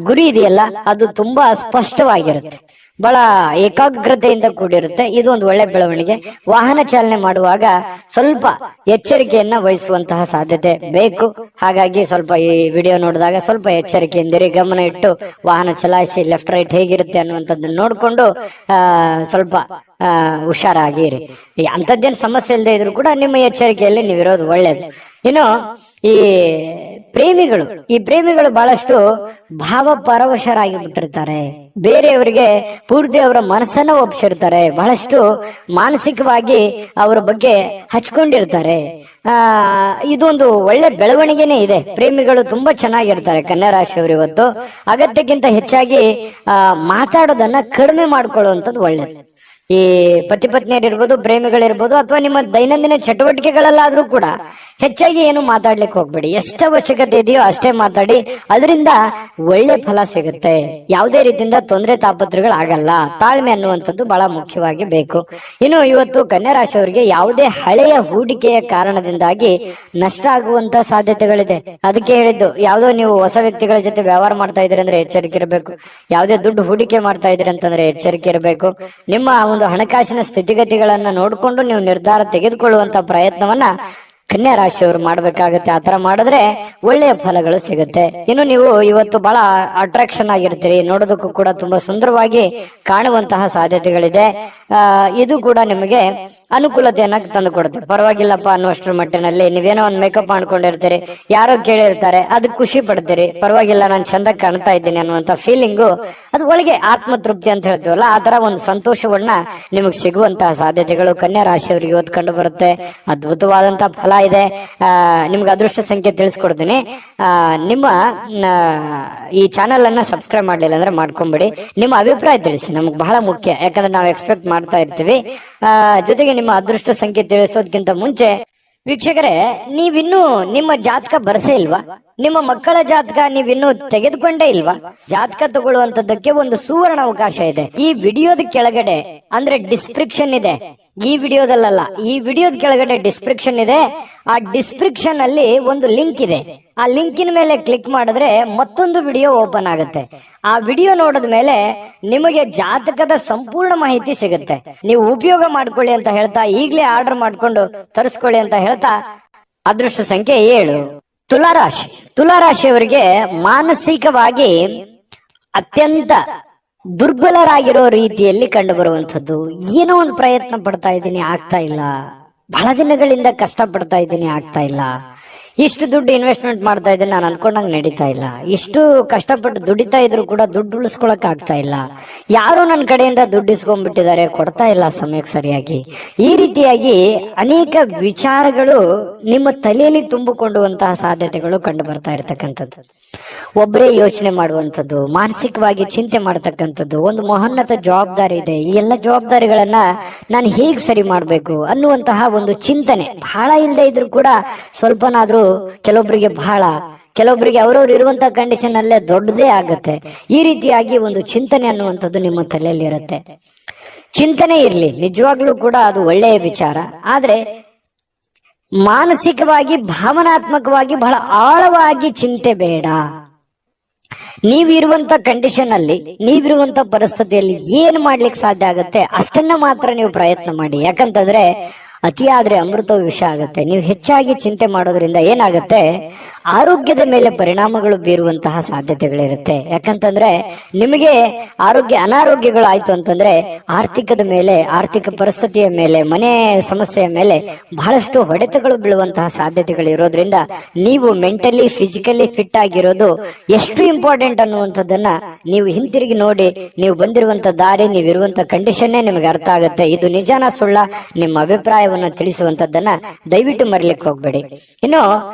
ಗುರಿ ಇದೆಯಲ್ಲ, ಅದು ತುಂಬಾ ಸ್ಪಷ್ಟವಾಗಿರುತ್ತೆ, ಬಹಳ ಏಕಾಗ್ರತೆಯಿಂದ ಕೂಡಿರುತ್ತೆ. ಇದು ಒಂದು ಒಳ್ಳೆ ಬೆಳವಣಿಗೆ. ವಾಹನ ಚಾಲನೆ ಮಾಡುವಾಗ ಸ್ವಲ್ಪ ಎಚ್ಚರಿಕೆಯನ್ನ ವಹಿಸುವಂತಹ ಸಾಧ್ಯತೆ ಬೇಕು. ಹಾಗಾಗಿ ಸ್ವಲ್ಪ ಈ ವಿಡಿಯೋ ನೋಡಿದಾಗ ಸ್ವಲ್ಪ ಎಚ್ಚರಿಕೆಯಿಂದಿರಿ, ಗಮನ ಇಟ್ಟು ವಾಹನ ಚಲಾಯಿಸಿ. ಲೆಫ್ಟ್ ರೈಟ್ ಹೇಗಿರುತ್ತೆ ಅನ್ನುವಂಥದ್ದನ್ನ ನೋಡ್ಕೊಂಡು ಸ್ವಲ್ಪ ಹುಷಾರಾಗಿರಿ. ಅಂಥದ್ದೇನು ಸಮಸ್ಯೆ ಇಲ್ಲದೆ ಇದ್ರು ಕೂಡ ನಿಮ್ಮ ಎಚ್ಚರಿಕೆಯಲ್ಲಿ ನೀವಿರೋದು ಒಳ್ಳೇದು. ಇನ್ನು ಈ ಪ್ರೇಮಿಗಳು ಬಹಳಷ್ಟು ಭಾವಪರವಶರಾಗಿ ಬಿಟ್ಟಿರ್ತಾರೆ. ಬೇರೆಯವರಿಗೆ ಪೂರ್ತಿ ಅವರ ಮನಸ್ಸನ್ನ ಒಪ್ಪಿಸಿರ್ತಾರೆ. ಬಹಳಷ್ಟು ಮಾನಸಿಕವಾಗಿ ಅವರ ಬಗ್ಗೆ ಹಚ್ಕೊಂಡಿರ್ತಾರೆ. ಇದೊಂದು ಒಳ್ಳೆ ಬೆಳವಣಿಗೆನೇ ಇದೆ. ಪ್ರೇಮಿಗಳು ತುಂಬಾ ಚೆನ್ನಾಗಿರ್ತಾರೆ ಕನ್ಯಾ ರಾಶಿಯವರು. ಇವತ್ತು ಅಗತ್ಯಕ್ಕಿಂತ ಹೆಚ್ಚಾಗಿ ಮಾತಾಡೋದನ್ನ ಕಡಿಮೆ ಮಾಡ್ಕೊಳ್ಳುವಂಥದ್ದು ಒಳ್ಳೇದು. ಈ ಪತಿ ಪತ್ನಿಯರಿರ್ಬೋದು, ಪ್ರೇಮಿಗಳಿರ್ಬೋದು, ಅಥವಾ ನಿಮ್ಮ ದೈನಂದಿನ ಚಟುವಟಿಕೆಗಳಲ್ಲಾದ್ರೂ ಕೂಡ ಹೆಚ್ಚಾಗಿ ಏನು ಮಾತಾಡ್ಲಿಕ್ಕೆ ಹೋಗ್ಬೇಡಿ. ಎಷ್ಟು ಅವಶ್ಯಕತೆ ಇದೆಯೋ ಅಷ್ಟೇ ಮಾತಾಡಿ. ಅದರಿಂದ ಒಳ್ಳೆ ಫಲ ಸಿಗುತ್ತೆ. ಯಾವುದೇ ರೀತಿಯಿಂದ ತೊಂದರೆ ತಾಪತ್ರಗಳಾಗಲ್ಲ. ತಾಳ್ಮೆ ಅನ್ನುವಂಥದ್ದು ಬಹಳ ಮುಖ್ಯವಾಗಿ ಬೇಕು. ಇನ್ನು ಇವತ್ತು ಕನ್ಯಾ ರಾಶಿಯವರಿಗೆ ಯಾವುದೇ ಹಳೆಯ ಹೂಡಿಕೆಯ ಕಾರಣದಿಂದಾಗಿ ನಷ್ಟ ಆಗುವಂತ ಸಾಧ್ಯತೆಗಳಿದೆ. ಅದಕ್ಕೆ ಹೇಳಿದ್ದು, ಯಾವುದೋ ನೀವು ಹೊಸ ವ್ಯಕ್ತಿಗಳ ಜೊತೆ ವ್ಯವಹಾರ ಮಾಡ್ತಾ ಇದ್ದೀರಿ ಅಂದ್ರೆ ಎಚ್ಚರಿಕೆ ಇರಬೇಕು. ಯಾವುದೇ ದುಡ್ಡು ಹೂಡಿಕೆ ಮಾಡ್ತಾ ಇದ್ದೀರಿ ಅಂತಂದ್ರೆ ಎಚ್ಚರಿಕೆ ಇರಬೇಕು. ನಿಮ್ಮ ಒಂದು ಹಣಕಾಸಿನ ಸ್ಥಿತಿಗತಿಗಳನ್ನ ನೋಡಿಕೊಂಡು ನೀವು ನಿರ್ಧಾರ ತೆಗೆದುಕೊಳ್ಳುವಂತ ಪ್ರಯತ್ನವನ್ನ ಕನ್ಯಾ ರಾಶಿಯವರು ಮಾಡ್ಬೇಕಾಗತ್ತೆ. ಆತರ ಮಾಡಿದ್ರೆ ಒಳ್ಳೆಯ ಫಲಗಳು ಸಿಗುತ್ತೆ. ಇನ್ನು ನೀವು ಇವತ್ತು ಬಹಳ ಅಟ್ರಾಕ್ಷನ್ ಆಗಿರ್ತೀರಿ, ನೋಡೋದಕ್ಕೂ ಕೂಡ ತುಂಬಾ ಸುಂದರವಾಗಿ ಕಾಣುವಂತಹ ಸಾಧ್ಯತೆಗಳಿದೆ. ಇದು ಕೂಡ ನಿಮಗೆ ಅನುಕೂಲತೆಯನ್ನ ತಂದು ಕೊಡುತ್ತೆ. ಪರವಾಗಿಲ್ಲಪ್ಪ ಅನ್ನುವಷ್ಟರ ಮಟ್ಟಿನಲ್ಲಿ ನೀವೇನೋ ಒಂದು ಮೇಕಪ್ ಮಾಡ್ಕೊಂಡಿರ್ತೀರಿ, ಯಾರೋ ಕೇಳಿರ್ತಾರೆ, ಅದಕ್ಕೆ ಖುಷಿ ಪಡ್ತೀರಿ. ಪರವಾಗಿಲ್ಲ, ನಾನು ಚಂದ ಕಾಣ್ತಾ ಇದ್ದೀನಿ ಅನ್ನುವಂತ ಫೀಲಿಂಗು, ಅದು ಒಳಗೆ ಆತ್ಮತೃಪ್ತಿ ಅಂತ ಹೇಳ್ತೀವಲ್ಲ, ಆ ತರ ಒಂದು ಸಂತೋಷವನ್ನ ನಿಮಗೆ ಸಿಗುವಂತಹ ಸಾಧ್ಯತೆಗಳು ಕನ್ಯಾ ರಾಶಿಯವರಿಗೆ ಇವತ್ತು ಕಂಡು ಬರುತ್ತೆ. ಅದ್ಭುತವಾದಂತಹ ಫಲ ಇದೆ. ನಿಮ್ಗೆ ಅದೃಷ್ಟ ಸಂಖ್ಯೆ ತಿಳಿಸ್ಕೊಡ್ತೀನಿ. ನಿಮ್ಮ ಈ ಚಾನೆಲ್ ಅನ್ನ ಸಬ್ಸ್ಕ್ರೈಬ್ ಮಾಡ್ಲಿಲ್ಲ ಅಂದ್ರೆ ಮಾಡ್ಕೊಂಬಿಡಿ. ನಿಮ್ಮ ಅಭಿಪ್ರಾಯ ತಿಳಿಸಿ, ನಮ್ಗೆ ಬಹಳ ಮುಖ್ಯ. ಯಾಕಂದ್ರೆ ನಾವು ಎಕ್ಸ್ಪೆಕ್ಟ್ ಮಾಡ್ತಾ ಇರ್ತೀವಿ. ಜೊತೆಗೆ ನಿಮ್ಮ ಅದೃಷ್ಟ ಸಂಖ್ಯೆ ತಿಳಿಸೋದಕ್ಕಿಂತ ಮುಂಚೆ ವೀಕ್ಷಕರೇ, ನೀವಿನ್ನೂ ನಿಮ್ಮ ಜಾತಕ ಬರಸೇ ಇಲ್ವಾ? ನಿಮ್ಮ ಮಕ್ಕಳ ಜಾತಕ ನೀವಿನ್ನೂ ತೆಗೆದುಕೊಂಡೇ ಇಲ್ವಾ? ಜಾತಕ ತಗೊಳ್ಳುವಂತದ್ದಕ್ಕೆ ಒಂದು ಸುವರ್ಣ ಅವಕಾಶ ಇದೆ. ಈ ವಿಡಿಯೋದ ಕೆಳಗಡೆ ಅಂದ್ರೆ ಡಿಸ್ಕ್ರಿಪ್ಷನ್ ಇದೆ. ಈ ವಿಡಿಯೋದಲ್ಲ, ಈ ವಿಡಿಯೋದ ಕೆಳಗಡೆ ಡಿಸ್ಕ್ರಿಪ್ಷನ್ ಇದೆ. ಆ ಡಿಸ್ಕ್ರಿಪ್ಷನ್ ಅಲ್ಲಿ ಒಂದು ಲಿಂಕ್ ಇದೆ. ಆ ಲಿಂಕಿನ ಮೇಲೆ ಕ್ಲಿಕ್ ಮಾಡಿದ್ರೆ ಮತ್ತೊಂದು ವಿಡಿಯೋ ಓಪನ್ ಆಗುತ್ತೆ. ಆ ವಿಡಿಯೋ ನೋಡಿದ ಮೇಲೆ ನಿಮಗೆ ಜಾತಕದ ಸಂಪೂರ್ಣ ಮಾಹಿತಿ ಸಿಗುತ್ತೆ. ನೀವು ಉಪಯೋಗ ಮಾಡ್ಕೊಳ್ಳಿ ಅಂತ ಹೇಳ್ತಾ, ಈಗಲೇ ಆರ್ಡರ್ ಮಾಡ್ಕೊಂಡು ತರಿಸ್ಕೊಳ್ಳಿ ಅಂತ ಹೇಳ್ತಾ, ಅದೃಷ್ಟ ಸಂಖ್ಯೆ 7. ತುಲಾರಾಶಿ. ತುಲಾರಾಶಿಯವರಿಗೆ ಮಾನಸಿಕವಾಗಿ ಅತ್ಯಂತ ದುರ್ಬಲರಾಗಿರೋ ರೀತಿಯಲ್ಲಿ ಕಂಡು ಬರುವಂಥದ್ದು. ಏನೋ ಒಂದು ಪ್ರಯತ್ನ ಪಡ್ತಾ ಇದ್ದೀನಿ, ಆಗ್ತಾ ಇಲ್ಲ. ಬಹಳ ದಿನಗಳಿಂದ ಕಷ್ಟ ಪಡ್ತಾ ಇದ್ದೀನಿ, ಆಗ್ತಾ ಇಲ್ಲ. ಇಷ್ಟು ದುಡ್ಡು ಇನ್ವೆಸ್ಟ್ಮೆಂಟ್ ಮಾಡ್ತಾ ಇದ್ದೀನಿ, ನಾನು ಅನ್ಕೊಂಡಂಗೆ ನಡೀತಾ ಇಲ್ಲ. ಇಷ್ಟು ಕಷ್ಟಪಟ್ಟು ದುಡಿತಾ ಇದ್ರು ಕೂಡ ದುಡ್ಡು ಉಳಿಸ್ಕೊಳಕ್ ಆಗ್ತಾ ಇಲ್ಲ. ಯಾರೋ ನನ್ನ ಕಡೆಯಿಂದ ದುಡ್ಡು ಇಸ್ಕೊಂಡ್ಬಿಟ್ಟಿದ್ದಾರೆ, ಕೊಡ್ತಾ ಇಲ್ಲ ಸಮಯಕ್ಕೆ ಸರಿಯಾಗಿ. ಈ ರೀತಿಯಾಗಿ ಅನೇಕ ವಿಚಾರಗಳು ನಿಮ್ಮ ತಲೆಯಲ್ಲಿ ತುಂಬಿಕೊಳ್ಳುವಂತಹ ಸಾಧ್ಯತೆಗಳು ಕಂಡು ಬರ್ತಾ ಇರತಕ್ಕಂಥದ್ದು. ಒಬ್ಬರೇ ಯೋಚನೆ ಮಾಡುವಂಥದ್ದು, ಮಾನಸಿಕವಾಗಿ ಚಿಂತೆ ಮಾಡತಕ್ಕಂಥದ್ದು, ಒಂದು ಮಹೋನ್ನತ ಜವಾಬ್ದಾರಿ ಇದೆ, ಈ ಎಲ್ಲ ಜವಾಬ್ದಾರಿಗಳನ್ನ ನಾನು ಹೇಗ್ ಸರಿ ಮಾಡಬೇಕು ಅನ್ನುವಂತಹ ಒಂದು ಚಿಂತನೆ ಬಹಳ ಇಲ್ಲದೆ ಇದ್ರು ಕೂಡ ಸ್ವಲ್ಪನಾದ್ರೂ ಕೆಲವೊಬ್ಬರಿಗೆ ಬಹಳ, ಕೆಲವೊಬ್ಬರಿಗೆ ಅವರವ್ರು ಇರುವಂತಹ ಕಂಡೀಷನ್ ಅಲ್ಲೇ ದೊಡ್ಡದೇ ಆಗುತ್ತೆ. ಈ ರೀತಿಯಾಗಿ ಒಂದು ಚಿಂತನೆ ಅನ್ನುವಂಥದ್ದು ನಿಮ್ಮ ತಲೆಯಲ್ಲಿ ಇರುತ್ತೆ. ಚಿಂತನೆ ಇರ್ಲಿ, ನಿಜವಾಗ್ಲೂ ಕೂಡ ಅದು ಒಳ್ಳೆಯ ವಿಚಾರ. ಆದ್ರೆ ಮಾನಸಿಕವಾಗಿ ಭಾವನಾತ್ಮಕವಾಗಿ ಬಹಳ ಆಳವಾಗಿ ಚಿಂತೆ ಬೇಡ. ನೀವಿರುವಂತ ಕಂಡೀಷನ್ ಅಲ್ಲಿ, ನೀವಿರುವಂತ ಪರಿಸ್ಥಿತಿಯಲ್ಲಿ ಏನ್ ಮಾಡ್ಲಿಕ್ಕೆ ಸಾಧ್ಯ ಆಗುತ್ತೆ ಅಷ್ಟನ್ನ ಮಾತ್ರ ನೀವು ಪ್ರಯತ್ನ ಮಾಡಿ. ಯಾಕಂತಂದ್ರೆ ಅತಿಯಾದ್ರೆ ಅಮೃತವು ವಿಷ ಆಗುತ್ತೆ. ನೀವು ಹೆಚ್ಚಾಗಿ ಚಿಂತೆ ಮಾಡೋದ್ರಿಂದ ಏನಾಗುತ್ತೆ, ಆರೋಗ್ಯದ ಮೇಲೆ ಪರಿಣಾಮಗಳು ಬೀರುವಂತಹ ಸಾಧ್ಯತೆಗಳಿರುತ್ತೆ. ಯಾಕಂತಂದ್ರೆ ನಿಮಗೆ ಅನಾರೋಗ್ಯಗಳು ಆಯ್ತು ಅಂತಂದ್ರೆ ಆರ್ಥಿಕದ ಮೇಲೆ, ಆರ್ಥಿಕ ಪರಿಸ್ಥಿತಿಯ ಮೇಲೆ, ಮನೆ ಸಮಸ್ಯೆಯ ಮೇಲೆ ಬಹಳಷ್ಟು ಹೊಡೆತಗಳು ಬೀಳುವಂತಹ ಸಾಧ್ಯತೆಗಳು ಇರೋದ್ರಿಂದ ನೀವು ಮೆಂಟಲಿ ಫಿಸಿಕಲಿ ಫಿಟ್ ಆಗಿರೋದು ಎಷ್ಟು ಇಂಪಾರ್ಟೆಂಟ್ ಅನ್ನುವಂಥದ್ದನ್ನ ನೀವು ಹಿಂತಿರುಗಿ ನೋಡಿ. ನೀವು ಬಂದಿರುವಂತ ದಾರಿ, ನೀವಿರುವಂತ ಕಂಡೀಷನ್ನೇ ನಿಮಗೆ ಅರ್ಥ ಆಗುತ್ತೆ. ಇದು ನಿಜಾನ ಸುಳ್ಳ, ನಿಮ್ಮ ಅಭಿಪ್ರಾಯವನ್ನ ತಿಳಿಸುವಂತದ್ದನ್ನ ದಯವಿಟ್ಟು ಮರಿಲಿಕ್ಕೆ ಹೋಗ್ಬೇಡಿ. ಇನ್ನು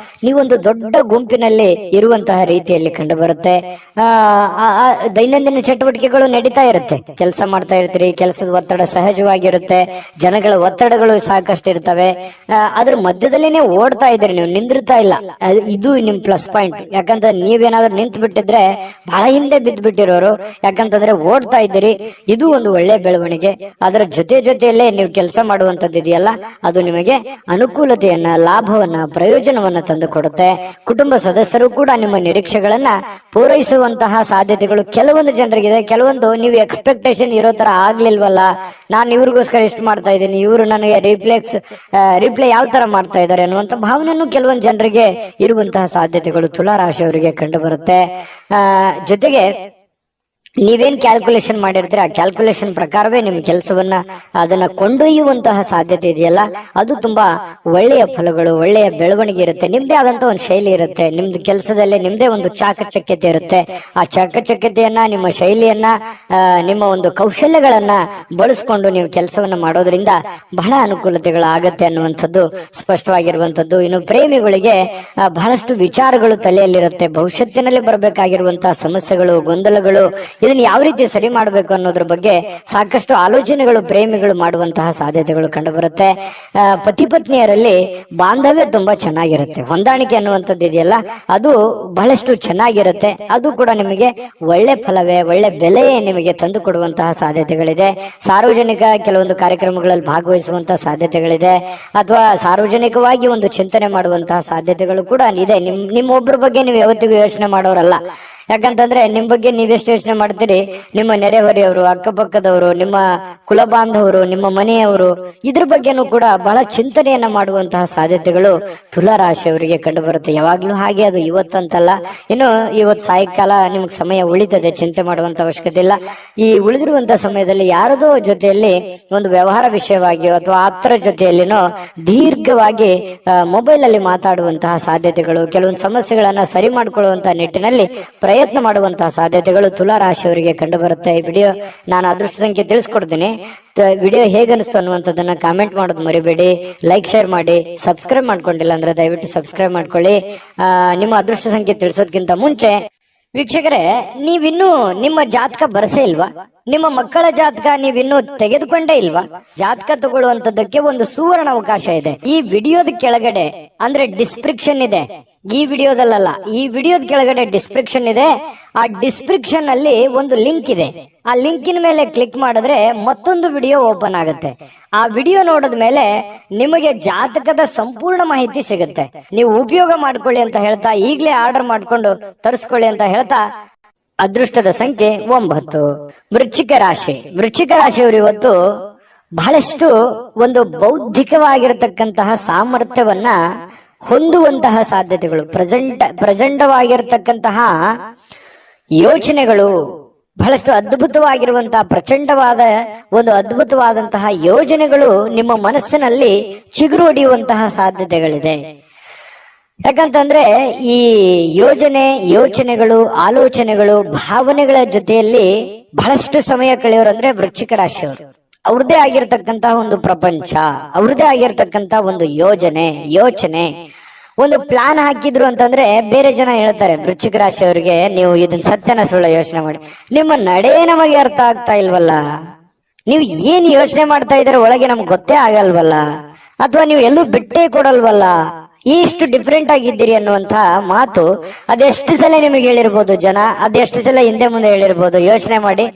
ನೀವೊಂದು ದೊಡ್ಡ ಗುಂಪಿನಲ್ಲಿ ಇರುವಂತಹ ರೀತಿಯಲ್ಲಿ ಕಂಡು ಬರುತ್ತೆ. ದೈನಂದಿನ ಚಟುವಟಿಕೆಗಳು ನಡೀತಾ ಇರುತ್ತೆ, ಕೆಲಸ ಮಾಡ್ತಾ ಇರ್ತೀರಿ, ಕೆಲಸದ ಒತ್ತಡ ಸಹಜವಾಗಿರುತ್ತೆ, ಜನಗಳ ಒತ್ತಡಗಳು ಸಾಕಷ್ಟು ಇರ್ತವೆ. ಅದ್ರ ಮಧ್ಯದಲ್ಲಿನೇ ಓಡ್ತಾ ಇದ್ದೀರಿ, ನೀವು ನಿಂದಿರ್ತಾ ಇಲ್ಲ. ಇದು ನಿಮ್ ಪ್ಲಸ್ ಪಾಯಿಂಟ್. ಯಾಕಂದ್ರೆ ನೀವೇನಾದ್ರೂ ನಿಂತು ಬಿಟ್ಟಿದ್ರೆ ಬಹಳ ಹಿಂದೆ ಬಿದ್ದು ಬಿಟ್ಟಿರೋರು, ಯಾಕಂತಂದ್ರೆ ಓಡ್ತಾ ಇದ್ದೀರಿ. ಇದು ಒಂದು ಒಳ್ಳೆ ಬೆಳವಣಿಗೆ. ಅದರ ಜೊತೆಯಲ್ಲೇ ನೀವು ಕೆಲಸ ಮಾಡುವಂತದ್ದು ಇದೆಯಲ್ಲ, ಅದು ನಿಮಗೆ ಅನುಕೂಲತೆಯನ್ನ, ಲಾಭವನ್ನ, ಪ್ರಯೋಜನವನ್ನ ತಂದು ಕೊಡುತ್ತೆ. ಕುಟುಂಬ ಸದಸ್ಯರು ಕೂಡ ನಿಮ್ಮ ನಿರೀಕ್ಷೆಗಳನ್ನ ಪೂರೈಸುವಂತಹ ಸಾಧ್ಯತೆಗಳು ಕೆಲವೊಂದು ಜನರಿಗಿದೆ. ಕೆಲವೊಂದು ನೀವು ಎಕ್ಸ್ಪೆಕ್ಟೇಷನ್ ಇರೋ ತರ ಆಗ್ಲಿಲ್ವಲ್ಲ, ನಾನು ಇವ್ರಿಗೋಸ್ಕರ ಇಷ್ಟು ಮಾಡ್ತಾ ಇದ್ದೀನಿ, ಇವರು ನನಗೆ ರಿಪ್ಲೈ ಯಾವ ತರ ಮಾಡ್ತಾ ಇದ್ದಾರೆ ಅನ್ನುವಂತ ಭಾವನೆಯನ್ನು ಕೆಲವೊಂದು ಜನರಿಗೆ ಇರುವಂತಹ ಸಾಧ್ಯತೆಗಳು ತುಲಾರಾಶಿಯವರಿಗೆ ಕಂಡು ಬರುತ್ತೆ. ಜೊತೆಗೆ ನೀವೇನ್ ಕ್ಯಾಲ್ಕುಲೇಷನ್ ಮಾಡಿರ್ತೀರ ಆ ಕ್ಯಾಲ್ಕುಲೇಷನ್ ಪ್ರಕಾರವೇ ನಿಮ್ ಕೆಲಸವನ್ನ ಅದನ್ನ ಕೊಂಡೊಯ್ಯುವಂತಹ ಸಾಧ್ಯತೆ ಇದೆಯಲ್ಲ, ಅದು ತುಂಬಾ ಒಳ್ಳೆಯ ಫಲಗಳು, ಒಳ್ಳೆಯ ಬೆಳವಣಿಗೆ ಇರುತ್ತೆ. ನಿಮ್ದೇ ಆದಂತ ಒಂದು ಶೈಲಿ ಇರುತ್ತೆ, ನಿಮ್ದು ಕೆಲಸದಲ್ಲೇ ನಿಮ್ದೇ ಒಂದು ಚಾಕಚಕ್ಯತೆ ಇರುತ್ತೆ. ಆ ಚಾಕಚಕ್ಯತೆಯನ್ನ, ನಿಮ್ಮ ಶೈಲಿಯನ್ನ, ನಿಮ್ಮ ಒಂದು ಕೌಶಲ್ಯಗಳನ್ನ ಬಳಸ್ಕೊಂಡು ನೀವು ಕೆಲಸವನ್ನ ಮಾಡೋದ್ರಿಂದ ಬಹಳ ಅನುಕೂಲತೆಗಳಾಗತ್ತೆ ಅನ್ನುವಂಥದ್ದು ಸ್ಪಷ್ಟವಾಗಿರುವಂತದ್ದು. ಇನ್ನು ಪ್ರೇಮಿಗಳಿಗೆ ಬಹಳಷ್ಟು ವಿಚಾರಗಳು ತಲೆಯಲ್ಲಿರುತ್ತೆ. ಭವಿಷ್ಯತ್ತಿನಲ್ಲಿ ಬರಬೇಕಾಗಿರುವಂತಹ ಸಮಸ್ಯೆಗಳು, ಗೊಂದಲಗಳು, ಇದನ್ನ ಯಾವ ರೀತಿ ಸರಿ ಮಾಡಬೇಕು ಅನ್ನೋದ್ರ ಬಗ್ಗೆ ಸಾಕಷ್ಟು ಆಲೋಚನೆಗಳು ಪ್ರೇಮಿಗಳು ಮಾಡುವಂತಹ ಸಾಧ್ಯತೆಗಳು ಕಂಡು ಬರುತ್ತೆ. ಪತಿ ಪತ್ನಿಯರಲ್ಲಿ ಬಾಂಧವ್ಯ ತುಂಬಾ ಚೆನ್ನಾಗಿರುತ್ತೆ. ಹೊಂದಾಣಿಕೆ ಅನ್ನುವಂಥದ್ದು ಇದೆಯಲ್ಲ, ಅದು ಬಹಳಷ್ಟು ಚೆನ್ನಾಗಿರುತ್ತೆ. ಅದು ಕೂಡ ನಿಮಗೆ ಒಳ್ಳೆ ಫಲವೇ, ಒಳ್ಳೆ ಬೆಲೆಯೇ ನಿಮಗೆ ತಂದು ಕೊಡುವಂತಹ ಸಾಧ್ಯತೆಗಳಿದೆ. ಸಾರ್ವಜನಿಕ ಕೆಲವೊಂದು ಕಾರ್ಯಕ್ರಮಗಳಲ್ಲಿ ಭಾಗವಹಿಸುವಂತಹ ಸಾಧ್ಯತೆಗಳಿದೆ, ಅಥವಾ ಸಾರ್ವಜನಿಕವಾಗಿ ಒಂದು ಚಿಂತನೆ ಮಾಡುವಂತಹ ಸಾಧ್ಯತೆಗಳು ಕೂಡ ಇದೆ. ನಿಮ್ಮೊಬ್ಬರ ಬಗ್ಗೆ ನೀವು ಯಾವತ್ತಿಗೂ ಯೋಚನೆ ಮಾಡೋರಲ್ಲ. ಯಾಕಂತಂದ್ರೆ ನಿಮ್ ಬಗ್ಗೆ ನೀವೆಷ್ಟು ಯೋಚನೆ ಮಾಡ್ತೀರಿ, ನಿಮ್ಮ ನೆರೆಹೊರೆಯವರು, ಅಕ್ಕಪಕ್ಕದವರು, ನಿಮ್ಮ ಕುಲ ಬಾಂಧವರು, ನಿಮ್ಮ ಮನೆಯವರು, ಇದ್ರ ಬಗ್ಗೆನೂ ಕೂಡ ಬಹಳ ಚಿಂತನೆಯನ್ನ ಮಾಡುವಂತಹ ಸಾಧ್ಯತೆಗಳು ತುಲಾರಾಶಿಯವರಿಗೆ ಕಂಡು ಬರುತ್ತೆ. ಯಾವಾಗ್ಲೂ ಹಾಗೆ, ಅದು ಇವತ್ತಂತಲ್ಲ. ಇನ್ನು ಇವತ್ತು ಸಾಯಂಕಾಲ ನಿಮ್ಗೆ ಸಮಯ ಉಳಿತದೆ, ಚಿಂತೆ ಮಾಡುವಂತ ಅವಶ್ಯಕತೆ ಇಲ್ಲ. ಈ ಉಳಿದಿರುವಂತಹ ಸಮಯದಲ್ಲಿ ಯಾರದೋ ಜೊತೆಯಲ್ಲಿ ಒಂದು ವ್ಯವಹಾರ ವಿಷಯವಾಗಿಯೋ ಅಥವಾ ಆಪ್ತರ ಜೊತೆಯಲ್ಲಿನೋ ದೀರ್ಘವಾಗಿ ಮೊಬೈಲ್ ಅಲ್ಲಿ ಮಾತಾಡುವಂತಹ ಸಾಧ್ಯತೆಗಳು, ಕೆಲವೊಂದು ಸಮಸ್ಯೆಗಳನ್ನ ಸರಿ ಮಾಡ್ಕೊಳ್ಳುವಂತಹ ನಿಟ್ಟಿನಲ್ಲಿ ಪ್ರಯತ್ನ ಮಾಡುವಂತಹ ಸಾಧ್ಯತೆಗಳು ತುಲಾರಾಶಿಯವರಿಗೆ ಕಂಡು ಬರುತ್ತೆ. ಈ ವಿಡಿಯೋ ನಾನು ಅದೃಷ್ಟ ಸಂಖ್ಯೆ ತಿಳಿಸ್ಕೊಡ್ತೀನಿ. ವಿಡಿಯೋ ಹೇಗನಿಸ್ತು ಅನ್ನುವಂಥದ್ದನ್ನ ಕಾಮೆಂಟ್ ಮಾಡೋದು ಮರಿಬೇಡಿ. ಲೈಕ್, ಶೇರ್ ಮಾಡಿ. ಸಬ್ಸ್ಕ್ರೈಬ್ ಮಾಡ್ಕೊಂಡಿಲ್ಲ ಅಂದ್ರೆ ದಯವಿಟ್ಟು ಸಬ್ಸ್ಕ್ರೈಬ್ ಮಾಡ್ಕೊಳ್ಳಿ. ನಿಮ್ಮ ಅದೃಷ್ಟ ಸಂಖ್ಯೆ ತಿಳಿಸೋದಕ್ಕಿಂತ ಮುಂಚೆ ವೀಕ್ಷಕರೇ, ನೀವಿನ್ನೂ ನಿಮ್ಮ ಜಾತಕ ಬರಸೇ ಇಲ್ವಾ? ನಿಮ್ಮ ಮಕ್ಕಳ ಜಾತಕ ನೀವಿನ್ನೂ ತೆಗೆದುಕೊಂಡೇ ಇಲ್ವಾ? ಜಾತಕ ತಗೊಳ್ಳುವಂತದ್ದಕ್ಕೆ ಒಂದು ಸುವರ್ಣ ಅವಕಾಶ ಇದೆ. ಈ ವಿಡಿಯೋದ ಕೆಳಗಡೆ ಅಂದ್ರೆ ಡಿಸ್ಕ್ರಿಪ್ಷನ್ ಇದೆ, ಈ ವಿಡಿಯೋದಲ್ಲ, ಈ ವಿಡಿಯೋದ ಕೆಳಗಡೆ ಡಿಸ್ಕ್ರಿಪ್ಷನ್ ಇದೆ. ಆ ಡಿಸ್ಕ್ರಿಪ್ಷನ್ ಅಲ್ಲಿ ಒಂದು ಲಿಂಕ್ ಇದೆ. ಆ ಲಿಂಕಿನ ಮೇಲೆ ಕ್ಲಿಕ್ ಮಾಡಿದ್ರೆ ಮತ್ತೊಂದು ವಿಡಿಯೋ ಓಪನ್ ಆಗುತ್ತೆ. ಆ ವಿಡಿಯೋ ನೋಡಿದ ಮೇಲೆ ನಿಮಗೆ ಜಾತಕದ ಸಂಪೂರ್ಣ ಮಾಹಿತಿ ಸಿಗುತ್ತೆ. ನೀವು ಉಪಯೋಗ ಮಾಡ್ಕೊಳ್ಳಿ ಅಂತ ಹೇಳ್ತಾ, ಈಗಲೇ ಆರ್ಡರ್ ಮಾಡ್ಕೊಂಡು ತರಿಸ್ಕೊಳ್ಳಿ ಅಂತ ಹೇಳ್ತಾ, ಅದೃಷ್ಟದ ಸಂಖ್ಯೆ 9. ವೃಶ್ಚಿಕ ರಾಶಿ. ವೃಶ್ಚಿಕ ರಾಶಿಯವರು ಇವತ್ತು ಬಹಳಷ್ಟು ಒಂದು ಬೌದ್ಧಿಕವಾಗಿರತಕ್ಕಂತಹ ಸಾಮರ್ಥ್ಯವನ್ನ ಹೊಂದುವಂತಹ ಸಾಧ್ಯತೆಗಳು, ಪ್ರಚಂಡವಾಗಿರ್ತಕ್ಕಂತಹ ಯೋಚನೆಗಳು, ಬಹಳಷ್ಟು ಅದ್ಭುತವಾಗಿರುವಂತಹ ಪ್ರಚಂಡವಾದ ಒಂದು ಅದ್ಭುತವಾದಂತಹ ಯೋಜನೆಗಳು ನಿಮ್ಮ ಮನಸ್ಸಿನಲ್ಲಿ ಚಿಗುರು ಹೊಡೆಯುವಂತಹ ಸಾಧ್ಯತೆಗಳಿದೆ. ಯಾಕಂತಂದ್ರೆ ಈ ಯೋಚನೆಗಳು, ಆಲೋಚನೆಗಳು, ಭಾವನೆಗಳ ಜೊತೆಯಲ್ಲಿ ಬಹಳಷ್ಟು ಸಮಯ ಕಳೆಯೋರಂದ್ರೆ ವೃಶ್ಚಿಕ ರಾಶಿಯವರು. ಅವ್ರದ್ದೇ ಆಗಿರ್ತಕ್ಕಂತಹ ಒಂದು ಪ್ರಪಂಚ, ಅವ್ರದ್ದೇ ಆಗಿರ್ತಕ್ಕಂತಹ ಒಂದು ಯೋಚನೆ, ಒಂದು ಪ್ಲಾನ್ ಹಾಕಿದ್ರು ಅಂತಂದ್ರೆ ಬೇರೆ ಜನ ಹೇಳ್ತಾರೆ ವೃಶ್ಚಿಕ ರಾಶಿಯವರಿಗೆ, ನೀವು ಇದನ್ನ ಸತ್ಯನ ಸುಳ್ಳ ಯೋಚನೆ ಮಾಡಿ, ನಿಮ್ಮ ನಡೆ ನಮಗೆ ಅರ್ಥ ಆಗ್ತಾ ಇಲ್ವಲ್ಲ, ನೀವು ಏನ್ ಯೋಚನೆ ಮಾಡ್ತಾ ಇದ್ರೆ ಒಳಗೆ ನಮ್ಗೆ ಗೊತ್ತೇ ಆಗಲ್ವಲ್ಲ, ಅಥವಾ ನೀವು ಎಲ್ಲೂ ಬಿಟ್ಟೇ ಕೊಡಲ್ವಲ್ಲ, ಇಷ್ಟು ಡಿಫ್ರೆಂಟ್ ಆಗಿದ್ದೀರಿ ಅನ್ನುವಂತ ಮಾತು ಅದೆಷ್ಟು ಸಲ ನಿಮಗೆ ಹೇಳಿರ್ಬೋದು ಜನ, ಅದೆಷ್ಟು ಸಲ ಹಿಂದೆ ಮುಂದೆ ಹೇಳಿರ್ಬೋದು. ಯೋಚನೆ ಮಾಡಿ,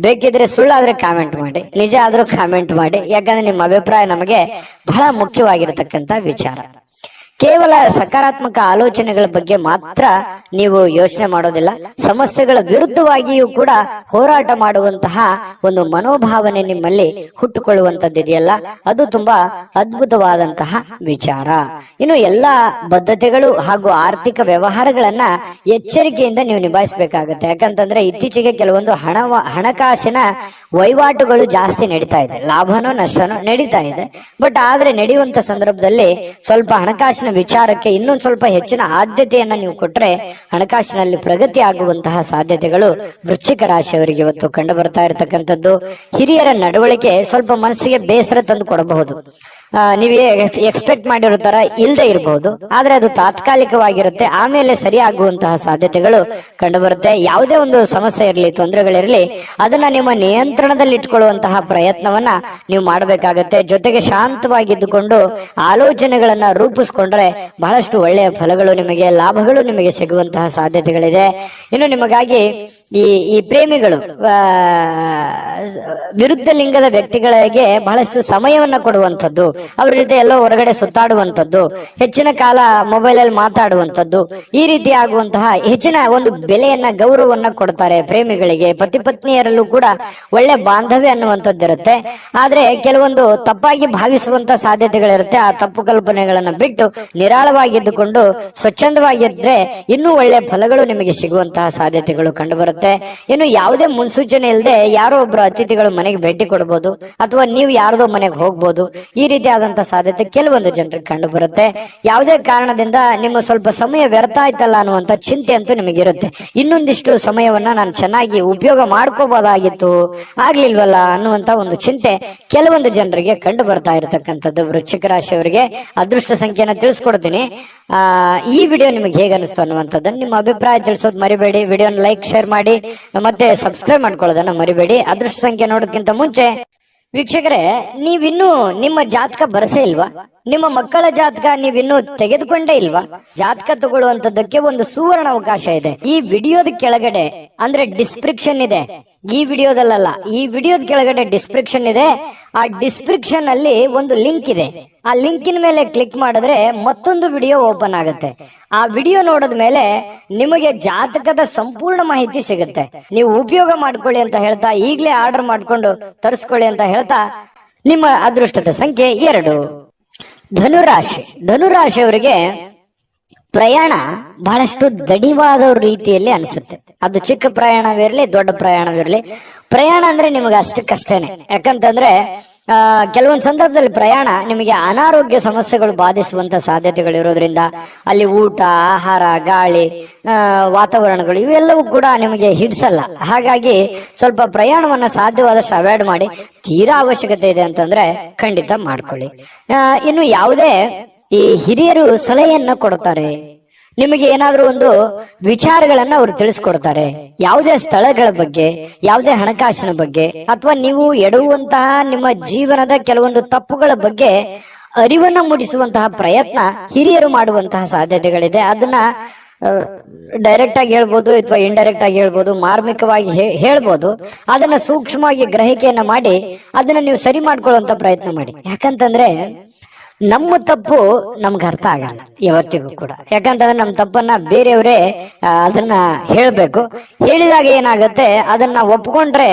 ಬೇಕಿದ್ರೆ ಸುಳ್ಳಾದ್ರೆ ಕಾಮೆಂಟ್ ಮಾಡಿ, ನಿಜ ಆದ್ರೂ ಕಾಮೆಂಟ್ ಮಾಡಿ. ಯಾಕಂದ್ರೆ ನಿಮ್ಮ ಅಭಿಪ್ರಾಯ ನಮಗೆ ಬಹಳ ಮುಖ್ಯವಾಗಿರತಕ್ಕಂತ ವಿಚಾರ. ಕೇವಲ ಸಕಾರಾತ್ಮಕ ಆಲೋಚನೆಗಳ ಬಗ್ಗೆ ಮಾತ್ರ ನೀವು ಯೋಚನೆ ಮಾಡೋದಿಲ್ಲ, ಸಮಸ್ಯೆಗಳ ವಿರುದ್ಧವಾಗಿಯೂ ಕೂಡ ಹೋರಾಟ ಮಾಡುವಂತಹ ಒಂದು ಮನೋಭಾವನೆ ನಿಮ್ಮಲ್ಲಿ ಹುಟ್ಟುಕೊಳ್ಳುವಂತದ್ದಿದೆಯಲ್ಲ, ಅದು ತುಂಬಾ ಅದ್ಭುತವಾದಂತಹ ವಿಚಾರ. ಇನ್ನು ಎಲ್ಲಾ ಬದ್ಧತೆಗಳು ಹಾಗೂ ಆರ್ಥಿಕ ವ್ಯವಹಾರಗಳನ್ನ ಎಚ್ಚರಿಕೆಯಿಂದ ನೀವು ನಿಭಾಯಿಸಬೇಕಾಗತ್ತೆ. ಯಾಕಂತಂದ್ರೆ ಇತ್ತೀಚೆಗೆ ಕೆಲವೊಂದು ಹಣಕಾಸಿನ ವಹಿವಾಟುಗಳು ಜಾಸ್ತಿ ನಡೀತಾ ಇದೆ, ಲಾಭನೋ ನಷ್ಟನೋ ನಡೀತಾ ಇದೆ. ಬಟ್ ಆದ್ರೆ ನಡೆಯುವಂತ ಸಂದರ್ಭದಲ್ಲಿ ಸ್ವಲ್ಪ ಹಣಕಾಸಿನ ವಿಚಾರಕ್ಕೆ ಇನ್ನೊಂದು ಸ್ವಲ್ಪ ಹೆಚ್ಚಿನ ಆದ್ಯತೆಯನ್ನ ನೀವು ಕೊಟ್ರೆ ಹಣಕಾಸಿನಲ್ಲಿ ಪ್ರಗತಿ ಆಗುವಂತಹ ಸಾಧ್ಯತೆಗಳು ವೃಶ್ಚಿಕ ರಾಶಿಯವರಿಗೆ ಇವತ್ತು ಕಂಡು ಬರ್ತಾ ಇರತಕ್ಕಂಥದ್ದು. ಹಿರಿಯರ ನಡವಳಿಕೆ ಸ್ವಲ್ಪ ಮನಸ್ಸಿಗೆ ಬೇಸರ ತಂದು ಕೊಡಬಹುದು. ನೀವೇ ಎಕ್ಸ್ಪೆಕ್ಟ್ ಮಾಡಿರೋ ತರ ಇಲ್ಲದೆ ಇರಬಹುದು, ಆದ್ರೆ ಅದು ತಾತ್ಕಾಲಿಕವಾಗಿರುತ್ತೆ, ಆಮೇಲೆ ಸರಿ ಆಗುವಂತಹ ಸಾಧ್ಯತೆಗಳು ಕಂಡು ಬರುತ್ತೆ. ಯಾವುದೇ ಒಂದು ಸಮಸ್ಯೆ ಇರಲಿ, ತೊಂದರೆಗಳಿರಲಿ, ಅದನ್ನ ನಿಮ್ಮ ನಿಯಂತ್ರಣದಲ್ಲಿ ಇಟ್ಕೊಳ್ಳುವಂತಹ ಪ್ರಯತ್ನವನ್ನ ನೀವು ಮಾಡಬೇಕಾಗತ್ತೆ. ಜೊತೆಗೆ ಶಾಂತವಾಗಿದ್ದುಕೊಂಡು ಆಲೋಚನೆಗಳನ್ನ ರೂಪಿಸ್ಕೊಂಡ್ರೆ ಬಹಳಷ್ಟು ಒಳ್ಳೆಯ ಫಲಗಳು ನಿಮಗೆ, ಲಾಭಗಳು ನಿಮಗೆ ಸಿಗುವಂತಹ ಸಾಧ್ಯತೆಗಳಿದೆ. ಇನ್ನು ನಿಮಗಾಗಿ ಈ ಪ್ರೇಮಿಗಳು ವಿರುದ್ಧ ಲಿಂಗದ ವ್ಯಕ್ತಿಗಳಿಗೆ ಬಹಳಷ್ಟು ಸಮಯವನ್ನ ಕೊಡುವಂಥದ್ದು, ಅವ್ರ ಜೊತೆ ಎಲ್ಲೋ ಹೊರಗಡೆ ಸುತ್ತಾಡುವಂಥದ್ದು, ಹೆಚ್ಚಿನ ಕಾಲ ಮೊಬೈಲ್ ಅಲ್ಲಿ ಮಾತಾಡುವಂಥದ್ದು, ಈ ರೀತಿ ಆಗುವಂತಹ ಹೆಚ್ಚಿನ ಒಂದು ಬೆಲೆಯನ್ನ, ಗೌರವವನ್ನ ಕೊಡ್ತಾರೆ ಪ್ರೇಮಿಗಳಿಗೆ. ಪತಿ ಪತ್ನಿಯರಲ್ಲೂ ಕೂಡ ಒಳ್ಳೆ ಬಾಂಧವ್ಯ ಅನ್ನುವಂಥದ್ದಿರುತ್ತೆ. ಆದ್ರೆ ಕೆಲವೊಂದು ತಪ್ಪಾಗಿ ಭಾವಿಸುವಂತ ಸಾಧ್ಯತೆಗಳಿರುತ್ತೆ. ಆ ತಪ್ಪು ಕಲ್ಪನೆಗಳನ್ನ ಬಿಟ್ಟು ನಿರಾಳವಾಗಿದ್ದುಕೊಂಡು ಸ್ವಚ್ಛಂದವಾಗಿದ್ರೆ ಇನ್ನೂ ಒಳ್ಳೆ ಫಲಗಳು ನಿಮಗೆ ಸಿಗುವಂತಹ ಸಾಧ್ಯತೆಗಳು ಕಂಡು ಬರುತ್ತೆ. ಇನ್ನು ಯಾವುದೇ ಮುನ್ಸೂಚನೆ ಇಲ್ಲದೆ ಯಾರೋ ಒಬ್ರು ಅತಿಥಿಗಳು ಮನೆಗೆ ಭೇಟಿ ಕೊಡಬಹುದು, ಅಥವಾ ನೀವು ಯಾರದೋ ಮನೆಗೆ ಹೋಗ್ಬೋದು. ಈ ರೀತಿ ಆದಂತಹ ಸಾಧ್ಯತೆ ಕೆಲವೊಂದು ಜನರಿಗೆ ಕಂಡು ಬರುತ್ತೆ. ಯಾವುದೇ ಕಾರಣದಿಂದ ನಿಮ್ಮ ಸ್ವಲ್ಪ ಸಮಯ ವ್ಯರ್ಥ ಆಯ್ತಲ್ಲ ಅನ್ನುವಂತ ಚಿಂತೆ ಅಂತೂ ನಿಮಗಿರುತ್ತೆ. ಇನ್ನೊಂದಿಷ್ಟು ಸಮಯವನ್ನ ನಾನು ಚೆನ್ನಾಗಿ ಉಪಯೋಗ ಮಾಡ್ಕೋಬಹುದಾಗಿತ್ತು, ಆಗ್ಲಿಲ್ವಲ್ಲ ಅನ್ನುವಂತ ಒಂದು ಚಿಂತೆ ಕೆಲವೊಂದು ಜನರಿಗೆ ಕಂಡು ಬರ್ತಾ ಇರತಕ್ಕಂಥದ್ದು. ವೃಶ್ಚಿಕ ರಾಶಿಯವರಿಗೆ ಅದೃಷ್ಟ ಸಂಖ್ಯೆನ ತಿಳಿಸ್ಕೊಡ್ತೀನಿ. ಈ ವಿಡಿಯೋ ನಿಮಗೆ ಹೇಗೆ ಅನಿಸ್ತು ಅನ್ನುವಂಥದ್ದನ್ನು ನಿಮ್ಮ ಅಭಿಪ್ರಾಯ ತಿಳಿಸೋದು ಮರಿಬೇಡಿ. ವಿಡಿಯೋನ ಲೈಕ್, ಶೇರ್ ಮಾಡಿ, ಮತ್ತೆ ಸಬ್ಸ್ಕ್ರೈಬ್ ಮಾಡ್ಕೊಳ್ಳೋದನ್ನ ಮರಿಬೇಡಿ. ಅದೃಷ್ಟ ಸಂಖ್ಯೆ ನೋಡೋದಕ್ಕಿಂತ ಮುಂಚೆ ವೀಕ್ಷಕರೇ, ನೀವಿನ್ನೂ ನಿಮ್ಮ ಜಾತಕ ಬರಸೇ ಇಲ್ವಾ? ನಿಮ್ಮ ಮಕ್ಕಳ ಜಾತಕ ನೀವಿನ್ನೂ ತೆಗೆದುಕೊಂಡೇ ಇಲ್ವಾ? ಜಾತಕ ತಗೊಳ್ಳುವಂತದ್ದಕ್ಕೆ ಒಂದು ಸುವರ್ಣ ಅವಕಾಶ ಇದೆ. ಈ ವಿಡಿಯೋದ ಕೆಳಗಡೆ ಅಂದ್ರೆ ಡಿಸ್ಕ್ರಿಪ್ಷನ್ ಇದೆ, ಈ ವಿಡಿಯೋದಲ್ಲ, ಈ ವಿಡಿಯೋದ ಕೆಳಗಡೆ ಡಿಸ್ಕ್ರಿಪ್ಷನ್ ಇದೆ. ಆ ಡಿಸ್ಕ್ರಿಪ್ಷನ್ ಅಲ್ಲಿ ಒಂದು ಲಿಂಕ್ ಇದೆ. ಆ ಲಿಂಕಿನ ಮೇಲೆ ಕ್ಲಿಕ್ ಮಾಡಿದ್ರೆ ಮತ್ತೊಂದು ವಿಡಿಯೋ ಓಪನ್ ಆಗುತ್ತೆ. ಆ ವಿಡಿಯೋ ನೋಡಿದ ಮೇಲೆ ನಿಮಗೆ ಜಾತಕದ ಸಂಪೂರ್ಣ ಮಾಹಿತಿ ಸಿಗುತ್ತೆ. ನೀವು ಉಪಯೋಗ ಮಾಡ್ಕೊಳ್ಳಿ ಅಂತ ಹೇಳ್ತಾ, ಈಗಲೇ ಆರ್ಡರ್ ಮಾಡ್ಕೊಂಡು ತರಿಸ್ಕೊಳ್ಳಿ ಅಂತ ಹೇಳ್ತಾ, ನಿಮ್ಮ ಅದೃಷ್ಟದ ಸಂಖ್ಯೆ 2. ಧನುರಾಶಿಯವರಿಗೆ ಪ್ರಯಾಣ ಬಹಳಷ್ಟು ದಣಿವಾದ ರೀತಿಯಲ್ಲಿ ಅನಿಸುತ್ತೆ. ಅದು ಚಿಕ್ಕ ಪ್ರಯಾಣವಿರಲಿ, ದೊಡ್ಡ ಪ್ರಯಾಣವಿರಲಿ, ಪ್ರಯಾಣ ಅಂದ್ರೆ ನಿಮಗೆ ಅಷ್ಟಕ್ಕಷ್ಟೇನೆ. ಯಾಕಂತಂದ್ರೆ ಕೆಲವೊಂದು ಸಂದರ್ಭದಲ್ಲಿ ಪ್ರಯಾಣ ನಿಮಗೆ ಅನಾರೋಗ್ಯ ಸಮಸ್ಯೆಗಳು ಬಾಧಿಸುವಂತ ಸಾಧ್ಯತೆಗಳು ಇರೋದ್ರಿಂದ ಅಲ್ಲಿ ಊಟ, ಆಹಾರ, ಗಾಳಿ, ವಾತಾವರಣಗಳು ಇವೆಲ್ಲವೂ ಕೂಡ ನಿಮಗೆ ಹಿಡಿಸಲ್ಲ. ಹಾಗಾಗಿ ಸ್ವಲ್ಪ ಪ್ರಯಾಣವನ್ನ ಸಾಧ್ಯವಾದಷ್ಟು ಅವಾಯ್ಡ್ ಮಾಡಿ. ತೀರಾ ಅವಶ್ಯಕತೆ ಇದೆ ಅಂತಂದ್ರೆ ಖಂಡಿತ ಮಾಡ್ಕೊಳ್ಳಿ. ಇನ್ನು ಯಾವುದೇ ಈ ಹಿರಿಯರು ಸಲಹೆಯನ್ನ ಕೊಡ್ತಾರೆ, ನಿಮಗೆ ಏನಾದ್ರೂ ಒಂದು ವಿಚಾರಗಳನ್ನ ಅವರು ತಿಳಿಸ್ಕೊಡ್ತಾರೆ. ಯಾವುದೇ ಸ್ಥಳಗಳ ಬಗ್ಗೆ, ಯಾವುದೇ ಹಣಕಾಸಿನ ಬಗ್ಗೆ, ಅಥವಾ ನೀವು ಎಡುವಂತಹ ನಿಮ್ಮ ಜೀವನದ ಕೆಲವೊಂದು ತಪ್ಪುಗಳ ಬಗ್ಗೆ ಅರಿವನ್ನ ಮೂಡಿಸುವಂತಹ ಪ್ರಯತ್ನ ಹಿರಿಯರು ಮಾಡುವಂತಹ ಸಾಧ್ಯತೆಗಳಿದೆ. ಅದನ್ನ ಡೈರೆಕ್ಟ್ ಆಗಿ ಹೇಳ್ಬೋದು, ಅಥವಾ ಇಂಡೈರೆಕ್ಟ್ ಆಗಿ ಹೇಳ್ಬೋದು, ಮಾರ್ಮಿಕವಾಗಿ ಹೇಳ್ಬೋದು. ಅದನ್ನ ಸೂಕ್ಷ್ಮವಾಗಿ ಗ್ರಹಿಕೆಯನ್ನ ಮಾಡಿ ಅದನ್ನ ನೀವು ಸರಿ ಮಾಡ್ಕೊಳ್ಳುವಂತ ಪ್ರಯತ್ನ ಮಾಡಿ. ಯಾಕಂತಂದ್ರೆ ನಮ್ಮ ತಪ್ಪು ನಮ್ಗೆ ಅರ್ಥ ಆಗಲ್ಲ ಯಾವತ್ತಿಗೂ ಕೂಡ. ಯಾಕಂತಂದ್ರೆ ನಮ್ಮ ತಪ್ಪನ್ನ ಬೇರೆಯವರೇ ಅದನ್ನ ಹೇಳ್ಬೇಕು. ಹೇಳಿದಾಗ ಏನಾಗುತ್ತೆ, ಅದನ್ನ ಒಪ್ಕೊಂಡ್ರೆ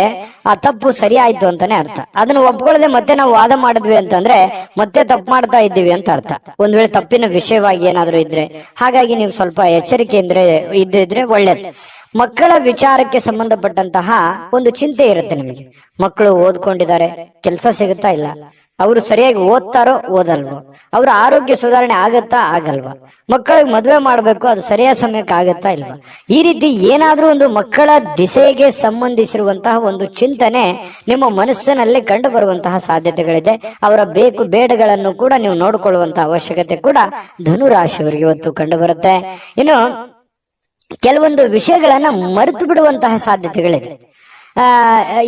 ಆ ತಪ್ಪು ಸರಿ ಆಯ್ತು ಅಂತಾನೆ ಅರ್ಥ. ಅದನ್ನ ಒಪ್ಕೊಳ್ಳದೆ ಮತ್ತೆ ನಾವು ವಾದ ಮಾಡಿದ್ವಿ ಅಂತಂದ್ರೆ ಮತ್ತೆ ತಪ್ಪು ಮಾಡ್ತಾ ಇದ್ದೀವಿ ಅಂತ ಅರ್ಥ, ಒಂದ್ ವೇಳೆ ತಪ್ಪಿನ ವಿಷಯವಾಗಿ ಏನಾದ್ರು ಇದ್ರೆ. ಹಾಗಾಗಿ ನೀವು ಸ್ವಲ್ಪ ಎಚ್ಚರಿಕೆಯಿಂದ ಇದ್ದಿದ್ರೆ ಒಳ್ಳೇದು. ಮಕ್ಕಳ ವಿಚಾರಕ್ಕೆ ಸಂಬಂಧಪಟ್ಟಂತಹ ಒಂದು ಚಿಂತೆ ಇರುತ್ತೆ ನಿಮಗೆ. ಮಕ್ಕಳು ಓದ್ಕೊಂಡಿದ್ದಾರೆ, ಕೆಲಸ ಸಿಗುತ್ತಾ ಇಲ್ಲ, ಅವರು ಸರಿಯಾಗಿ ಓದ್ತಾರೋ ಓದಲ್ವೋ, ಅವ್ರ ಆರೋಗ್ಯ ಸುಧಾರಣೆ ಆಗತ್ತಾ ಆಗಲ್ವಾ, ಮಕ್ಕಳಿಗೆ ಮದುವೆ ಮಾಡ್ಬೇಕು, ಅದು ಸರಿಯಾದ ಸಮಯಕ್ಕೆ ಆಗತ್ತಾ ಇಲ್ವಾ, ಈ ರೀತಿ ಏನಾದ್ರೂ ಒಂದು ಮಕ್ಕಳ ದಿಸೆಗೆ ಸಂಬಂಧಿಸಿರುವಂತಹ ಒಂದು ಚಿಂತನೆ ನಿಮ್ಮ ಮನಸ್ಸಿನಲ್ಲಿ ಕಂಡು ಬರುವಂತಹ ಸಾಧ್ಯತೆಗಳಿದೆ. ಅವರ ಬೇಕು ಬೇಡಗಳನ್ನು ಕೂಡ ನೀವು ನೋಡಿಕೊಳ್ಳುವಂತಹ ಅವಶ್ಯಕತೆ ಕೂಡ ಧನುರಾಶಿಯವರಿಗೆ ಇವತ್ತು ಕಂಡು ಬರುತ್ತೆ. ಇನ್ನು ಕೆಲವೊಂದು ವಿಷಯಗಳನ್ನ ಮರೆತು ಬಿಡುವಂತಹ ಸಾಧ್ಯತೆಗಳಿದೆ.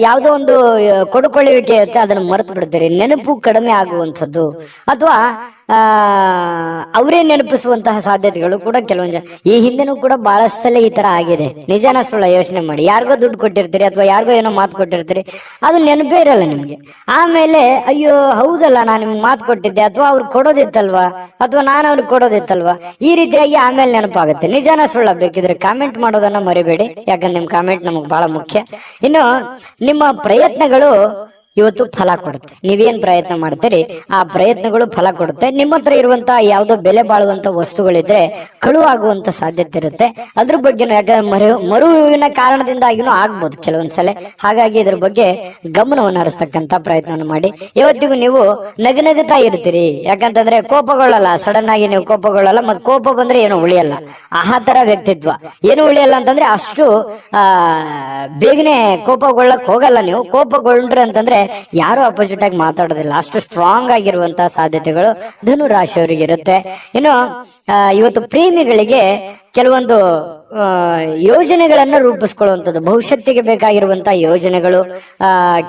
ಯಾವುದೋ ಒಂದು ಕೊಡುಕೊಳ್ಳುವಿಕೆ ಇರುತ್ತೆ, ಅದನ್ನು ಮರೆತು ಬಿಡ್ತಾರೆ. ನೆನಪು ಕಡಿಮೆ ಆಗುವಂಥದ್ದು ಅಥವಾ ಅವರೇ ನೆನಪಿಸುವಂತಹ ಸಾಧ್ಯತೆಗಳು ಕೂಡ ಕೆಲವೊಂದು ಈ ಹಿಂದೆನೂ ಕೂಡ ಬಹಳಷ್ಟು ಸಲ ಈ ತರ ಆಗಿದೆ. ನಿಜಾನ ಸುಳ್ಳ ಯೋಚನೆ ಮಾಡಿ. ಯಾರಿಗೋ ದುಡ್ಡು ಕೊಟ್ಟಿರ್ತೀರಿ ಅಥವಾ ಯಾರಿಗೋ ಏನೋ ಮಾತು ಕೊಟ್ಟಿರ್ತೀರಿ, ಅದು ನೆನಪೇ ಇರಲ್ಲ ನಿಮ್ಗೆ. ಆಮೇಲೆ ಅಯ್ಯೋ ಹೌದಲ್ಲ, ನಾನು ನಿಮ್ಗೆ ಮಾತು ಕೊಟ್ಟಿದ್ದೆ, ಅಥವಾ ಅವ್ರು ಕೊಡೋದಿತ್ತಲ್ವಾ, ಅಥವಾ ನಾನು ಅವ್ರಿಗೆ ಕೊಡೋದಿತ್ತಲ್ವಾ, ಈ ರೀತಿಯಾಗಿ ಆಮೇಲೆ ನೆನಪಾಗುತ್ತೆ. ನಿಜಾನ ಸುಳ್ಳ ಬೇಕಿದ್ರೆ ಕಾಮೆಂಟ್ ಮಾಡೋದನ್ನ ಮರಿಬೇಡಿ, ಯಾಕಂದ್ರೆ ನಿಮ್ ಕಾಮೆಂಟ್ ನಮಗ್ ಬಹಳ ಮುಖ್ಯ. ಇನ್ನು ನಿಮ್ಮ ಪ್ರಯತ್ನಗಳು ಇವತ್ತು ಫಲ ಕೊಡುತ್ತೆ. ನೀವೇನ್ ಪ್ರಯತ್ನ ಮಾಡ್ತೀರಿ ಆ ಪ್ರಯತ್ನಗಳು ಫಲ ಕೊಡುತ್ತೆ. ನಿಮ್ಮ ಹತ್ರ ಇರುವಂತಹ ಯಾವುದೋ ಬೆಲೆ ಬಾಳುವಂತ ವಸ್ತುಗಳಿದ್ರೆ ಕಳುವಾಗುವಂತ ಸಾಧ್ಯತೆ ಇರುತ್ತೆ. ಅದ್ರ ಬಗ್ಗೆ ಯಾಕಂದ್ರೆ ಮರುವಿನ ಕಾರಣದಿಂದಾಗಿನೂ ಆಗ್ಬೋದು ಕೆಲವೊಂದ್ಸಲ. ಹಾಗಾಗಿ ಇದ್ರ ಬಗ್ಗೆ ಗಮನವನ್ನು ಹರಿಸ್ತಕ್ಕಂತ ಪ್ರಯತ್ನವನ್ನು ಮಾಡಿ. ಇವತ್ತಿಗೂ ನೀವು ನಗನಗುತ್ತಾ ಇರ್ತೀರಿ, ಯಾಕಂತಂದ್ರೆ ಕೋಪಗೊಳ್ಳಲ್ಲ, ಸಡನ್ ಆಗಿ ನೀವು ಕೋಪಗೊಳ್ಳಲ್ಲ. ಮತ್ ಕೋಪ ಬಂದ್ರೆ ಏನು ಉಳಿಯಲ್ಲ, ಆ ತರ ವ್ಯಕ್ತಿತ್ವ. ಏನು ಉಳಿಯಲ್ಲ ಅಂತಂದ್ರೆ ಅಷ್ಟು ಬೇಗನೆ ಕೋಪಗೊಳ್ಳಕ್ ಹೋಗಲ್ಲ. ನೀವು ಕೋಪಗೊಂಡ್ರೆ ಅಂತಂದ್ರೆ ಯಾರು ಅಪೋಸಿಟ್ ಆಗಿ ಮಾತಾಡೋದಿಲ್ಲ, ಅಷ್ಟು ಸ್ಟ್ರಾಂಗ್ ಆಗಿರುವಂತಹ ಸಾಧ್ಯತೆಗಳು ಧನು ರಾಶಿಯವರಿಗೆ ಇರುತ್ತೆ. ಇನ್ನು ಇವತ್ತು ಪ್ರೇಮಿಗಳಿಗೆ ಕೆಲವೊಂದು ಯೋಜನೆಗಳನ್ನ ರೂಪಿಸ್ಕೊಳ್ಳುವಂಥದ್ದು, ಭವಿಷ್ಯತ್ತಿಗೆ ಬೇಕಾಗಿರುವಂತಹ ಯೋಜನೆಗಳು,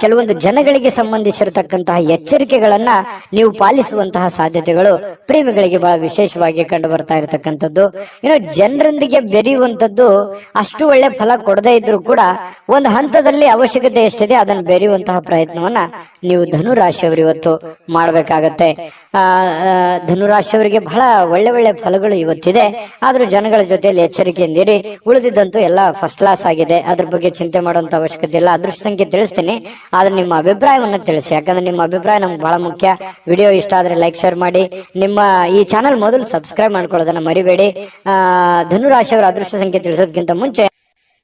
ಕೆಲವೊಂದು ಜನಗಳಿಗೆ ಸಂಬಂಧಿಸಿರತಕ್ಕಂತಹ ಎಚ್ಚರಿಕೆಗಳನ್ನ ನೀವು ಪಾಲಿಸುವಂತಹ ಸಾಧ್ಯತೆಗಳು ಪ್ರೇಮಿಗಳಿಗೆ ಬಹಳ ವಿಶೇಷವಾಗಿ ಕಂಡು ಬರ್ತಾ ಇರತಕ್ಕಂಥದ್ದು. ಇನ್ನು ಜನರೊಂದಿಗೆ ಬೆರೆಯುವಂಥದ್ದು ಅಷ್ಟು ಒಳ್ಳೆ ಫಲ ಕೊಡದೇ ಇದ್ರು ಕೂಡ ಒಂದು ಹಂತದಲ್ಲಿ ಅವಶ್ಯಕತೆ ಎಷ್ಟಿದೆ ಅದನ್ನು ಬೆರೆಯುವಂತಹ ಪ್ರಯತ್ನವನ್ನ ನೀವು ಧನುರಾಶಿಯವರು ಇವತ್ತು ಮಾಡಬೇಕಾಗತ್ತೆ. ಧನುರಾಶಿಯವರಿಗೆ ಬಹಳ ಒಳ್ಳೆ ಒಳ್ಳೆ ಫಲಗಳು ಇವತ್ತಿದೆ. ಆದ್ರೂ ಜನಗಳ ಜೊತೆಯಲ್ಲಿ ಎಚ್ಚರಿಕೆಯಿಂದಿರಿ. ಉಳಿದಿದ್ದಂತೂ ಎಲ್ಲ ಫಸ್ಟ್ ಕ್ಲಾಸ್ ಆಗಿದೆ, ಅದ್ರ ಬಗ್ಗೆ ಚಿಂತೆ ಮಾಡುವಂತ ಅವಶ್ಯಕತೆ ಇಲ್ಲ. ಅದೃಷ್ಟ ಸಂಖ್ಯೆ ತಿಳಿಸ್ತೀನಿ, ಆದ್ರೆ ನಿಮ್ಮ ಅಭಿಪ್ರಾಯವನ್ನ ತಿಳಿಸಿ, ಯಾಕಂದ್ರೆ ನಿಮ್ಮ ಅಭಿಪ್ರಾಯ ನಮ್ಗೆ ಬಹಳ ಮುಖ್ಯ. ವಿಡಿಯೋ ಇಷ್ಟ ಆದ್ರೆ ಲೈಕ್ ಶೇರ್ ಮಾಡಿ. ನಿಮ್ಮ ಈ ಚಾನಲ್ ಮೊದಲು ಸಬ್ಸ್ಕ್ರೈಬ್ ಮಾಡ್ಕೊಳ್ಳೋದನ್ನ ಮರಿಬೇಡಿ. ಧನುರಾಶಿಯವರ ಅದೃಷ್ಟ ಸಂಖ್ಯೆ ತಿಳಿಸೋದಕ್ಕಿಂತ ಮುಂಚೆ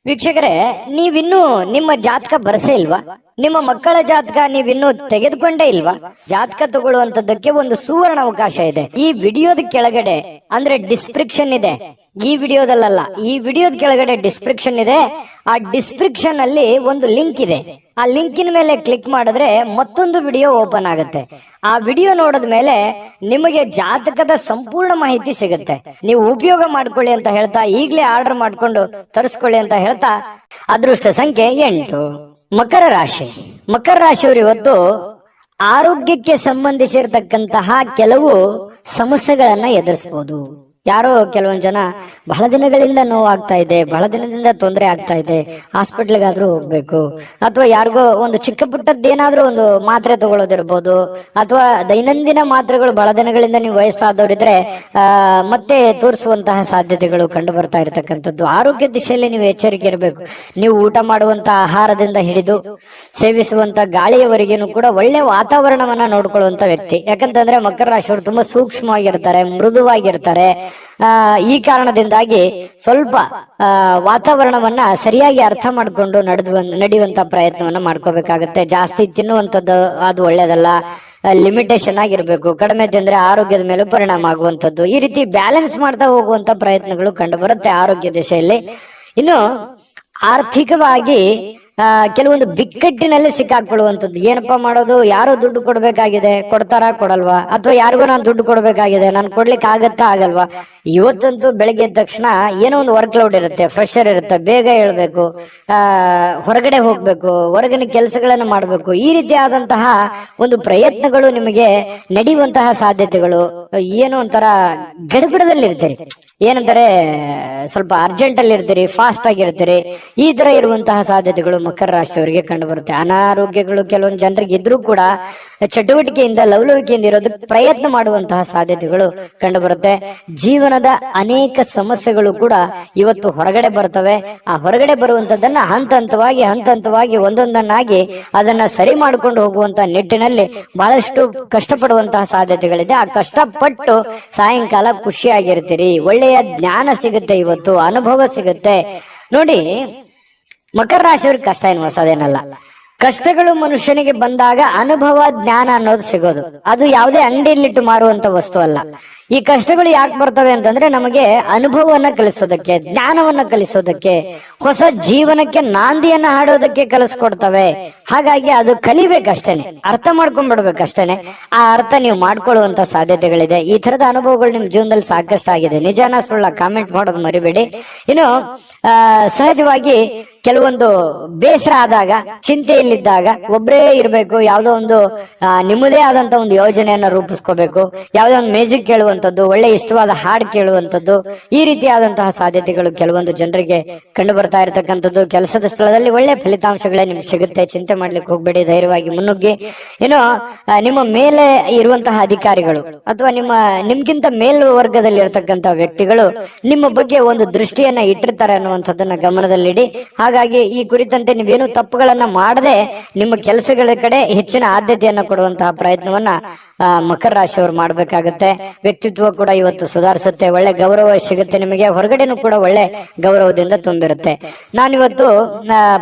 ವೀಕ್ಷಕರೇ, ನೀವಿನ್ನೂ ನಿಮ್ಮ ಜಾತಕ ಬರಸೇ ಇಲ್ವಾ? ನಿಮ್ಮ ಮಕ್ಕಳ ಜಾತಕ ನೀವಿನ್ನೂ ತೆಗೆದುಕೊಂಡೇ ಇಲ್ವಾ? ಜಾತಕ ತಗೊಳ್ಳುವಂತದ್ದಕ್ಕೆ ಒಂದು ಸುವರ್ಣ ಅವಕಾಶ ಇದೆ. ಈ ವಿಡಿಯೋದ ಕೆಳಗಡೆ ಅಂದ್ರೆ ಡಿಸ್ಕ್ರಿಪ್ಷನ್ ಇದೆ, ಈ ವಿಡಿಯೋದಲ್ಲ, ಈ ವಿಡಿಯೋದ ಕೆಳಗಡೆ ಡಿಸ್ಕ್ರಿಪ್ಷನ್ ಇದೆ. ಆ ಡಿಸ್ಕ್ರಿಪ್ಷನ್ ಅಲ್ಲಿ ಒಂದು ಲಿಂಕ್ ಇದೆ. ಆ ಲಿಂಕಿನ ಮೇಲೆ ಕ್ಲಿಕ್ ಮಾಡಿದ್ರೆ ಮತ್ತೊಂದು ವಿಡಿಯೋ ಓಪನ್ ಆಗುತ್ತೆ. ಆ ವಿಡಿಯೋ ನೋಡಿದ ಮೇಲೆ ನಿಮಗೆ ಜಾತಕದ ಸಂಪೂರ್ಣ ಮಾಹಿತಿ ಸಿಗುತ್ತೆ. ನೀವು ಉಪಯೋಗ ಮಾಡ್ಕೊಳ್ಳಿ ಅಂತ ಹೇಳ್ತಾ, ಈಗಲೇ ಆರ್ಡರ್ ಮಾಡ್ಕೊಂಡು ತರಿಸ್ಕೊಳ್ಳಿ ಅಂತ ಹೇಳ್ತಾ, ಅದೃಷ್ಟ ಸಂಖ್ಯೆ 8. ಮಕರ ರಾಶಿ. ಮಕರ ರಾಶಿಯವರು ಇವತ್ತು ಆರೋಗ್ಯಕ್ಕೆ ಸಂಬಂಧಿಸಿರ್ತಕ್ಕಂತಹ ಕೆಲವು ಸಮಸ್ಯೆಗಳನ್ನ ಎದುರಿಸಬಹುದು. ಯಾರೋ ಕೆಲವೊಂದು ಜನ ಬಹಳ ದಿನಗಳಿಂದ ನೋವಾಗ್ತಾ ಇದೆ, ಬಹಳ ದಿನದಿಂದ ತೊಂದರೆ ಆಗ್ತಾ ಇದೆ, ಹಾಸ್ಪಿಟ್ಲ್ಗಾದ್ರೂ ಹೋಗ್ಬೇಕು, ಅಥವಾ ಯಾರಿಗೋ ಒಂದು ಚಿಕ್ಕ ಪುಟ್ಟದ್ದೇನಾದ್ರೂ ಒಂದು ಮಾತ್ರೆ ತಗೊಳ್ಳೋದಿರ್ಬೋದು, ಅಥವಾ ದೈನಂದಿನ ಮಾತ್ರೆಗಳು ಬಹಳ ದಿನಗಳಿಂದ ನೀವು ವಯಸ್ಸಾದವರಿದ್ರೆ ಮತ್ತೆ ತೋರಿಸುವಂತಹ ಸಾಧ್ಯತೆಗಳು ಕಂಡು ಬರ್ತಾ ಇರತಕ್ಕಂಥದ್ದು. ಆರೋಗ್ಯ ದಿಶೆಯಲ್ಲಿ ನೀವು ಎಚ್ಚರಿಕೆ ಇರಬೇಕು. ನೀವು ಊಟ ಮಾಡುವಂತ ಆಹಾರದಿಂದ ಹಿಡಿದು ಸೇವಿಸುವಂತ ಗಾಳಿಯವರೆಗೇನು ಕೂಡ ಒಳ್ಳೆ ವಾತಾವರಣವನ್ನ ನೋಡ್ಕೊಳ್ಳುವಂತ ವ್ಯಕ್ತಿ. ಯಾಕಂತಂದ್ರೆ ಮಕರ ರಾಶಿಯವರು ತುಂಬಾ ಸೂಕ್ಷ್ಮವಾಗಿರ್ತಾರೆ, ಮೃದುವಾಗಿರ್ತಾರೆ. ಈ ಕಾರಣದಿಂದಾಗಿ ಸ್ವಲ್ಪ ವಾತಾವರಣವನ್ನ ಸರಿಯಾಗಿ ಅರ್ಥ ಮಾಡಿಕೊಂಡು ನಡೆಯುವಂತ ಪ್ರಯತ್ನವನ್ನ ಮಾಡ್ಕೋಬೇಕಾಗತ್ತೆ. ಜಾಸ್ತಿ ತಿನ್ನುವಂಥದ್ದು ಅದು ಒಳ್ಳೇದಲ್ಲ, ಲಿಮಿಟೇಷನ್ ಆಗಿರ್ಬೇಕು. ಕಡಿಮೆ ತಿಂದ್ರೆ ಆರೋಗ್ಯದ ಮೇಲೆ ಪರಿಣಾಮ ಆಗುವಂಥದ್ದು. ಈ ರೀತಿ ಬ್ಯಾಲೆನ್ಸ್ ಮಾಡ್ತಾ ಹೋಗುವಂತ ಪ್ರಯತ್ನಗಳು ಕಂಡು ಬರುತ್ತೆ ಆರೋಗ್ಯ ದಿಶೆಯಲ್ಲಿ. ಇನ್ನು ಆರ್ಥಿಕವಾಗಿ ಕೆಲವೊಂದು ಬಿಕ್ಕಟ್ಟಿನಲ್ಲಿ ಸಿಕ್ಕಾಕೊಳ್ಳುವಂಥದ್ದು. ಏನಪ್ಪಾ ಮಾಡೋದು, ಯಾರೋ ದುಡ್ಡು ಕೊಡ್ಬೇಕಾಗಿದೆ, ಕೊಡ್ತಾರಾ ಕೊಡಲ್ವಾ, ಅಥವಾ ಯಾರಿಗೋ ನಾನು ದುಡ್ಡು ಕೊಡ್ಬೇಕಾಗಿದೆ, ನಾನು ಕೊಡ್ಲಿಕ್ಕೆ ಆಗತ್ತಾ ಆಗಲ್ವಾ. ಇವತ್ತಂತೂ ಬೆಳಗ್ಗೆ ಎದ್ದ ತಕ್ಷಣ ಏನೋ ಒಂದು ವರ್ಕ್ ಲೋಡ್ ಇರುತ್ತೆ, ಪ್ರೆಷರ್ ಇರುತ್ತೆ, ಬೇಗ ಹೇಳ್ಬೇಕು, ಹೊರಗಡೆ ಹೋಗ್ಬೇಕು, ಹೊರಗಿನ ಕೆಲಸಗಳನ್ನು ಮಾಡ್ಬೇಕು. ಈ ರೀತಿಯಾದಂತಹ ಒಂದು ಪ್ರಯತ್ನಗಳು ನಿಮಗೆ ನಡೆಯುವಂತಹ ಸಾಧ್ಯತೆಗಳು. ಏನೋ ಒಂಥರ ಗಡಿಬಿಡದಲ್ಲಿ ಇರ್ತೀರಿ, ಏನಂತಾರೆ ಸ್ವಲ್ಪ ಅರ್ಜೆಂಟ್ ಅಲ್ಲಿ ಇರ್ತೀರಿ, ಫಾಸ್ಟ್ ಆಗಿರ್ತೀರಿ. ಈ ತರ ಇರುವಂತಹ ಸಾಧ್ಯತೆಗಳು ಮಕರ ರಾಶಿಯವರಿಗೆ ಕಂಡು ಬರುತ್ತೆ. ಅನಾರೋಗ್ಯಗಳು ಕೆಲವೊಂದು ಜನರಿಗೆ ಇದ್ರೂ ಕೂಡ ಚಟುವಟಿಕೆಯಿಂದ ಲವಲವಿಕೆಯಿಂದ ಇರೋದಕ್ಕೆ ಪ್ರಯತ್ನ ಮಾಡುವಂತಹ ಸಾಧ್ಯತೆಗಳು ಕಂಡು ಬರುತ್ತೆ. ಜೀವನದ ಅನೇಕ ಸಮಸ್ಯೆಗಳು ಕೂಡ ಇವತ್ತು ಹೊರಗಡೆ ಬರ್ತವೆ. ಆ ಹೊರಗಡೆ ಬರುವಂತದ್ದನ್ನ ಹಂತ ಹಂತವಾಗಿ ಒಂದೊಂದನ್ನಾಗಿ ಅದನ್ನ ಸರಿ ಮಾಡಿಕೊಂಡು ಹೋಗುವಂತ ನಿಟ್ಟಿನಲ್ಲಿ ಬಹಳಷ್ಟು ಕಷ್ಟಪಡುವಂತಹ ಸಾಧ್ಯತೆಗಳಿದೆ. ಆ ಕಷ್ಟಪಟ್ಟು ಸಾಯಂಕಾಲ ಖುಷಿಯಾಗಿರ್ತೀರಿ, ಒಳ್ಳೆಯ ಜ್ಞಾನ ಸಿಗುತ್ತೆ, ಇವತ್ತು ಅನುಭವ ಸಿಗುತ್ತೆ. ನೋಡಿ, ಮಕರ ರಾಶಿಯವ್ರಿಗೆ ಕಷ್ಟ ಏನು ಹೊಸದೇನಲ್ಲ. ಕಷ್ಟಗಳು ಮನುಷ್ಯನಿಗೆ ಬಂದಾಗ ಅನುಭವ ಜ್ಞಾನ ಅನ್ನೋದು ಸಿಗೋದು. ಅದು ಯಾವುದೇ ಅಂಗಡಿಯಲ್ಲಿಟ್ಟು ಮಾರುವಂತ ವಸ್ತು ಅಲ್ಲ. ಈ ಕಷ್ಟಗಳು ಯಾಕೆ ಬರ್ತವೆ ಅಂತಂದ್ರೆ ನಮಗೆ ಅನುಭವವನ್ನ ಕಲಿಸೋದಕ್ಕೆ, ಜ್ಞಾನವನ್ನ ಕಲಿಸೋದಕ್ಕೆ, ಹೊಸ ಜೀವನಕ್ಕೆ ನಾಂದಿಯನ್ನ ಹಾಡೋದಕ್ಕೆ ಕಲಿಸ್ಕೊಡ್ತವೆ. ಹಾಗಾಗಿ ಅದು ಕಲಿಬೇಕಷ್ಟೇನೆ, ಅರ್ಥ ಮಾಡ್ಕೊಂಡ್ಬಿಡ್ಬೇಕಷ್ಟೇನೆ. ಆ ಅರ್ಥ ನೀವು ಮಾಡ್ಕೊಳ್ಳುವಂತ ಸಾಧ್ಯತೆಗಳಿದೆ. ಈ ತರದ ಅನುಭವಗಳು ನಿಮ್ ಜೀವನದಲ್ಲಿ ಸಾಕಷ್ಟು ಆಗಿದೆ. ನಿಜಾನ ಸುಳ್ಳ ಕಾಮೆಂಟ್ ಮಾಡೋದು ಮರಿಬೇಡಿ. ಇನ್ನು ಸಹಜವಾಗಿ ಕೆಲವೊಂದು ಬೇಸರ ಆದಾಗ, ಚಿಂತೆಯಲ್ಲಿದ್ದಾಗ ಒಬ್ಬರೇ ಇರಬೇಕು, ಯಾವುದೋ ಒಂದು ನಿಮ್ಮದೇ ಆದಂತ ಒಂದು ಯೋಜನೆಯನ್ನ ರೂಪಿಸ್ಕೋಬೇಕು, ಯಾವುದೋ ಒಂದು ಮ್ಯೂಸಿಕ್ ಕೇಳುವಂತದ್ದು, ಒಳ್ಳೆ ಇಷ್ಟವಾದ ಹಾಡು ಕೇಳುವಂತದ್ದು, ಈ ರೀತಿಯಾದಂತಹ ಸಾಧ್ಯತೆಗಳು ಕೆಲವೊಂದು ಜನರಿಗೆ ಕಂಡು ಬರ್ತಾ ಇರತಕ್ಕಂಥದ್ದು. ಕೆಲಸದ ಸ್ಥಳದಲ್ಲಿ ಒಳ್ಳೆ ಫಲಿತಾಂಶಗಳೇ ನಿಮ್ಗೆ ಸಿಗುತ್ತೆ, ಚಿಂತೆ ಮಾಡ್ಲಿಕ್ಕೆ ಹೋಗ್ಬೇಡಿ, ಧೈರ್ಯವಾಗಿ ಮುನ್ನುಗ್ಗಿ. ಇನ್ನು ನಿಮ್ಮ ಮೇಲೆ ಇರುವಂತಹ ಅಧಿಕಾರಿಗಳು ಅಥವಾ ನಿಮ್ಗಿಂತ ಮೇಲ್ವರ್ಗದಲ್ಲಿ ಇರತಕ್ಕಂತ ವ್ಯಕ್ತಿಗಳು ನಿಮ್ಮ ಬಗ್ಗೆ ಒಂದು ದೃಷ್ಟಿಯನ್ನ ಇಟ್ಟಿರ್ತಾರೆ ಅನ್ನುವಂಥದ್ದನ್ನ ಗಮನದಲ್ಲಿಡಿ. ಹಾಗಾಗಿ ಈ ಕುರಿತಂತೆ ನೀವೇನು ತಪ್ಪುಗಳನ್ನ ಮಾಡದೆ ನಿಮ್ಮ ಕೆಲಸಗಳ ಕಡೆ ಹೆಚ್ಚಿನ ಆದ್ಯತೆಯನ್ನ ಕೊಡುವಂತಹ ಪ್ರಯತ್ನವನ್ನ ಮಕರ ರಾಶಿಯವರು ಮಾಡ್ಬೇಕಾಗತ್ತೆ. ವ್ಯಕ್ತಿತ್ವ ಕೂಡ ಇವತ್ತು ಸುಧಾರಿಸುತ್ತೆ, ಒಳ್ಳೆ ಗೌರವ ಸಿಗುತ್ತೆ ನಿಮಗೆ, ಹೊರಗಡೆನೂ ಕೂಡ ಒಳ್ಳೆ ಗೌರವದಿಂದ ತುಂಬಿರುತ್ತೆ. ನಾನಿವತ್ತು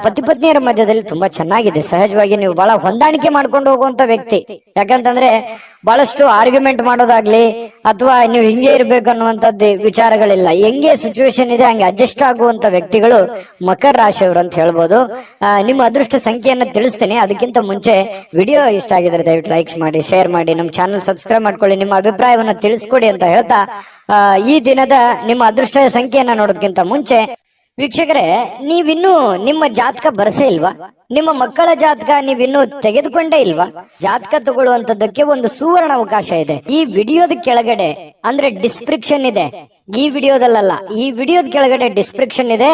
ಪತಿ ಪತ್ನಿಯರ ಮಧ್ಯದಲ್ಲಿ ತುಂಬಾ ಚೆನ್ನಾಗಿದೆ. ಸಹಜವಾಗಿ ನೀವು ಬಹಳ ಹೊಂದಾಣಿಕೆ ಮಾಡ್ಕೊಂಡು ಹೋಗುವಂತ ವ್ಯಕ್ತಿ. ಯಾಕಂತಂದ್ರೆ ಬಹಳಷ್ಟು ಆರ್ಗ್ಯುಮೆಂಟ್ ಮಾಡೋದಾಗ್ಲಿ ಅಥವಾ ನೀವು ಹಿಂಗೆ ಇರ್ಬೇಕು ಅನ್ನುವಂಥದ್ದು ವಿಚಾರಗಳಿಲ್ಲ. ಹೆಂಗೆ ಸಿಚುವೇಶನ್ ಇದೆ ಹಂಗೆ ಅಡ್ಜಸ್ಟ್ ಆಗುವಂತ ವ್ಯಕ್ತಿಗಳು ಮಕರ ರಾಶಿಯವರು ಅಂತ ಹೇಳ್ಬೋದು. ನಿಮ್ಮ ಅದೃಷ್ಟ ಸಂಖ್ಯೆಯನ್ನ ತಿಳಿಸ್ತೀನಿ. ಅದಕ್ಕಿಂತ ಮುಂಚೆ ವಿಡಿಯೋ ಇಷ್ಟ ಆಗಿದ್ರೆ ದಯವಿಟ್ಟು ಲೈಕ್ಸ್ ಮಾಡಿ, ಶೇರ್ ಮಾಡಿ, ನಮ್ಮ ಚಾನಲ್ ಸಬ್ಸ್ಕ್ರೈಬ್ ಮಾಡ್ಕೊಳ್ಳಿ, ನಿಮ್ಮ ಅಭಿಪ್ರಾಯವನ್ನ ತಿಳಿಸ್ಕೊಡಿ ಅಂತ ಹೇಳ್ತಾ ಈ ದಿನದ ನಿಮ್ಮ ಅದೃಷ್ಟ ಸಂಖ್ಯೆಯನ್ನ ನೋಡೋದಕ್ಕಿಂತ ಮುಂಚೆ ವೀಕ್ಷಕರೇ, ನೀವಿನ್ನೂ ನಿಮ್ಮ ಜಾತಕ ಬರಸೇ ಇಲ್ವಾ? ನಿಮ್ಮ ಮಕ್ಕಳ ಜಾತಕ ನೀವಿನ್ನೂ ತೆಗೆದುಕೊಂಡೇ ಇಲ್ವಾ? ಜಾತಕ ತಗೊಳ್ಳುವಂತದ್ದಕ್ಕೆ ಒಂದು ಸುವರ್ಣ ಅವಕಾಶ ಇದೆ. ಈ ವಿಡಿಯೋದ ಕೆಳಗಡೆ ಅಂದ್ರೆ ಡಿಸ್ಕ್ರಿಪ್ಷನ್ ಇದೆ, ಈ ವಿಡಿಯೋದಲ್ಲ, ಈ ವಿಡಿಯೋದ ಕೆಳಗಡೆ ಡಿಸ್ಕ್ರಿಪ್ಷನ್ ಇದೆ.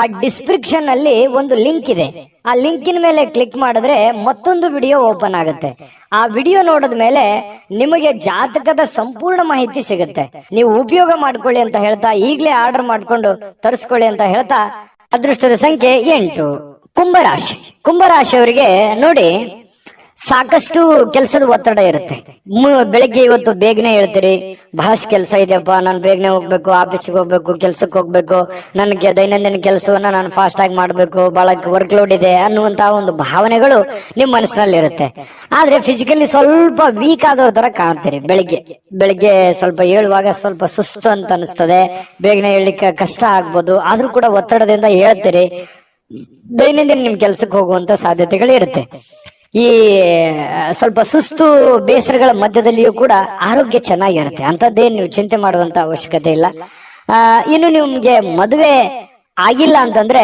ಆ ಡಿಸ್ಕ್ರಿಪ್ಷನ್ ಅಲ್ಲಿ ಒಂದು ಲಿಂಕ್ ಇದೆ. ಆ ಲಿಂಕಿನ ಮೇಲೆ ಕ್ಲಿಕ್ ಮಾಡಿದ್ರೆ ಮತ್ತೊಂದು ವಿಡಿಯೋ ಓಪನ್ ಆಗುತ್ತೆ. ಆ ವಿಡಿಯೋ ನೋಡಿದ ಮೇಲೆ ನಿಮಗೆ ಜಾತಕದ ಸಂಪೂರ್ಣ ಮಾಹಿತಿ ಸಿಗುತ್ತೆ. ನೀವು ಉಪಯೋಗ ಮಾಡ್ಕೊಳ್ಳಿ ಅಂತ ಹೇಳ್ತಾ, ಈಗಲೇ ಆರ್ಡರ್ ಮಾಡ್ಕೊಂಡು ತರಿಸ್ಕೊಳ್ಳಿ ಅಂತ ಹೇಳ್ತಾ, ಅದೃಷ್ಟದ ಸಂಖ್ಯೆ 8. ಕುಂಭರಾಶಿ. ಕುಂಭರಾಶಿಯವರಿಗೆ ನೋಡಿ, ಸಾಕಷ್ಟು ಕೆಲಸದ ಒತ್ತಡ ಇರುತ್ತೆ. ಬೆಳಿಗ್ಗೆ ಇವತ್ತು ಬೇಗನೆ ಹೇಳ್ತೀರಿ, ಬಹಳಷ್ಟು ಕೆಲಸ ಇದೆಯಪ್ಪ, ನಾನು ಬೇಗನೆ ಹೋಗ್ಬೇಕು, ಆಫೀಸ್ಗೆ ಹೋಗ್ಬೇಕು, ಕೆಲ್ಸಕ್ಕೆ ಹೋಗ್ಬೇಕು, ನನಗೆ ದೈನಂದಿನ ಕೆಲಸವನ್ನ ನಾನು ಫಾಸ್ಟ್ ಆಗಿ ಮಾಡ್ಬೇಕು, ಬಹಳ ವರ್ಕ್ ಲೋಡ್ ಇದೆ ಅನ್ನುವಂತಹ ಒಂದು ಭಾವನೆಗಳು ನಿಮ್ ಮನಸ್ಸಿನಲ್ಲಿ ಇರುತ್ತೆ. ಆದ್ರೆ ಫಿಸಿಕಲಿ ಸ್ವಲ್ಪ ವೀಕ್ ಆದವ್ರ ತರ ಕಾಣ್ತೀರಿ. ಬೆಳಿಗ್ಗೆ ಸ್ವಲ್ಪ ಹೇಳುವಾಗ ಸ್ವಲ್ಪ ಸುಸ್ತು ಅಂತ ಅನಿಸ್ತದೆ, ಬೇಗನೆ ಹೇಳಲಿಕ್ಕೆ ಕಷ್ಟ ಆಗ್ಬೋದು. ಆದ್ರೂ ಕೂಡ ಒತ್ತಡದಿಂದ ಹೇಳ್ತೀರಿ, ದೈನಂದಿನ ನಿಮ್ ಕೆಲ್ಸಕ್ಕೆ ಹೋಗುವಂತ ಸಾಧ್ಯತೆಗಳು ಇರುತ್ತೆ. ಈ ಸ್ವಲ್ಪ ಸುಸ್ತು ಬೇಸರಗಳ ಮಧ್ಯದಲ್ಲಿಯೂ ಕೂಡ ಆರೋಗ್ಯ ಚೆನ್ನಾಗಿರುತ್ತೆ. ಅಂತದ್ದೇನು ನೀವು ಚಿಂತೆ ಮಾಡುವಂತ ಅವಶ್ಯಕತೆ ಇಲ್ಲ. ಇನ್ನು ನಿಮ್ಗೆ ಮದುವೆ ಆಗಿಲ್ಲ ಅಂತಂದ್ರೆ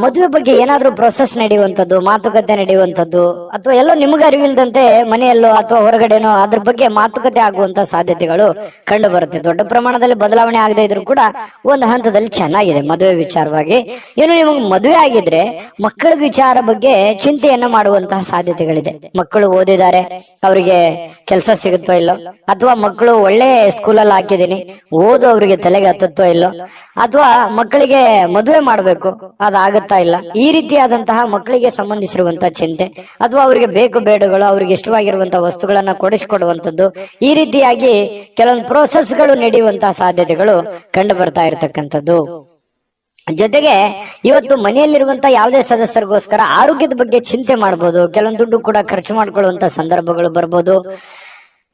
ಮದುವೆ ಬಗ್ಗೆ ಏನಾದ್ರೂ ಪ್ರೊಸೆಸ್ ನಡೆಯುವಂಥದ್ದು, ಮಾತುಕತೆ ನಡೆಯುವಂಥದ್ದು, ಅಥವಾ ಎಲ್ಲೋ ನಿಮ್ಗೆ ಅರಿವಿಲ್ದಂತೆ ಮನೆಯಲ್ಲೋ ಅಥವಾ ಹೊರಗಡೆನೋ ಅದ್ರ ಬಗ್ಗೆ ಮಾತುಕತೆ ಆಗುವಂತ ಸಾಧ್ಯತೆಗಳು ಕಂಡು ಬರುತ್ತೆ. ದೊಡ್ಡ ಪ್ರಮಾಣದಲ್ಲಿ ಬದಲಾವಣೆ ಆಗದೆ ಇದ್ರೂ ಕೂಡ ಒಂದು ಹಂತದಲ್ಲಿ ಚೆನ್ನಾಗಿದೆ ಮದುವೆ ವಿಚಾರವಾಗಿ. ಏನು ನಿಮಗೆ ಮದುವೆ ಆಗಿದ್ರೆ ಮಕ್ಕಳ ವಿಚಾರ ಬಗ್ಗೆ ಚಿಂತೆಯನ್ನ ಮಾಡುವಂತಹ ಸಾಧ್ಯತೆಗಳಿದೆ. ಮಕ್ಕಳು ಓದಿದ್ದಾರೆ, ಅವರಿಗೆ ಕೆಲಸ ಸಿಗುತ್ತೋ ಇಲ್ಲೋ, ಅಥವಾ ಮಕ್ಕಳು ಒಳ್ಳೆ ಸ್ಕೂಲಲ್ಲಿ ಹಾಕಿದೀನಿ, ಓದು ಅವರಿಗೆ ತಲೆಗೆ ಹತ್ತುತ್ತೋ ಇಲ್ಲೋ, ಅಥವಾ ಮಕ್ಕಳಿಗೆ ಮದುವೆ ಮಾಡಬೇಕು, ಅದಾಗುತ್ತಾ ಇಲ್ಲ, ಈ ರೀತಿಯಾದಂತಹ ಮಕ್ಕಳಿಗೆ ಸಂಬಂಧಿಸಿರುವಂತಹ ಚಿಂತೆ, ಅಥವಾ ಅವರಿಗೆ ಬೇಕು ಬೇಡಗಳು, ಅವ್ರಿಗೆ ಇಷ್ಟವಾಗಿರುವಂತಹ ವಸ್ತುಗಳನ್ನ ಕೊಡಿಸಿಕೊಡುವಂಥದ್ದು, ಈ ರೀತಿಯಾಗಿ ಕೆಲವೊಂದು ಪ್ರೋಸೆಸ್ಗಳು ನಡೆಯುವಂತಹ ಸಾಧ್ಯತೆಗಳು ಕಂಡು ಬರ್ತಾ ಇರತಕ್ಕಂಥದ್ದು. ಜೊತೆಗೆ ಇವತ್ತು ಮನೆಯಲ್ಲಿರುವಂತ ಯಾವುದೇ ಸದಸ್ಯರಿಗೋಸ್ಕರ ಆರೋಗ್ಯದ ಬಗ್ಗೆ ಚಿಂತೆ ಮಾಡಬಹುದು. ಕೆಲವೊಂದು ದುಡ್ಡು ಕೂಡ ಖರ್ಚು ಮಾಡ್ಕೊಳ್ಳುವಂತ ಸಂದರ್ಭಗಳು ಬರ್ಬೋದು.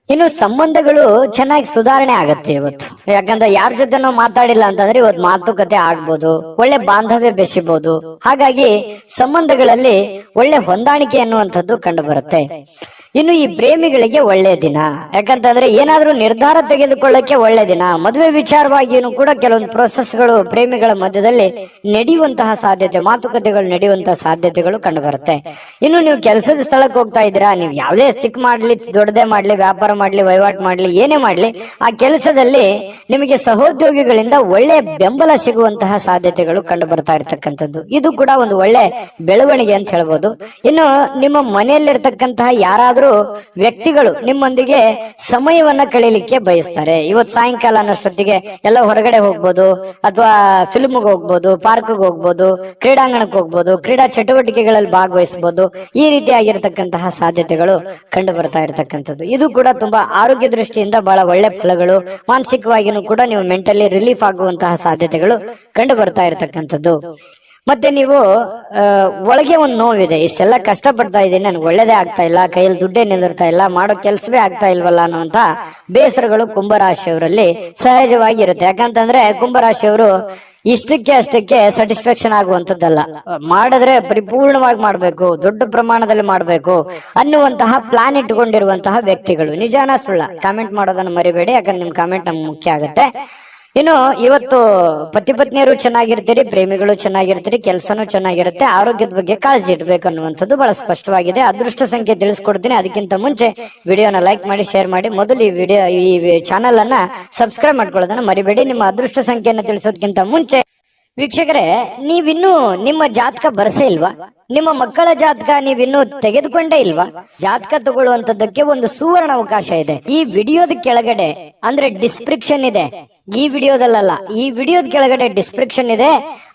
ಇನ್ನು ಸಂಬಂಧಗಳು ಚೆನ್ನಾಗಿ ಸುಧಾರಣೆ ಆಗತ್ತೆ ಇವತ್ತು. ಯಾಕಂದ್ರೆ ಯಾರ ಜೊತೆ ನಾವು ಮಾತಾಡಿಲ್ಲ ಅಂತಂದ್ರೆ ಇವತ್ತು ಮಾತುಕತೆ ಆಗ್ಬೋದು, ಒಳ್ಳೆ ಬಾಂಧವ್ಯ ಬೆಸಿಬಹುದು. ಹಾಗಾಗಿ ಸಂಬಂಧಗಳಲ್ಲಿ ಒಳ್ಳೆ ಹೊಂದಾಣಿಕೆ ಅನ್ನುವಂಥದ್ದು ಕಂಡು ಬರುತ್ತೆ. ಇನ್ನು ಈ ಪ್ರೇಮಿಗಳಿಗೆ ಒಳ್ಳೆ ದಿನ, ಯಾಕಂತಂದ್ರೆ ಏನಾದ್ರೂ ನಿರ್ಧಾರ ತೆಗೆದುಕೊಳ್ಳಕ್ಕೆ ಒಳ್ಳೆ ದಿನ. ಮದುವೆ ವಿಚಾರವಾಗಿಯೂ ಕೂಡ ಕೆಲವೊಂದು ಪ್ರೊಸೆಸ್ಗಳು ಪ್ರೇಮಿಗಳ ಮಧ್ಯದಲ್ಲಿ ನಡೆಯುವಂತಹ ಸಾಧ್ಯತೆ, ಮಾತುಕತೆಗಳು ನಡೆಯುವಂತಹ ಸಾಧ್ಯತೆಗಳು ಕಂಡು ಬರುತ್ತೆ. ಇನ್ನು ನೀವು ಕೆಲಸದ ಸ್ಥಳಕ್ಕೆ ಹೋಗ್ತಾ ಇದ್ದೀರಾ, ನೀವು ಯಾವುದೇ ಚಿಕ್ಕ ಮಾಡ್ಲಿ ದೊಡ್ಡದೇ ಮಾಡ್ಲಿ, ವ್ಯಾಪಾರ ಮಾಡ್ಲಿ, ವಹಿವಾಟು ಮಾಡ್ಲಿ, ಏನೇ ಮಾಡ್ಲಿ, ಆ ಕೆಲಸದಲ್ಲಿ ನಿಮಗೆ ಸಹೋದ್ಯೋಗಿಗಳಿಂದ ಒಳ್ಳೆ ಬೆಂಬಲ ಸಿಗುವಂತಹ ಸಾಧ್ಯತೆಗಳು ಕಂಡು ಬರ್ತಾ ಇರ್ತಕ್ಕಂಥದ್ದು. ಇದು ಕೂಡ ಒಂದು ಒಳ್ಳೆ ಬೆಳವಣಿಗೆ ಅಂತ ಹೇಳ್ಬೋದು. ಇನ್ನು ನಿಮ್ಮ ಮನೆಯಲ್ಲಿರ್ತಕ್ಕಂತಹ ಯಾರಾದ್ರೂ ವ್ಯಕ್ತಿಗಳು ನಿಮ್ಮೊಂದಿಗೆ ಸಮಯವನ್ನ ಕಳೀಲಿಕ್ಕೆ ಬಯಸ್ತಾರೆ. ಇವತ್ತು ಸಾಯಂಕಾಲ ಅನ್ನೋಷ್ಟೊತ್ತಿಗೆ ಎಲ್ಲ ಹೊರಗಡೆ ಹೋಗ್ಬೋದು, ಅಥವಾ ಫಿಲ್ಮ್ಗೆ ಹೋಗ್ಬೋದು, ಪಾರ್ಕ್ಗೆ ಹೋಗ್ಬೋದು, ಕ್ರೀಡಾಂಗಣಕ್ಕೆ ಹೋಗ್ಬೋದು, ಕ್ರೀಡಾ ಚಟುವಟಿಕೆಗಳಲ್ಲಿ ಭಾಗವಹಿಸಬಹುದು. ಈ ರೀತಿಯಾಗಿರ್ತಕ್ಕಂತಹ ಸಾಧ್ಯತೆಗಳು ಕಂಡು ಬರ್ತಾ ಇರತಕ್ಕಂಥದ್ದು. ಇದು ಕೂಡ ತುಂಬಾ ಆರೋಗ್ಯ ದೃಷ್ಟಿಯಿಂದ ಬಹಳ ಒಳ್ಳೆ ಫಲಗಳು. ಮಾನಸಿಕವಾಗಿಯೂ ಕೂಡ ನೀವು ಮೆಂಟಲಿ ರಿಲೀಫ್ ಆಗುವಂತಹ ಸಾಧ್ಯತೆಗಳು ಕಂಡು ಬರ್ತಾ ಇರತಕ್ಕಂಥದ್ದು. ಮತ್ತೆ ನೀವು ಒಳಗೆ ಒಂದು ನೋವಿದೆ, ಇಷ್ಟೆಲ್ಲ ಕಷ್ಟ ಪಡ್ತಾ ಇದ್ದೀನಿ, ನನ್ಗೆ ಒಳ್ಳೇದೇ ಆಗ್ತಾ ಇಲ್ಲ, ಕೈಯಲ್ಲಿ ದುಡ್ಡೇ ನಿಂದಿರ್ತಾ ಇಲ್ಲ, ಮಾಡೋ ಕೆಲಸವೇ ಆಗ್ತಾ ಇಲ್ವಲ್ಲ ಅನ್ನುವಂತ ಬೇಸರಗಳು ಕುಂಭರಾಶಿಯವರಲ್ಲಿ ಸಹಜವಾಗಿ ಇರುತ್ತೆ. ಯಾಕಂತಂದ್ರೆ ಕುಂಭರಾಶಿಯವರು ಇಷ್ಟಕ್ಕೆ ಅಷ್ಟಕ್ಕೆ ಸ್ಯಾಟಿಸ್ಫ್ಯಾಕ್ಷನ್ ಆಗುವಂತದ್ದಲ್ಲ, ಮಾಡಿದ್ರೆ ಪರಿಪೂರ್ಣವಾಗಿ ಮಾಡ್ಬೇಕು, ದೊಡ್ಡ ಪ್ರಮಾಣದಲ್ಲಿ ಮಾಡ್ಬೇಕು ಅನ್ನುವಂತಹ ಪ್ಲಾನ್ ಇಟ್ಟುಕೊಂಡಿರುವಂತಹ ವ್ಯಕ್ತಿಗಳು. ನಿಜಾನ ಸುಳ್ಳ ಕಾಮೆಂಟ್ ಮಾಡೋದನ್ನ ಮರಿಬೇಡಿ, ಯಾಕಂದ್ರೆ ನಿಮ್ ಕಾಮೆಂಟ್ ನಮ್ಗೆ ಮುಖ್ಯ ಆಗುತ್ತೆ. ಇನ್ನು ಇವತ್ತು ಪತಿ ಪತ್ನಿಯರು ಚೆನ್ನಾಗಿರ್ತೀರಿ, ಪ್ರೇಮಿಗಳು ಚೆನ್ನಾಗಿರ್ತೀರಿ, ಕೆಲಸನೂ ಚೆನ್ನಾಗಿರುತ್ತೆ, ಆರೋಗ್ಯದ ಬಗ್ಗೆ ಕಾಳಜಿ ಇಡಬೇಕು ಅನ್ನುವಂಥದ್ದು ಬಹಳ ಸ್ಪಷ್ಟವಾಗಿದೆ. ಅದೃಷ್ಟ ಸಂಖ್ಯೆ ತಿಳಿಸ್ಕೊಡ್ತೀನಿ. ಅದಕ್ಕಿಂತ ಮುಂಚೆ ವಿಡಿಯೋನ ಲೈಕ್ ಮಾಡಿ, ಶೇರ್ ಮಾಡಿ, ಮೊದಲು ಈ ಚಾನಲ್ ಅನ್ನ ಸಬ್ಸ್ಕ್ರೈಬ್ ಮಾಡ್ಕೊಳ್ಳೋದನ್ನ ಮರಿಬೇಡಿ. ನಿಮ್ಮ ಅದೃಷ್ಟ ಸಂಖ್ಯೆಯನ್ನು ತಿಳಿಸೋದಕ್ಕಿಂತ ಮುಂಚೆ ವೀಕ್ಷಕರೇ, ನೀವಿನ್ನೂ ನಿಮ್ಮ ಜಾತಕ ಬರಸೇ ಇಲ್ವಾ? ನಿಮ್ಮ ಮಕ್ಕಳ ಜಾತಕ ನೀವಿನ್ನೂ ತೆಗೆದುಕೊಂಡೇ ಇಲ್ವಾ? ಜಾತಕ ತಗೊಳ್ಳುವಂತದ್ದಕ್ಕೆ ಒಂದು ಸುವರ್ಣ ಅವಕಾಶ ಇದೆ. ಈ ವಿಡಿಯೋದ ಕೆಳಗಡೆ ಅಂದ್ರೆ ಡಿಸ್ಕ್ರಿಪ್ಷನ್ ಇದೆ, ಈ ವಿಡಿಯೋದಲ್ಲ, ಈ ವಿಡಿಯೋದ ಕೆಳಗಡೆ ಡಿಸ್ಕ್ರಿಪ್ಷನ್ ಇದೆ.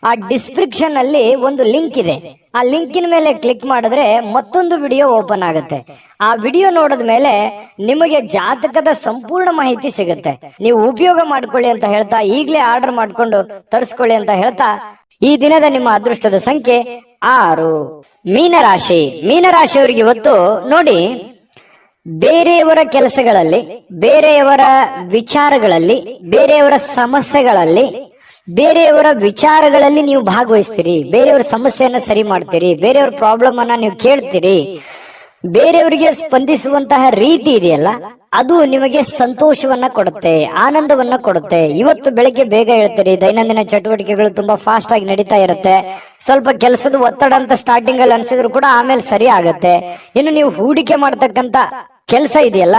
ಆ ಡಿಸ್ಕ್ರಿಪ್ಷನ್ ಅಲ್ಲಿ ಒಂದು ಲಿಂಕ್ ಇದೆ. ಆ ಲಿಂಕಿನ ಮೇಲೆ ಕ್ಲಿಕ್ ಮಾಡಿದ್ರೆ ಮತ್ತೊಂದು ವಿಡಿಯೋ ಓಪನ್ ಆಗುತ್ತೆ. ಆ ವಿಡಿಯೋ ನೋಡಿದ ಮೇಲೆ ನಿಮಗೆ ಜಾತಕದ ಸಂಪೂರ್ಣ ಮಾಹಿತಿ ಸಿಗುತ್ತೆ. ನೀವು ಉಪಯೋಗ ಮಾಡ್ಕೊಳ್ಳಿ ಅಂತ ಹೇಳ್ತಾ, ಈಗಲೇ ಆರ್ಡರ್ ಮಾಡ್ಕೊಂಡು ತರಿಸ್ಕೊಳ್ಳಿ ಅಂತ ಹೇಳ್ತಾ, ಈ ದಿನದ ನಿಮ್ಮ ಅದೃಷ್ಟದ ಸಂಖ್ಯೆ 6. ಮೀನರಾಶಿ. ಮೀನರಾಶಿಯವರಿಗೆ ಇವತ್ತು ನೋಡಿ, ಬೇರೆಯವರ ಕೆಲಸಗಳಲ್ಲಿ, ಬೇರೆಯವರ ವಿಚಾರಗಳಲ್ಲಿ, ಬೇರೆಯವರ ಸಮಸ್ಯೆಗಳಲ್ಲಿ, ಬೇರೆಯವರ ವಿಚಾರಗಳಲ್ಲಿ ನೀವು ಭಾಗವಹಿಸ್ತೀರಿ, ಬೇರೆಯವರ ಸಮಸ್ಯೆಯನ್ನ ಸರಿ ಮಾಡ್ತೀರಿ, ಬೇರೆಯವರ ಪ್ರಾಬ್ಲಮ್ ಅನ್ನ ನೀವು ಕೇಳ್ತೀರಿ. ಬೇರೆಯವರಿಗೆ ಸ್ಪಂದಿಸುವಂತಹ ರೀತಿ ಇದೆಯಲ್ಲ, ಅದು ನಿಮಗೆ ಸಂತೋಷವನ್ನ ಕೊಡುತ್ತೆ, ಆನಂದವನ್ನ ಕೊಡುತ್ತೆ. ಇವತ್ತು ಬೆಳಿಗ್ಗೆ ಬೇಗ ಹೇಳ್ತೀರಿ, ದೈನಂದಿನ ಚಟುವಟಿಕೆಗಳು ತುಂಬಾ ಫಾಸ್ಟ್ ಆಗಿ ನಡೀತಾ ಇರುತ್ತೆ. ಸ್ವಲ್ಪ ಕೆಲಸದ ಒತ್ತಡ ಅಂತ ಸ್ಟಾರ್ಟಿಂಗ್ ಅಲ್ಲಿ ಅನ್ಸಿದ್ರು ಕೂಡ ಆಮೇಲೆ ಸರಿ ಆಗತ್ತೆ. ಇನ್ನು ನೀವು ಹೂಡಿಕೆ ಮಾಡ್ತಕ್ಕಂತ ಕೆಲಸ ಇದೆಯಲ್ಲ,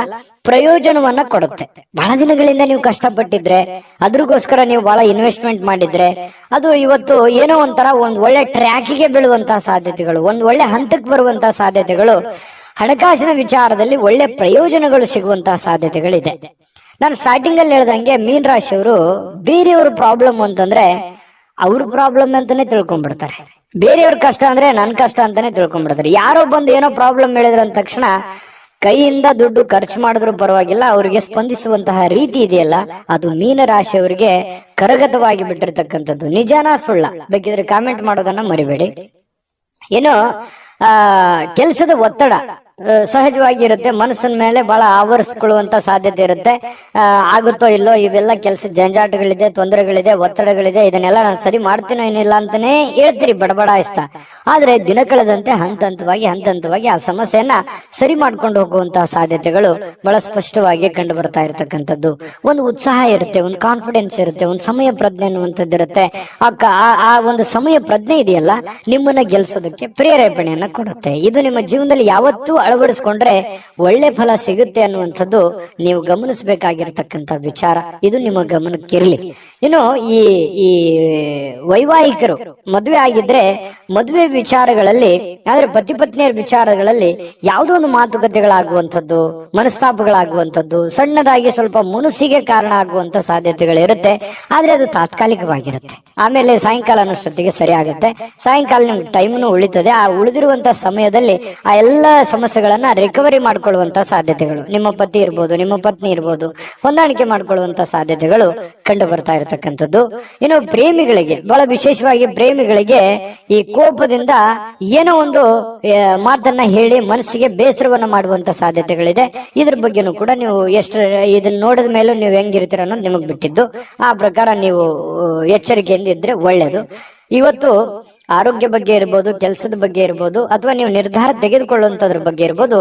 ಪ್ರಯೋಜನವನ್ನ ಕೊಡುತ್ತೆ. ಬಹಳ ದಿನಗಳಿಂದ ನೀವು ಕಷ್ಟಪಟ್ಟಿದ್ರೆ, ಅದ್ರಗೋಸ್ಕರ ನೀವು ಬಹಳ ಇನ್ವೆಸ್ಟ್ಮೆಂಟ್ ಮಾಡಿದ್ರೆ, ಅದು ಇವತ್ತು ಏನೋ ಒಂಥರ ಒಂದ್ ಒಳ್ಳೆ ಟ್ರ್ಯಾಕಿಗೆ ಬೀಳುವಂತಹ ಸಾಧ್ಯತೆಗಳು, ಒಂದ್ ಒಳ್ಳೆ ಹಂತಕ್ಕೆ ಬರುವಂತಹ ಸಾಧ್ಯತೆಗಳು, ಹಣಕಾಸಿನ ವಿಚಾರದಲ್ಲಿ ಒಳ್ಳೆ ಪ್ರಯೋಜನಗಳು ಸಿಗುವಂತಹ ಸಾಧ್ಯತೆಗಳಿದೆ. ನಾನು ಸ್ಟಾರ್ಟಿಂಗ್ ಅಲ್ಲಿ ಹೇಳ್ದಂಗೆ ಮೀನ್ ರಾಶಿಯವರು ಬೇರೆಯವ್ರ ಪ್ರಾಬ್ಲಮ್ ಅಂತಂದ್ರೆ ಅವ್ರ ಪ್ರಾಬ್ಲಮ್ ಅಂತಾನೆ ತಿಳ್ಕೊಂಡ್ಬಿಡ್ತಾರೆ. ಬೇರೆಯವ್ರ ಕಷ್ಟ ಅಂದ್ರೆ ನನ್ ಕಷ್ಟ ಅಂತಾನೆ ತಿಳ್ಕೊಂಡ್ಬಿಡ್ತಾರೆ. ಯಾರೋ ಬಂದು ಏನೋ ಪ್ರಾಬ್ಲಮ್ ಹೇಳಿದ್ರ ಅಂದ ತಕ್ಷಣ ಕೈಯಿಂದ ದುಡ್ಡು ಖರ್ಚು ಮಾಡಿದ್ರು ಪರವಾಗಿಲ್ಲ, ಅವರಿಗೆ ಸ್ಪಂದಿಸುವಂತಹ ರೀತಿ ಇದೆಯಲ್ಲ, ಅದು ಮೀನರಾಶಿಯವರಿಗೆ ಕರಗತವಾಗಿ ಬಿಟ್ಟಿರ್ತಕ್ಕಂಥದ್ದು. ನಿಜಾನ ಸುಳ್ಳ ಬೇಕಿದ್ರೆ ಕಾಮೆಂಟ್ ಮಾಡೋದನ್ನ ಮರಿಬೇಡಿ. ಏನು ಕೆಲಸದ ಒತ್ತಡ ಸಹಜವಾಗಿ ಇರುತ್ತೆ, ಮನಸ್ಸಿನ ಮೇಲೆ ಬಹಳ ಆವರಿಸ್ಕೊಳ್ಳುವಂತ ಸಾಧ್ಯತೆ ಇರುತ್ತೆ. ಆಗುತ್ತೋ ಇಲ್ಲೋ, ಇವೆಲ್ಲ ಕೆಲಸ ಜಂಜಾಟಗಳಿದೆ, ತೊಂದರೆಗಳಿದೆ, ಒತ್ತಡಗಳಿದೆ, ಇದನ್ನೆಲ್ಲ ನಾನು ಸರಿ ಮಾಡ್ತೀನೋ ಏನಿಲ್ಲ ಅಂತಾನೆ ಹೇಳ್ತೀರಿ ಬಡಬಡಾಯಿಸ್ತಾ. ಆದ್ರೆ ದಿನ ಕಳೆದಂತೆ ಹಂತ ಹಂತವಾಗಿ ಆ ಸಮಸ್ಯೆಯನ್ನ ಸರಿ ಮಾಡ್ಕೊಂಡು ಹೋಗುವಂತಹ ಸಾಧ್ಯತೆಗಳು ಬಹಳ ಸ್ಪಷ್ಟವಾಗಿ ಕಂಡು ಬರ್ತಾ ಇರತಕ್ಕಂಥದ್ದು. ಒಂದು ಉತ್ಸಾಹ ಇರುತ್ತೆ, ಒಂದು ಕಾನ್ಫಿಡೆನ್ಸ್ ಇರುತ್ತೆ, ಒಂದು ಸಮಯ ಪ್ರಜ್ಞೆ ಅನ್ನುವಂಥದ್ದು ಇರುತ್ತೆ. ಆ ಒಂದು ಸಮಯ ಪ್ರಜ್ಞೆ ಇದೆಯಲ್ಲ, ನಿಮ್ಮನ್ನ ಗೆಲ್ಸೋದಕ್ಕೆ ಪ್ರೇರೇಪಣೆಯನ್ನ ಕೊಡುತ್ತೆ. ಇದು ನಿಮ್ಮ ಜೀವನದಲ್ಲಿ ಯಾವತ್ತೂ ಅಳವಡಿಸ್ಕೊಂಡ್ರೆ ಒಳ್ಳೆ ಫಲ ಸಿಗುತ್ತೆ ಅನ್ನುವಂಥದ್ದು ನೀವು ಗಮನಿಸಬೇಕಾಗಿರ್ತಕ್ಕಂಥ ವಿಚಾರ. ಇದು ನಿಮ್ಮ ಗಮನಕ್ಕಿರಲಿ. ಇನ್ನು ಈ ವೈವಾಹಿಕರು ಮದುವೆ ಆಗಿದ್ರೆ ಮದುವೆ ವಿಚಾರಗಳಲ್ಲಿ, ಆದ್ರೆ ಪತಿ ಪತ್ನಿಯರ ವಿಚಾರಗಳಲ್ಲಿ ಯಾವುದೋ ಒಂದು ಮಾತುಕತೆಗಳಾಗುವಂಥದ್ದು, ಮನಸ್ತಾಪಗಳಾಗುವಂಥದ್ದು, ಸಣ್ಣದಾಗಿ ಸ್ವಲ್ಪ ಮುನಸಿಗೆ ಕಾರಣ ಆಗುವಂತ ಸಾಧ್ಯತೆಗಳಿರುತ್ತೆ. ಆದ್ರೆ ಅದು ತಾತ್ಕಾಲಿಕವಾಗಿರುತ್ತೆ. ಆಮೇಲೆ ಸಾಯಂಕಾಲ ಅನ್ನೋಷ್ಟೊತ್ತಿಗೆ ಸರಿ ಆಗುತ್ತೆ. ಸಾಯಂಕಾಲ ನಿಮ್ಗೆ ಟೈಮ್ನು ಉಳಿತದೆ. ಆ ಉಳಿದಿರುವಂತ ಸಮಯದಲ್ಲಿ ಆ ಎಲ್ಲ ಸಮಸ್ಯೆಗಳನ್ನ ರಿಕವರಿ ಮಾಡ್ಕೊಳ್ಳುವಂತ ಸಾಧ್ಯತೆಗಳು, ನಿಮ್ಮ ಪತಿ ಇರ್ಬೋದು, ನಿಮ್ಮ ಪತ್ನಿ ಇರ್ಬೋದು, ಹೊಂದಾಣಿಕೆ ಮಾಡ್ಕೊಳ್ಳುವಂತ ಸಾಧ್ಯತೆಗಳು ಕಂಡು ಬರ್ತಾ ಇರತಕ್ಕಂಥದ್ದು. ಇನ್ನು ಪ್ರೇಮಿಗಳಿಗೆ, ಬಹಳ ವಿಶೇಷವಾಗಿ ಪ್ರೇಮಿಗಳಿಗೆ ಈ ಕೋಪದಿಂದ ಏನೋ ಒಂದು ಮಾತನ್ನ ಹೇಳಿ ಮನಸ್ಸಿಗೆ ಬೇಸರವನ್ನ ಮಾಡುವಂತ ಸಾಧ್ಯತೆಗಳಿದೆ. ಇದ್ರ ಬಗ್ಗೆನೂ ಕೂಡ ನೀವು ಎಷ್ಟು ಇದನ್ನ ನೋಡಿದ ಮೇಲೂ ನೀವು ಹೆಂಗಿರ್ತೀರ ಅನ್ನೋದು ನಿಮಗ್ ಬಿಟ್ಟಿದ್ದು. ಆ ಪ್ರಕಾರ ನೀವು ಎಚ್ಚರಿಕೆಯಿಂದ ಇದ್ರೆ ಒಳ್ಳೇದು. ಇವತ್ತು ಆರೋಗ್ಯ ಬಗ್ಗೆ ಇರ್ಬೋದು, ಕೆಲಸದ ಬಗ್ಗೆ ಇರ್ಬೋದು, ಅಥವಾ ನೀವು ನಿರ್ಧಾರ ತೆಗೆದುಕೊಳ್ಳುವಂತದ್ರ ಬಗ್ಗೆ ಇರ್ಬೋದು,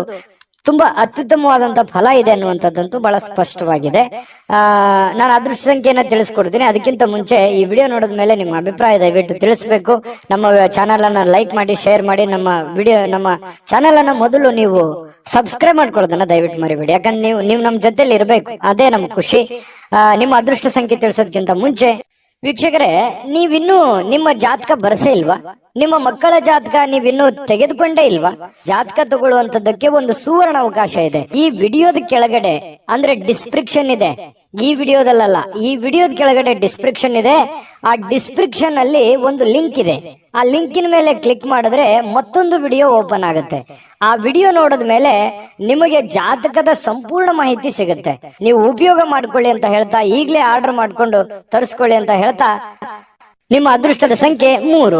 ತುಂಬಾ ಅತ್ಯುತ್ತಮವಾದಂತಹ ಫಲ ಇದೆ ಅನ್ನುವಂಥದ್ದಂತೂ ಬಹಳ ಸ್ಪಷ್ಟವಾಗಿದೆ. ನಾನು ಅದೃಷ್ಟ ಸಂಖ್ಯೆಯನ್ನ ತಿಳಿಸ್ಕೊಡ್ತೀನಿ. ಅದಕ್ಕಿಂತ ಮುಂಚೆ ಈ ವಿಡಿಯೋ ನೋಡಿದ ಮೇಲೆ ನಿಮ್ಮ ಅಭಿಪ್ರಾಯ ದಯವಿಟ್ಟು ತಿಳಿಸ್ಬೇಕು. ನಮ್ಮ ಚಾನಲ್ ಅನ್ನ ಲೈಕ್ ಮಾಡಿ, ಶೇರ್ ಮಾಡಿ. ನಮ್ಮ ಚಾನಲ್ ಅನ್ನ ಮೊದಲು ನೀವು ಸಬ್ಸ್ಕ್ರೈಬ್ ಮಾಡ್ಕೊಳ್ಳೋದನ್ನ ದಯವಿಟ್ಟು ಮರಿಬೇಡಿ. ಯಾಕಂದ್ರೆ ನೀವು ನಮ್ಮ ಜೊತೆಲಿ ಇರಬೇಕು, ಅದೇ ನಮ್ ಖುಷಿ. ನಿಮ್ಮ ಅದೃಷ್ಟ ಸಂಖ್ಯೆ ತಿಳಿಸೋದಕ್ಕಿಂತ ಮುಂಚೆ ವೀಕ್ಷಕರೇ, ನೀವಿನ್ನೂ ನಿಮ್ಮ ಜಾತಕ ಬರಸೇ ಇಲ್ವಾ? ನಿಮ್ಮ ಮಕ್ಕಳ ಜಾತಕ ನೀವಿನ್ನೂ ತೆಗೆದುಕೊಂಡೇ ಇಲ್ವಾ? ಜಾತಕ ತಗೊಳ್ಳುವಂತದ್ದಕ್ಕೆ ಒಂದು ಸುವರ್ಣ ಅವಕಾಶ ಇದೆ. ಈ ವಿಡಿಯೋದ ಕೆಳಗಡೆ ಅಂದ್ರೆ ಡಿಸ್ಕ್ರಿಪ್ಷನ್ ಇದೆ. ಈ ವಿಡಿಯೋದಲ್ಲ, ಈ ವಿಡಿಯೋದ ಕೆಳಗಡೆ ಡಿಸ್ಕ್ರಿಪ್ಷನ್ ಇದೆ. ಆ ಡಿಸ್ಕ್ರಿಪ್ಷನ್ ಅಲ್ಲಿ ಒಂದು ಲಿಂಕ್ ಇದೆ. ಆ ಲಿಂಕಿನ ಮೇಲೆ ಕ್ಲಿಕ್ ಮಾಡಿದ್ರೆ ಮತ್ತೊಂದು ವಿಡಿಯೋ ಓಪನ್ ಆಗುತ್ತೆ. ಆ ವಿಡಿಯೋ ನೋಡಿದ ಮೇಲೆ ನಿಮಗೆ ಜಾತಕದ ಸಂಪೂರ್ಣ ಮಾಹಿತಿ ಸಿಗುತ್ತೆ. ನೀವು ಉಪಯೋಗ ಮಾಡ್ಕೊಳ್ಳಿ ಅಂತ ಹೇಳ್ತಾ, ಈಗಲೇ ಆರ್ಡರ್ ಮಾಡ್ಕೊಂಡು ತರಿಸ್ಕೊಳ್ಳಿ ಅಂತ ಹೇಳ್ತಾ, ನಿಮ್ಮ ಅದೃಷ್ಟದ ಸಂಖ್ಯೆ 3.